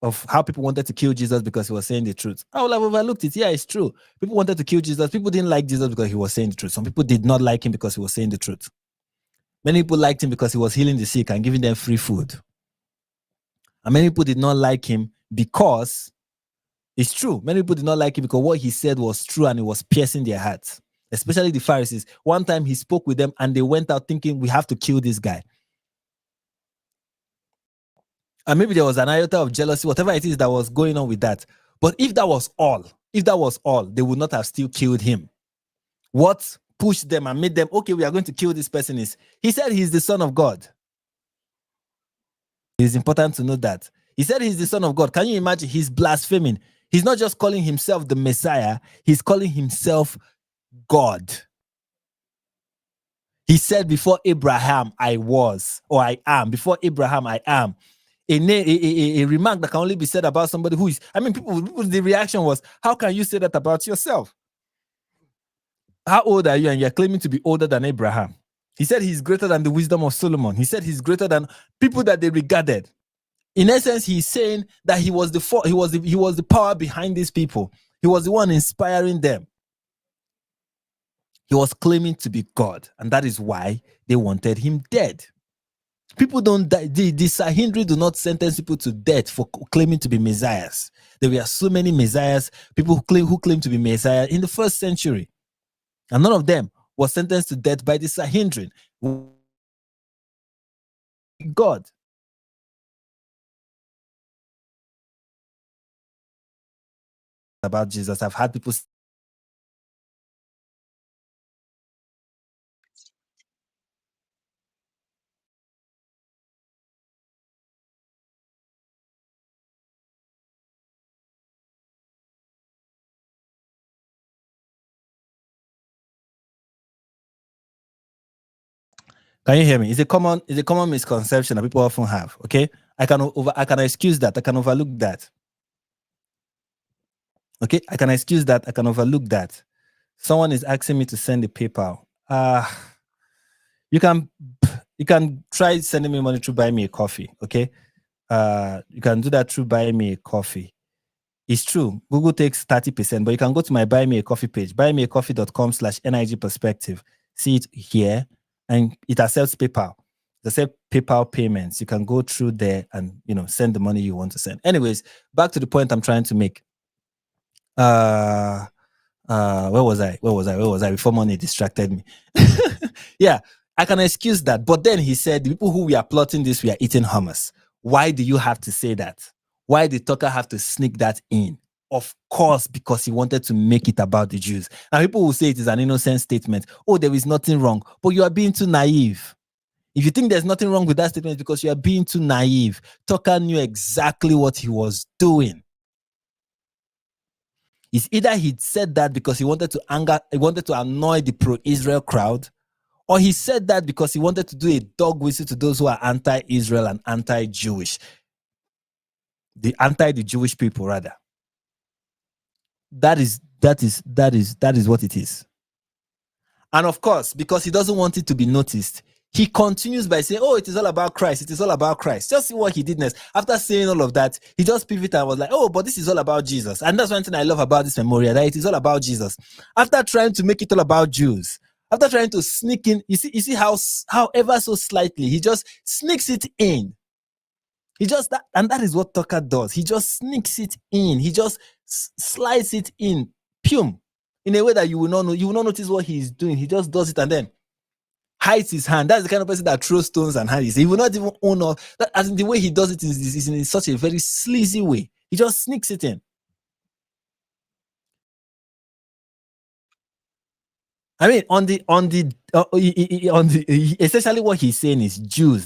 of how people wanted to kill Jesus because he was saying the truth. I would have overlooked it. Yeah, it's true. People wanted to kill Jesus. People didn't like Jesus because he was saying the truth. Some people did not like him because he was saying the truth. Many people liked him because he was healing the sick and giving them free food. And many people did not like him because it's true. Many people did not like him because what he said was true and it was piercing their hearts, especially the Pharisees. One time he spoke with them and they went out thinking, we have to kill this guy. And maybe there was an iota of jealousy, whatever it is that was going on with that. But if that was all, they would not have still killed him. What pushed them and made them, okay, we are going to kill this person is, he said he's the Son of God. It is important to know that. He said he's the Son of God. Can you imagine? He's blaspheming. He's not just calling himself the Messiah, he's calling himself God. He said, before Abraham, I was, or I am. Before Abraham, I am. A remark that can only be said about somebody who is, people, the reaction was, how can you say that about yourself? How old are you? And you're claiming to be older than Abraham. He said he's greater than the wisdom of Solomon. He said he's greater than people that they regarded. In essence, he's saying that he was the power behind these people. He was the one inspiring them. He was claiming to be God, and that is why they wanted him dead. People don't die. The Sahindri do not sentence people to death for claiming to be messiahs. There were so many messiahs, people who claim to be messiah in the first century, and none of them was sentenced to death by the Sahindrin. God. About Jesus, I've had people. Can you hear me? It's a common misconception that people often have. Okay, I can excuse that. I can overlook that. Okay, I can excuse that. I can overlook that. Someone is asking me to send a PayPal. You can try sending me money through Buy Me a Coffee. Okay, you can do that through Buy Me a Coffee. It's true. Google takes 30%, but you can go to my Buy Me a Coffee page, buymeacoffee.com/NIG perspective. See it here, and it accepts PayPal. It accepts PayPal payments. You can go through there and send the money you want to send. Anyways, back to the point I'm trying to make. Where was I before money distracted me? Yeah, I can excuse that. But then he said, the people who we are plotting this, we are eating hummus. Why do you have to say that? Why did Tucker have to sneak that in? Of course, because he wanted to make it about the Jews. Now, people will say it is an innocent statement. Oh, there is nothing wrong. But you are being too naive. If you think there's nothing wrong with that statement, it's because you are being too naive. Tucker knew exactly what he was doing. It's either he said that because he wanted to annoy the pro-Israel crowd, or he said that because he wanted to do a dog whistle to those who are anti-Israel and anti-Jewish. The Jewish people, rather. That is what it is. And of course, because he doesn't want it to be noticed, he continues by saying, oh, it is all about Christ. It is all about Christ. Just see what he did next. After saying all of that, he just pivoted and was like, oh, but this is all about Jesus. And that's one thing I love about this memorial, that it is all about Jesus. After trying to make it all about Jews, after trying to sneak in, you see how ever so slightly, he just sneaks it in. And that is what Tucker does. He just sneaks it in. He just slides it in. Pum. in a way that you will not know. You will not notice what he's doing. He just does it and then hides his hand. That's the kind of person that throws stones and hides. He will not even own up. That, as in the way he does it is in such a very sleazy way. He just sneaks it in. I mean, essentially what he's saying is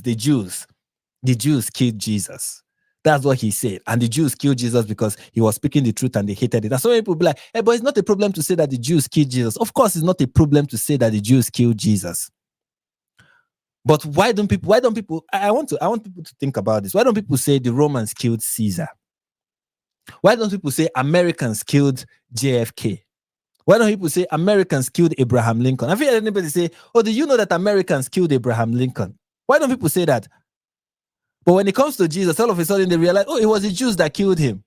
the Jews killed Jesus. That's what he said. And the Jews killed Jesus because he was speaking the truth and they hated it. And so many people be like, hey, but it's not a problem to say that the Jews killed Jesus. Of course, it's not a problem to say that the Jews killed Jesus. But why don't people, I want people to think about this. Why don't people say the Romans killed Caesar? Why don't people say Americans killed JFK? Why don't people say Americans killed Abraham Lincoln? Have you heard anybody say, oh, do you know that Americans killed Abraham Lincoln? Why don't people say that? But when it comes to Jesus, all of a sudden they realize, oh, it was the Jews that killed him.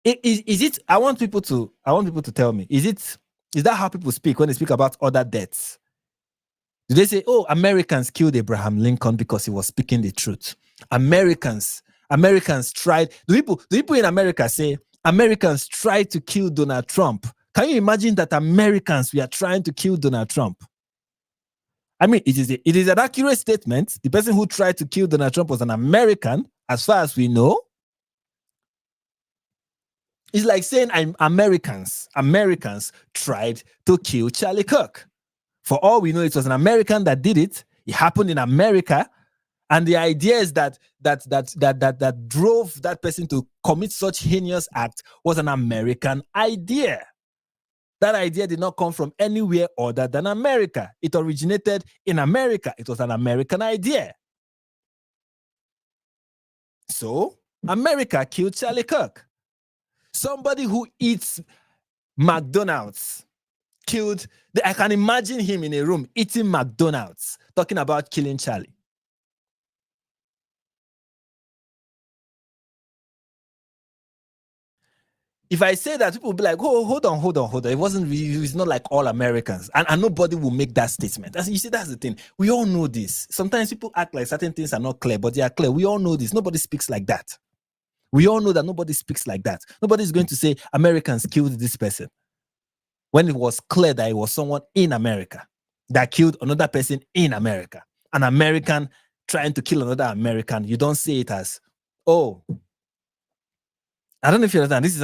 Is it? I want people to tell me, is that how people speak when they speak about other deaths? Do they say, oh, Americans killed Abraham Lincoln because he was speaking the truth? Americans tried. Do people in America say Americans tried to kill Donald Trump? Can you imagine that Americans were trying to kill Donald Trump? I mean, it is an accurate statement. The person who tried to kill Donald Trump was an American, as far as we know. It's like saying Americans tried to kill Charlie Kirk. For all we know, it was an American that did it. It happened in America. And the idea is that drove that person to commit such heinous act was an American idea. That idea did not come from anywhere other than America. It originated in America. It was an American idea. So, America killed Charlie Kirk. Somebody who eats McDonald's killed. I can imagine him in a room eating McDonald's, talking about killing Charlie. If I say that, people will be like, oh, hold on. It's not like all Americans. And nobody will make that statement. You see, that's the thing. We all know this. Sometimes people act like certain things are not clear, but they are clear. We all know this. Nobody speaks like that. We all know that nobody speaks like that. Nobody's going to say Americans killed this person when it was clear that it was someone in America that killed another person in America. An American trying to kill another American. You don't say it as, oh, I don't know if you understand. This is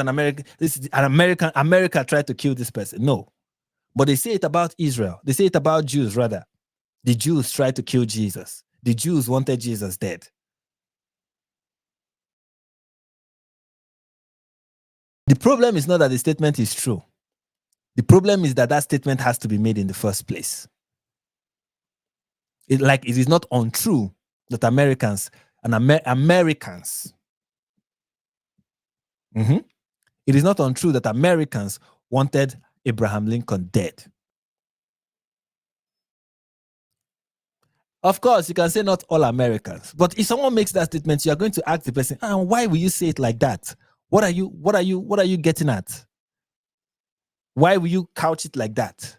an American. America tried to kill this person. No. But they say it about Israel. They say it about Jews, rather. The Jews tried to kill Jesus. The Jews wanted Jesus dead. The problem is not that the statement is true. The problem is that statement has to be made in the first place. It is not untrue that Americans and Americans. It is not untrue that Americans wanted Abraham Lincoln dead. Of course, you can say not all Americans, but if someone makes that statement, you are going to ask the person, why will you say it like that? What are you getting at? Why will you couch it like that?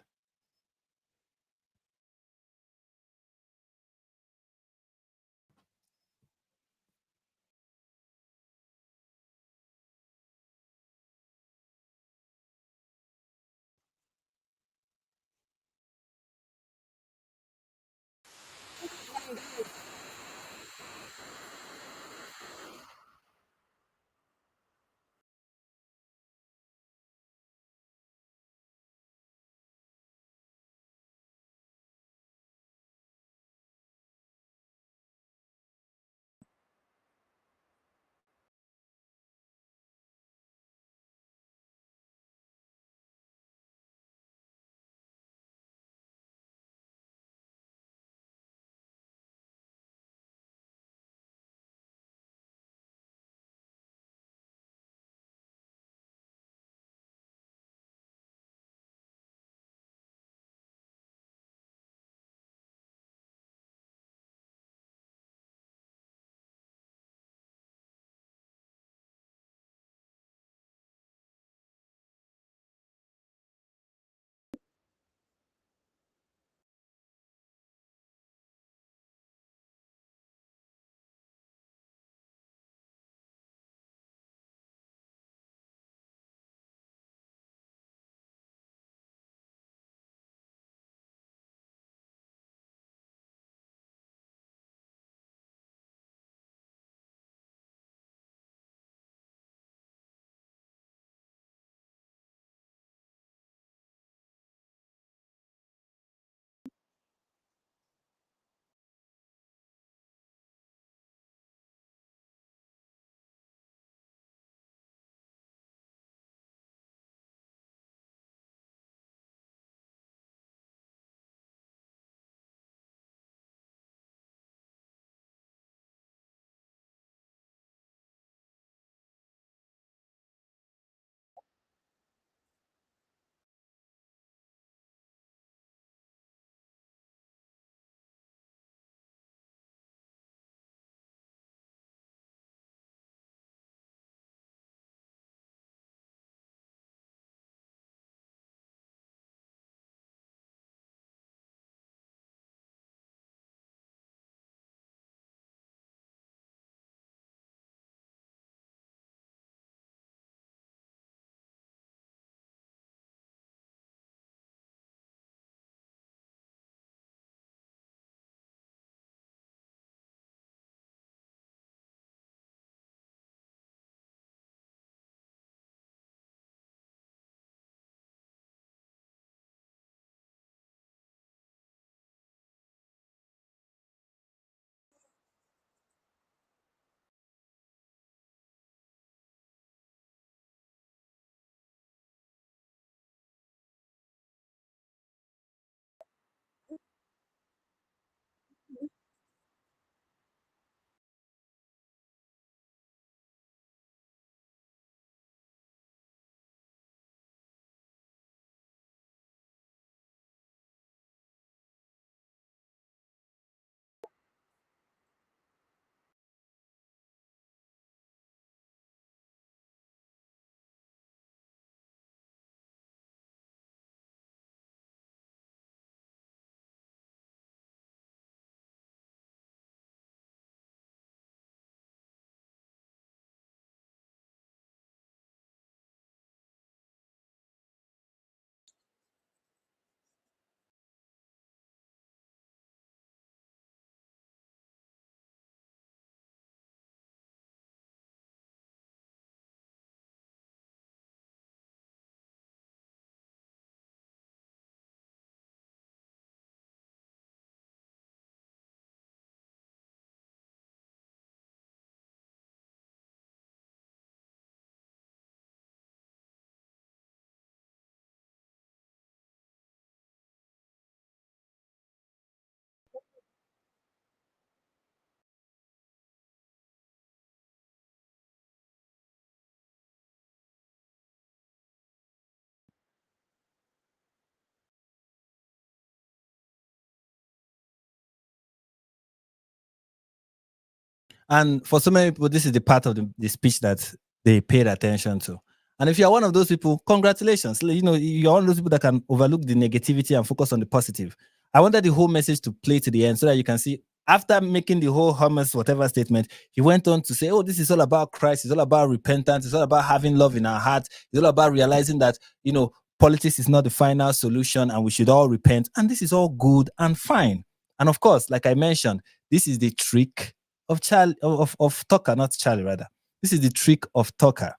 And for so many people, this is the part of the speech that they paid attention to. And if you're one of those people, congratulations. You know, you're one of those people that can overlook the negativity and focus on the positive. I wanted the whole message to play to the end so that you can see, after making the whole Hummus whatever statement, he went on to say, oh, this is all about Christ. It's all about repentance. It's all about having love in our hearts. It's all about realizing that, you know, politics is not the final solution and we should all repent. And this is all good and fine. And of course, like I mentioned, this is the trick of Tucker, not Charlie, rather. This is the trick of Tucker.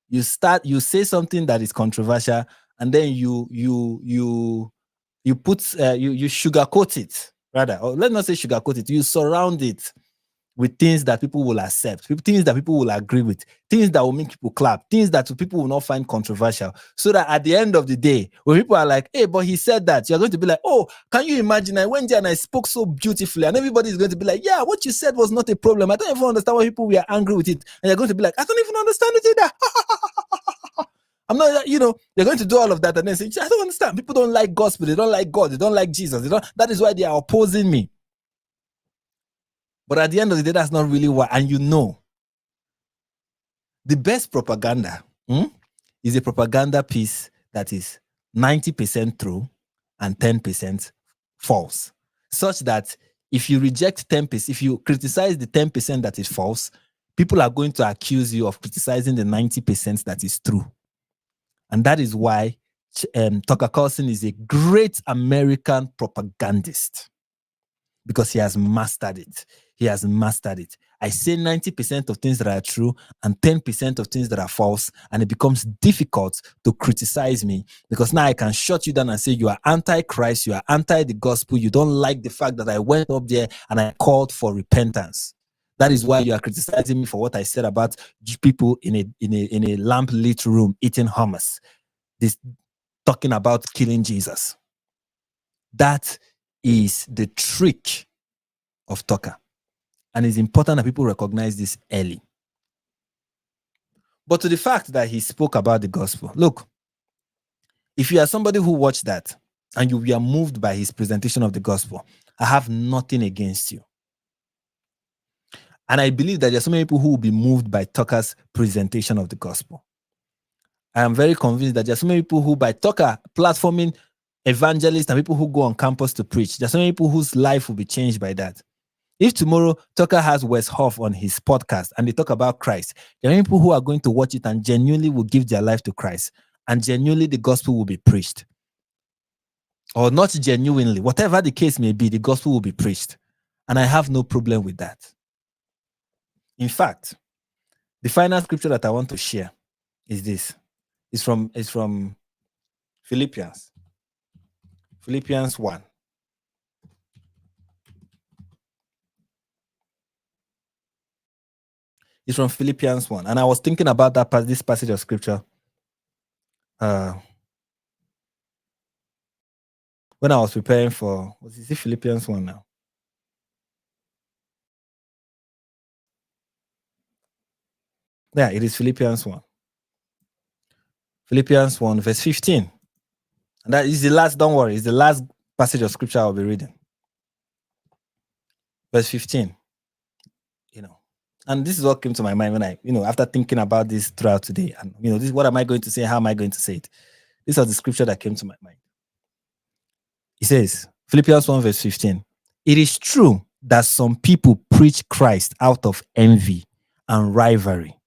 You say something that is controversial, and then you sugarcoat it, rather, or let's not say sugarcoat it. You surround it with things that people will accept, things that people will agree with, things that will make people clap, things that people will not find controversial. So that at the end of the day, when people are like, hey, but he said that, you're going to be like, oh, can you imagine? I went there and I spoke so beautifully, and everybody is going to be like, yeah, what you said was not a problem. I don't even understand why people were angry with it. And you're going to be like, I don't even understand it either. I'm not, you know, they're going to do all of that and then say, I don't understand. People don't like gospel. They don't like God. They don't like Jesus. That is why they are opposing me. But at the end of the day, that's not really why. And you know, the best propaganda is a propaganda piece that is 90% true and 10% false. Such that if you reject 10%, if you criticize the 10% that is false, people are going to accuse you of criticizing the 90% that is true. And that is why Tucker Carlson is a great American propagandist, because he has mastered it. He has mastered it. I say 90% of things that are true and 10% of things that are false, and it becomes difficult to criticize me, because now I can shut you down and say you are anti-Christ, you are anti the gospel, you don't like the fact that I went up there and I called for repentance. That is why you are criticizing me for what I said about people in a lamp-lit room eating hummus, this talking about killing Jesus. That is the trick of Tucker. And it's important that people recognize this early. But to the fact that he spoke about the gospel, look, if you are somebody who watched that and you were moved by his presentation of the gospel, I have nothing against you. And I believe that there are so many people who will be moved by Tucker's presentation of the gospel. I am very convinced that there are so many people who, by Tucker platforming evangelists and people who go on campus to preach, there are so many people whose life will be changed by that. If tomorrow Tucker has Wes Hoff on his podcast and they talk about Christ, there are people who are going to watch it and genuinely will give their life to Christ, and genuinely the gospel will be preached. Or not genuinely, whatever the case may be, the gospel will be preached. And I have no problem with that. In fact, the final scripture that I want to share is this. It's from Philippians. Philippians 1. It's from Philippians 1. And I was thinking about this passage of scripture when I was preparing for, is it Philippians 1 now? Yeah, it is Philippians 1. Philippians 1, verse 15. And that is the last, don't worry, it's the last passage of scripture I'll be reading. Verse 15. You know, and this is what came to my mind when I, after thinking about this throughout today. And, this, what am I going to say? How am I going to say it? This was the scripture that came to my mind. It says, Philippians 1, verse 15. It is true that some people preach Christ out of envy and rivalry,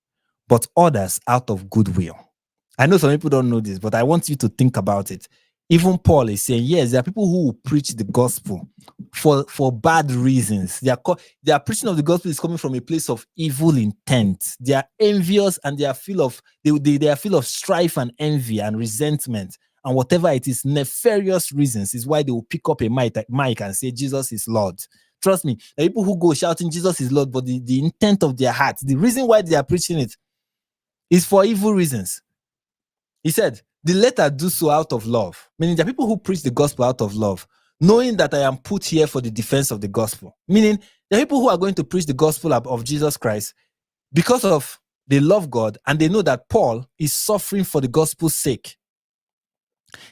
but others out of goodwill. I know some people don't know this, but I want you to think about it. Even Paul is saying, yes, there are people who will preach the gospel for bad reasons. Their preaching of the gospel is coming from a place of evil intent. They are envious and they are full of strife and envy and resentment. And whatever it is, nefarious reasons is why they will pick up a mic and say, Jesus is Lord. Trust me, there are people who go shouting, Jesus is Lord, but the intent of their heart, the reason why they are preaching it is for evil reasons. He said, the latter do so out of love. Meaning there are people who preach the gospel out of love, knowing that I am put here for the defense of the gospel. Meaning there are people who are going to preach the gospel of Jesus Christ because of they love God and they know that Paul is suffering for the gospel's sake.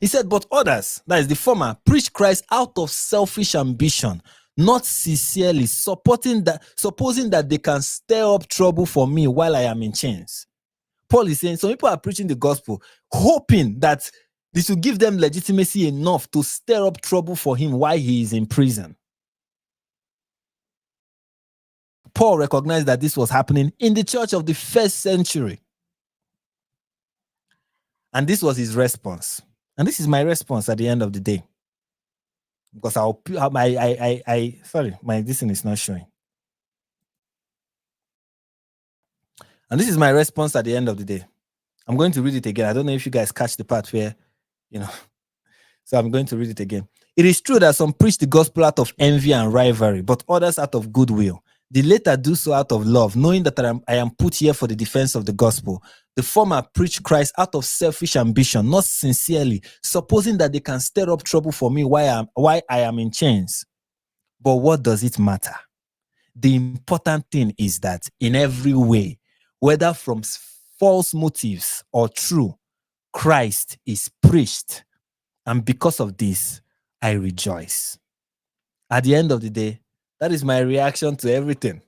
He said, but others, that is the former, preach Christ out of selfish ambition, not sincerely, supporting that, supposing that they can stir up trouble for me while I am in chains. Paul is saying some people are preaching the gospel, hoping that this will give them legitimacy enough to stir up trouble for him while he is in prison. Paul recognized that this was happening in the church of the first century. And this was his response. And this is my response at the end of the day. Because sorry, this thing is not showing. And this is my response at the end of the day. I'm going to read it again. I don't know if you guys catch the part where, so I'm going to read it again. It is true that some preach the gospel out of envy and rivalry, but others out of goodwill. The latter do so out of love, knowing that I am put here for the defense of the gospel. The former preach Christ out of selfish ambition, not sincerely, supposing that they can stir up trouble for me while I am in chains. But what does it matter? The important thing is that in every way, whether from false motives or true, Christ is preached. And because of this, I rejoice. At the end of the day, that is my reaction to everything.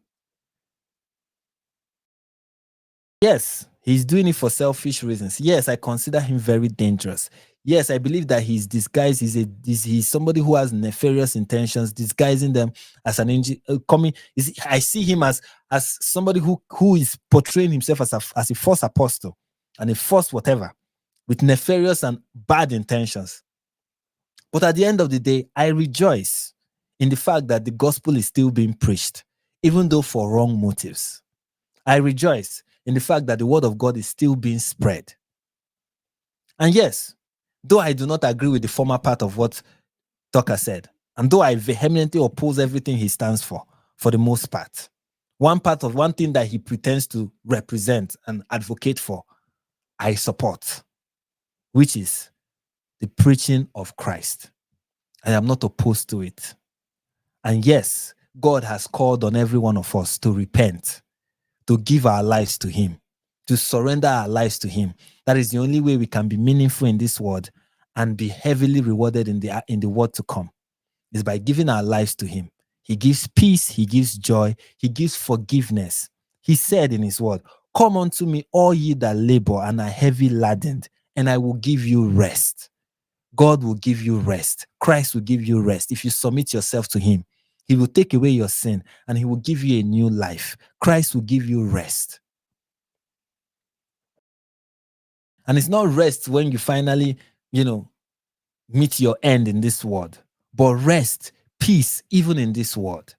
Yes, he's doing it for selfish reasons. Yes, I consider him very dangerous. Yes, I believe that he's disguised. He's somebody who has nefarious intentions, disguising them as an angel. I see him as somebody who is portraying himself as a false apostle and a false whatever, with nefarious and bad intentions. But at the end of the day, I rejoice in the fact that the gospel is still being preached, even though for wrong motives. I rejoice in the fact that the word of God is still being spread. And yes, though I do not agree with the former part of what Tucker said, and though I vehemently oppose everything he stands for the most part, one thing that he pretends to represent and advocate for, I support, which is the preaching of Christ. I am not opposed to it. And yes, God has called on every one of us to repent, to give our lives to him, to surrender our lives to him. That is the only way we can be meaningful in this world and be heavily rewarded in the world to come, is by giving our lives to him. He gives peace, he gives joy, he gives forgiveness. He said in his word, "Come unto me, all ye that labor and are heavy ladened, and I will give you rest." God will give you rest. Christ will give you rest. If you submit yourself to him, he will take away your sin and he will give you a new life. Christ will give you rest. And it's not rest when you finally, meet your end in this world, but rest, peace, even in this world.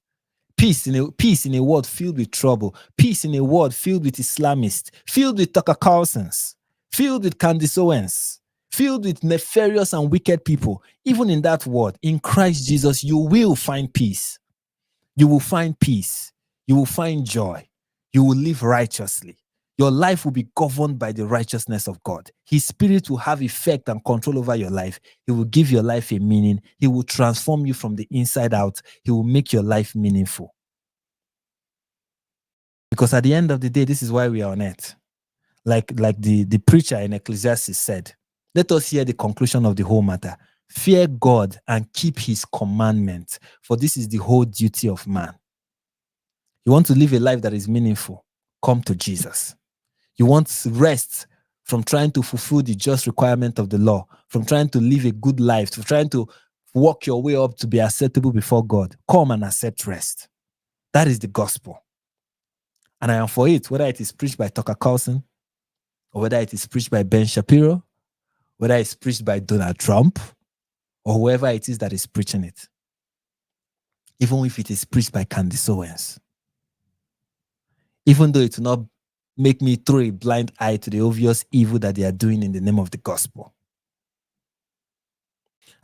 Peace in a world filled with trouble. Peace in a world filled with Islamists, filled with Tucker Carlsons, filled with Candace Owens, filled with nefarious and wicked people. Even in that world, in Christ Jesus, you will find peace. You will find peace. You will find joy. You will live righteously. Your life will be governed by the righteousness of God. His spirit will have effect and control over your life. He will give your life a meaning. He will transform you from the inside out. He will make your life meaningful. Because at the end of the day, this is why we are on earth. Like the preacher in Ecclesiastes said, let us hear the conclusion of the whole matter. Fear God and keep his commandments, for this is the whole duty of man. You want to live a life that is meaningful? Come to Jesus. You want rest from trying to fulfill the just requirement of the law, from trying to live a good life, from trying to walk your way up to be acceptable before God. Come and accept rest. That is the gospel. And I am for it, whether it is preached by Tucker Carlson, or whether it is preached by Ben Shapiro, whether it's preached by Donald Trump, or whoever it is that is preaching it. Even if it is preached by Candace Owens. Even though it will not make me throw a blind eye to the obvious evil that they are doing in the name of the gospel.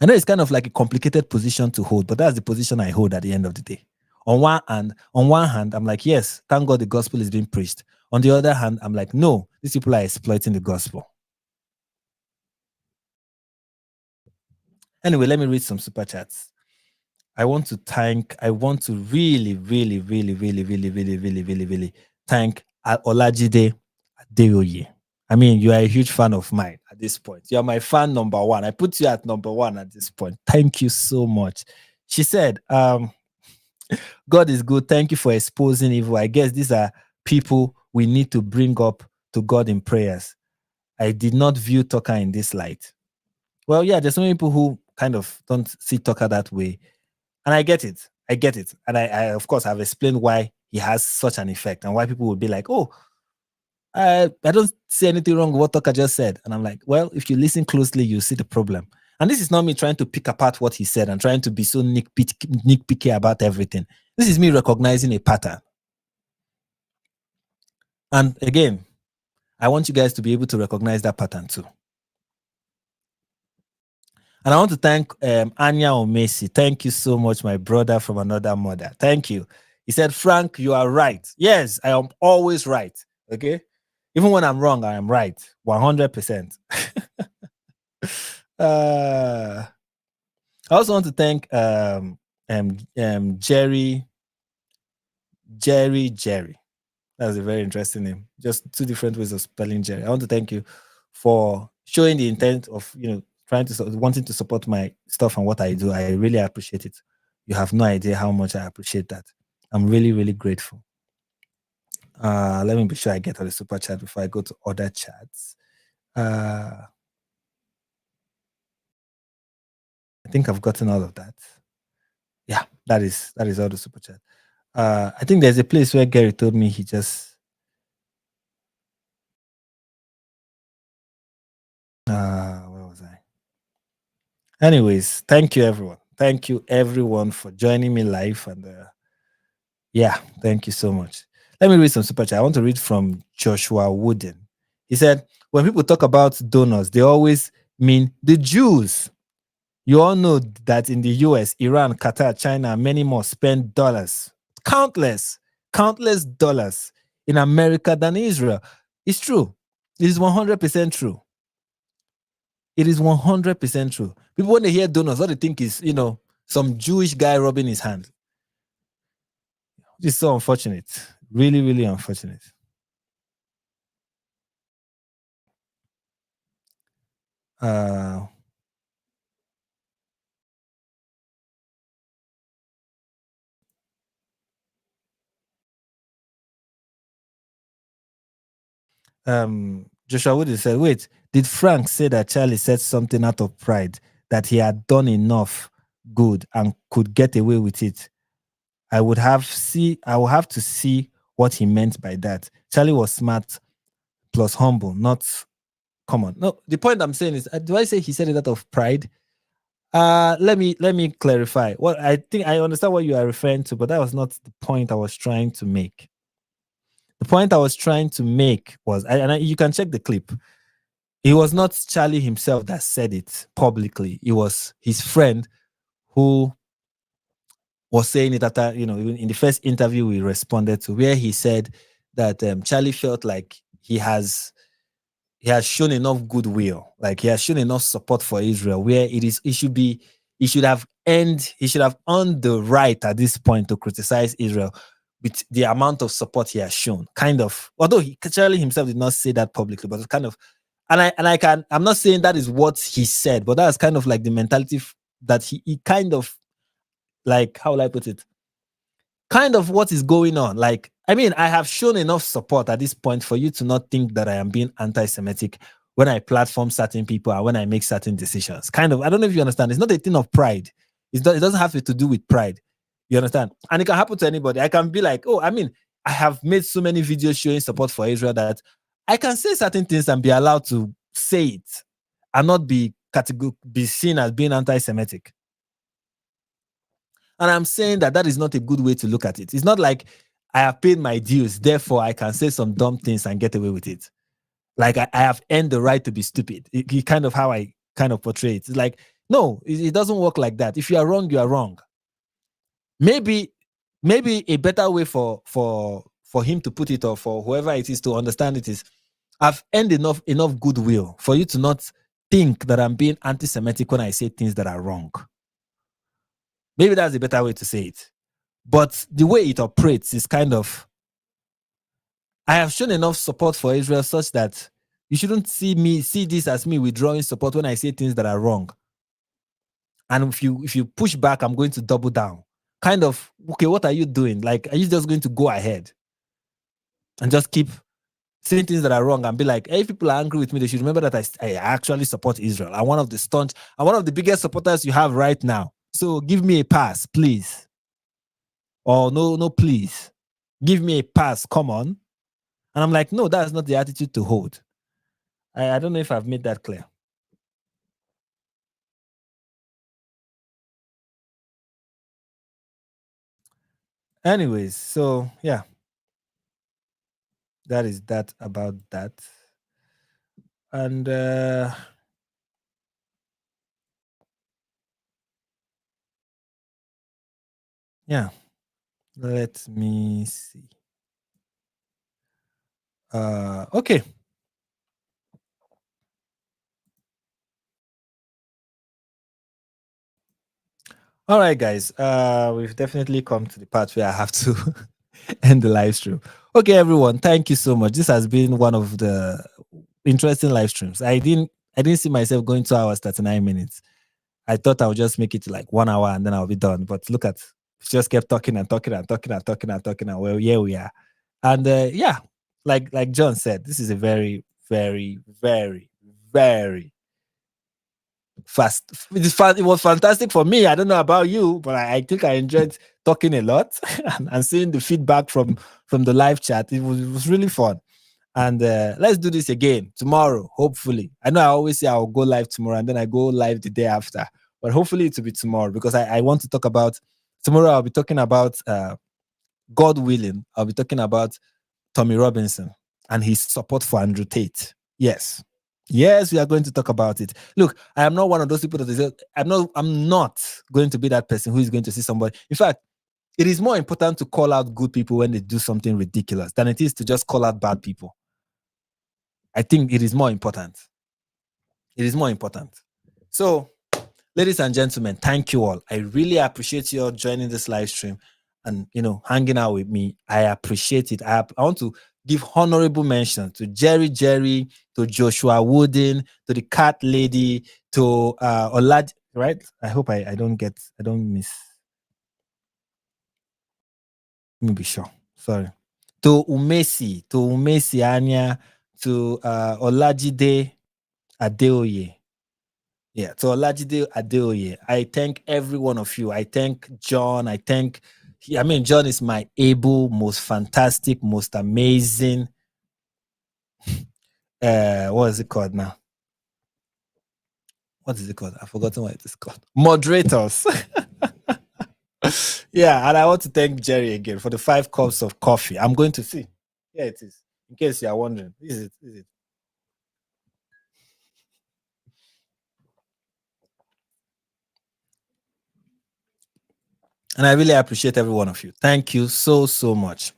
I know it's kind of like a complicated position to hold, but that's the position I hold at the end of the day. On one hand, I'm like, yes, thank God the gospel is being preached. On the other hand, I'm like, no, these people are exploiting the gospel. Anyway, let me read some super chats. I want to really thank Olajide Adeoye. I mean, you are a huge fan of mine at this point. You are my fan number one. I put you at number one at this point. Thank you so much. She said, God is good. Thank you for exposing evil. I guess these are people we need to bring up to God in prayers. I did not view Tucker in this light. Well, yeah, there's so many people who kind of don't see Tucker that way. And I get it. I get it. And I of course, have explained why he has such an effect and why people would be like, oh, I don't see anything wrong with what Tucker just said. And I'm like, well, if you listen closely, you see the problem. And this is not me trying to pick apart what he said and trying to be so nitpicky about everything. This is me recognizing a pattern. And again, I want you guys to be able to recognize that pattern too. And I want to thank Anya Omesi. Thank you so much, my brother from another mother. Thank you. He said, Frank, you are right. Yes, I am always right. Okay? Even when I'm wrong, I am right. 100%. I also want to thank Jerry. That's a very interesting name. Just two different ways of spelling Jerry. I want to thank you for showing the intent of, wanting to support my stuff and what I do. I really appreciate it. You have no idea how much I appreciate that. I'm really, really grateful. Let me be sure I get all the super chat before I go to other chats. I think I've gotten all of that. Yeah, that is all the super chat. I think there's a place where Gary told me he just where was I? Anyways, thank you everyone. Thank you everyone for joining me live, and yeah, thank you so much. Let me read some super chat. I want to read from Joshua Wooden. He said, when people talk about donors, they always mean the Jews. You all know that in the US, Iran, Qatar, China, and many more spend dollars, countless dollars in America than Israel. It's true. It is 100% true. It is 100% true. People, when they hear donors, what they think is, some Jewish guy rubbing his hand. It's so unfortunate. Really, really unfortunate. Joshua Wood said, wait, did Frank say that Charlie said something out of pride, that he had done enough good and could get away with it? I will have to see what he meant by that. Charlie was smart plus humble, not common. No, the point I'm saying is, do I say he said it out of pride? Let me clarify. Well, I think I understand what you are referring to, but that was not the point I was trying to make. The point I was trying to make was, you can check the clip. It was not Charlie himself that said it publicly. It was his friend who was saying it after, in the first interview we responded to, where he said that Charlie felt like he has shown enough goodwill, like he has shown enough support for Israel, where he should have earned the right at this point to criticize Israel with the amount of support he has shown. Kind of, although Charlie himself did not say that publicly, but it's kind of, I'm not saying that is what he said, but that's kind of like the mentality that he kind of, like, how will I put it? Kind of what is going on. Like, I mean, I have shown enough support at this point for you to not think that I am being anti-Semitic when I platform certain people and when I make certain decisions. Kind of, I don't know if you understand. It's not a thing of pride. It doesn't have to do with pride. You understand? And it can happen to anybody. I can be like, oh, I mean, I have made so many videos showing support for Israel that I can say certain things and be allowed to say it and not be seen as being anti-Semitic. And I'm saying that is not a good way to look at it. It's not like I have paid my dues, therefore I can say some dumb things and get away with it. Like I have earned the right to be stupid. It's kind of how I kind of portray it. It's like, no, it doesn't work like that. If you are wrong, you are wrong. Maybe a better way for him to put it, or for whoever it is to understand it, is I've earned enough goodwill for you to not think that I'm being anti-Semitic when I say things that are wrong. Maybe that's a better way to say it. But the way it operates is kind of, I have shown enough support for Israel such that you shouldn't see this as me withdrawing support when I say things that are wrong. And if you push back, I'm going to double down. kind of, okay, what are you doing? Like, are you just going to go ahead and just keep saying things that are wrong and be like, hey, if people are angry with me, they should remember that I actually support Israel. I'm one of the biggest supporters you have right now. So give me a pass, please. Or no, please. Give me a pass. Come on. And I'm like, no, that's not the attitude to hold. I don't know if I've made that clear. Anyways, so yeah. That is that about that. And yeah, let me see. Okay. All right, guys. We've definitely come to the part where I have to end the live stream. Okay, everyone. Thank you so much. This has been one of the interesting live streams. I didn't see myself going 2 hours 39 minutes. I thought I would just make it to like 1 hour and then I'll be done. But look at, just kept talking and talking and talking and talking and talking. And well, here we are. And yeah, like John said, this is a very, very, very, very fast. It was fantastic for me. I don't know about you, but I think I enjoyed talking a lot and seeing the feedback from the live chat. It was really fun. And let's do this again tomorrow, hopefully. I know I always say I'll go live tomorrow and then I go live the day after, but hopefully it will be tomorrow because I want to talk about tomorrow. I'll be talking about God willing. I'll be talking about Tommy Robinson and his support for Andrew Tate. Yes, we are going to talk about it. Look, I am not one of those people that is. I'm not going to be that person who is going to see somebody. In fact, it is more important to call out good people when they do something ridiculous than it is to just call out bad people. I think it is more important. It is more important. So, ladies and gentlemen, thank you all. I really appreciate you all joining this live stream and, hanging out with me. I appreciate it. I want to give honorable mention to Jerry, to Joshua Wooden, to the cat lady, to Olad, right? I hope I don't miss. Let me be sure. Sorry. To Umesi Anya, to Olajide Adeoye. Yeah, to Olajide Adeoye. I thank every one of you. I thank John. John is my able, most fantastic, most amazing. What is it called now? What is it called? I've forgotten what it is called. Moderators. Yeah, and I want to thank Jerry again for the 5 cups of coffee. I'm going to see. Yeah, it is. In case you are wondering, is it? And I really appreciate every one of you. Thank you so much.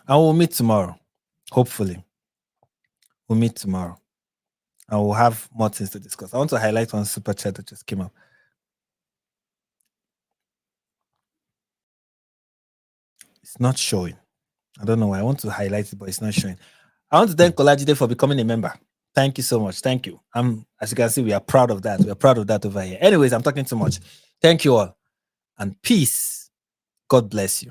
And we'll meet tomorrow. Hopefully. We'll meet tomorrow. And we'll have more things to discuss. I want to highlight one super chat that just came up. It's not showing. I don't know why. I want to highlight it, but it's not showing. I want to thank Kolajide for becoming a member. Thank you so much. Thank you. As you can see, we are proud of that. We are proud of that over here. Anyways, I'm talking too much. Thank you all. And peace. God bless you.